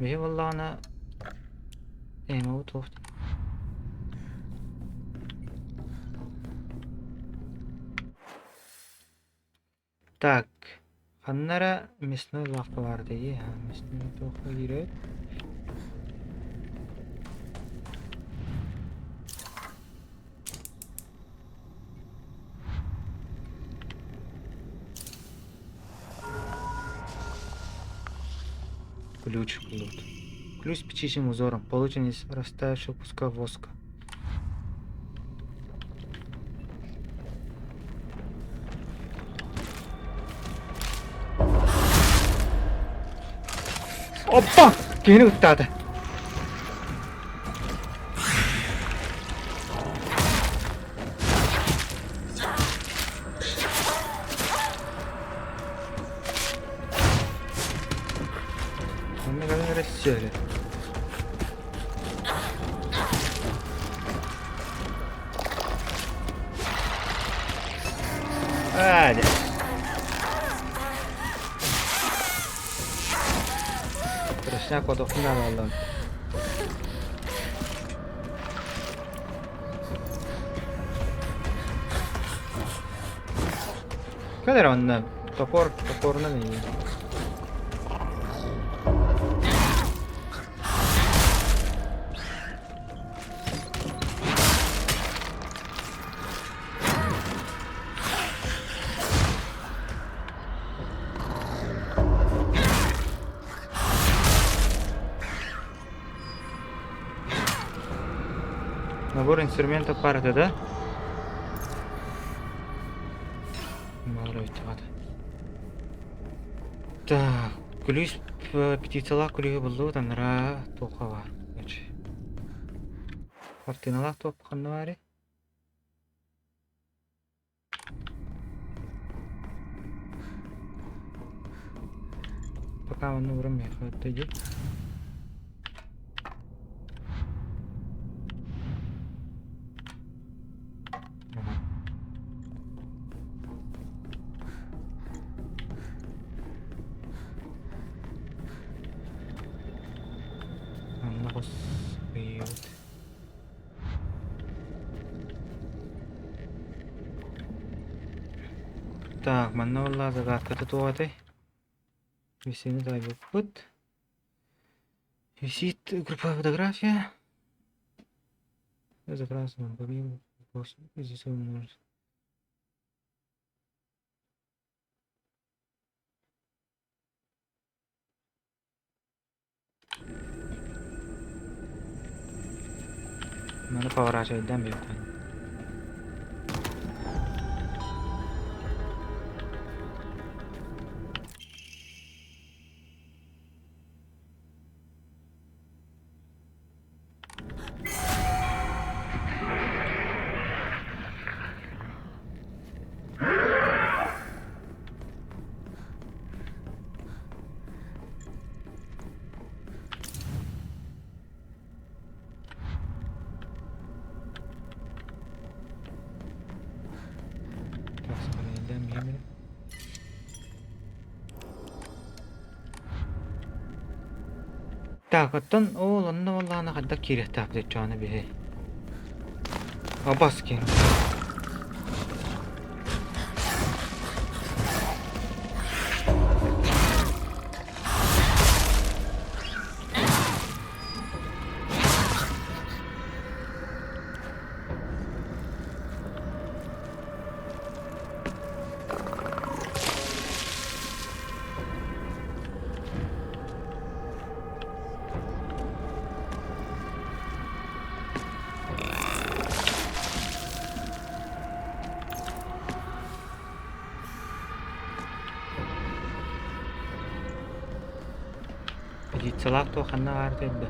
والله انا موت وقت. Так, Ханнара мясной лавка vardı ya. Мясной лавка girip. Ключ плод. Ключ с птичьим узором, получен из растаявшего куска воска. Опа! Keyin o'tadi. Bunları söyle. Hadi. Terusnya kodoknya lalu. Kadar onda toporuna ne? Набор инструментов парты, да? Так, Күлүс петициялар күлүгө болду танара токава. Картиналар топканды бары. Пока он урам я хотел. Так, манна валла загадката тугаты. Висит айбыппыт. Висит групповая фотография. Забрасываем помимо. Здесь он может. Mana поворачивать бьет. Так, оттон ол онна валлаана хадда кирехтаап дечааны бихи. Абаскин. Petitsalak to xanna var dedi.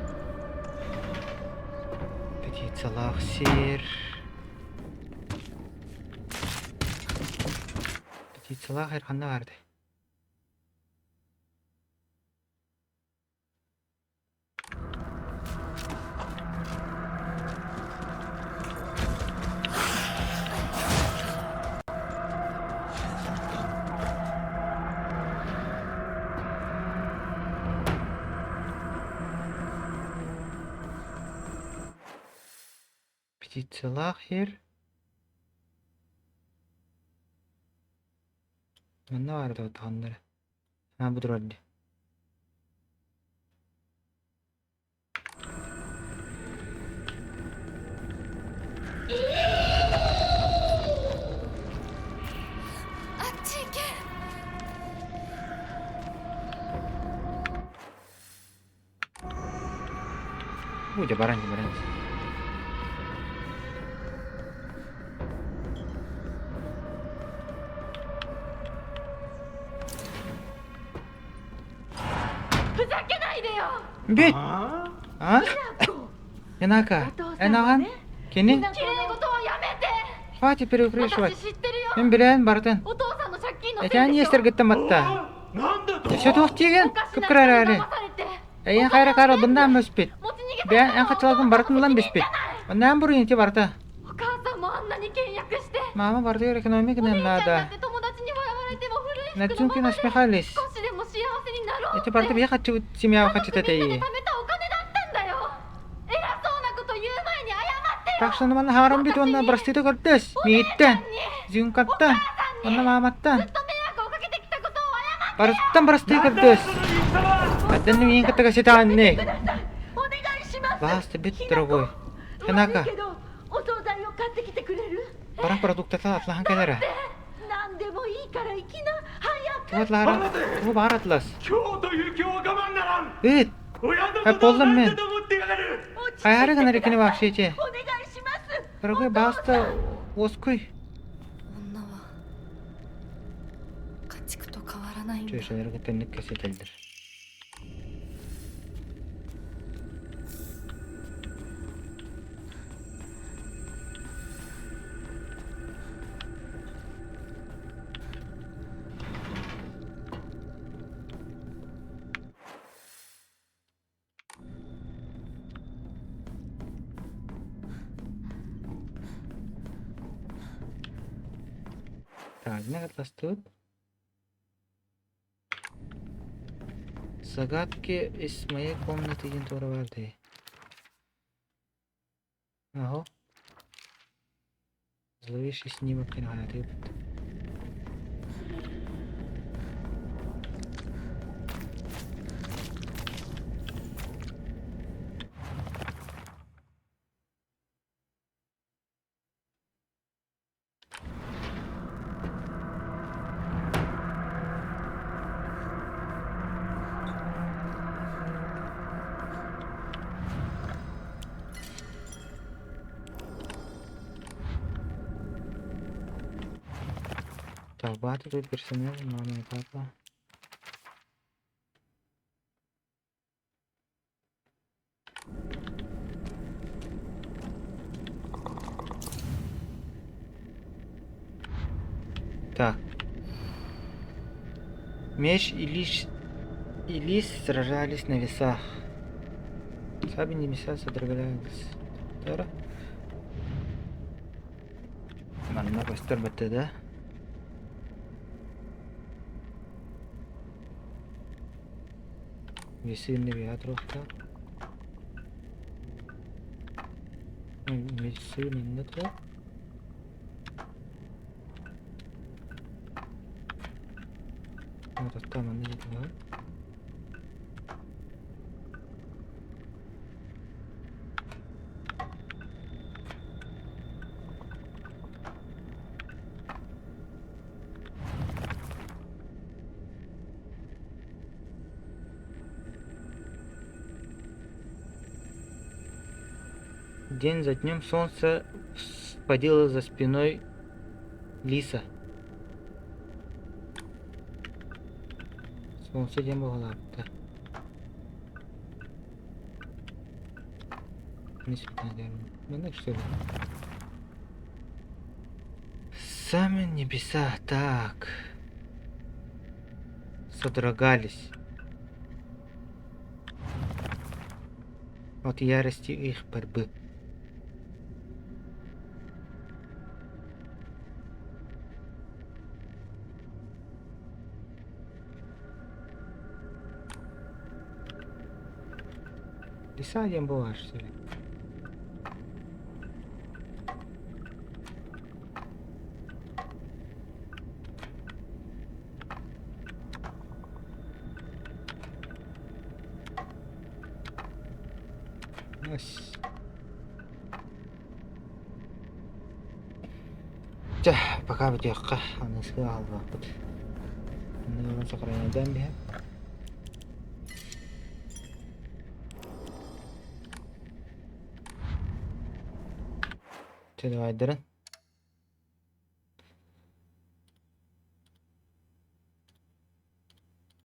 Petitsalak sir. Petitsalak her xanna vardı. Птицелах here. Ne vardı o tanrı? Ha budur hadi. Udah barang. ビッあやなんかなんキニ綺麗事はやめて Хватит перекрещивать. 私知ってるよ Мен билен бартын. お父さんの借金のせい Я で не しょ эстергеттем матта. なんだと Все тух тиген. おかしな Кып кырар 人に ари. 騙されて Эйен хайра кара бундан мөспит. 持ち逃げさ Бен れた эн の качалагын бартын улан беспит. Бундан бурын ити барта. お母さんもあんなに倹約して Мама барта ер экономик お姉 нем ちゃんだっ нада. て友達に笑われても古い服 Начнем の ки ままで насмехались. 少しでも幸せになろうって Эти барта бия хачу семья хачата みんなで тей. 貯めたお金だったんだよ偉そうなこと言う前に謝ってよ Так что мана харам бит онна проститу кырдыс. Мииттен. Зюн каттан. Онна маматтан. ずっと迷惑をかけてきたことを謝って Барстан прости кырдыс. Аддан миин каттага сетаанне. お願いします Басты бит дорогой. Ханака. 悪いけどお惣菜を買ってきてくれる Барах продуктата атлахан келера. 何でもいいから行きな早く Туат лара. Ту бар атлас. 今日という今日は我慢ならん Эт. 親の はいことを болдым 何 мен. だと思ってやがる Хайары гана рекини вахшичи. お願いします Дорогой баста оскуй. 女は家畜と変わらないんだ Чөшелерге тенник кесетелдир. Тагына катластыбыт. Загадки из моей комнаты деген тура барды. Аho. Зловещий снимок кинохаяты. Так, багато тут персонажів, мама і папа. Так. Меч и лис сражались на весах. Саби небеса содрогались. Тара. Манна бастыр бітті, да? Весы на виатрухта. Весы на то. Вот там они идут. День за днем солнце всходило за спиной лиса. Солнце день было так. Не сюда, наверное. Что ли? Сами небеса так содрогались от ярости их борьбы. Лиса один была, что ли? Пока бутёкка, она сказала, вот. Ну, сохраняй дамби. Давай, Дрен.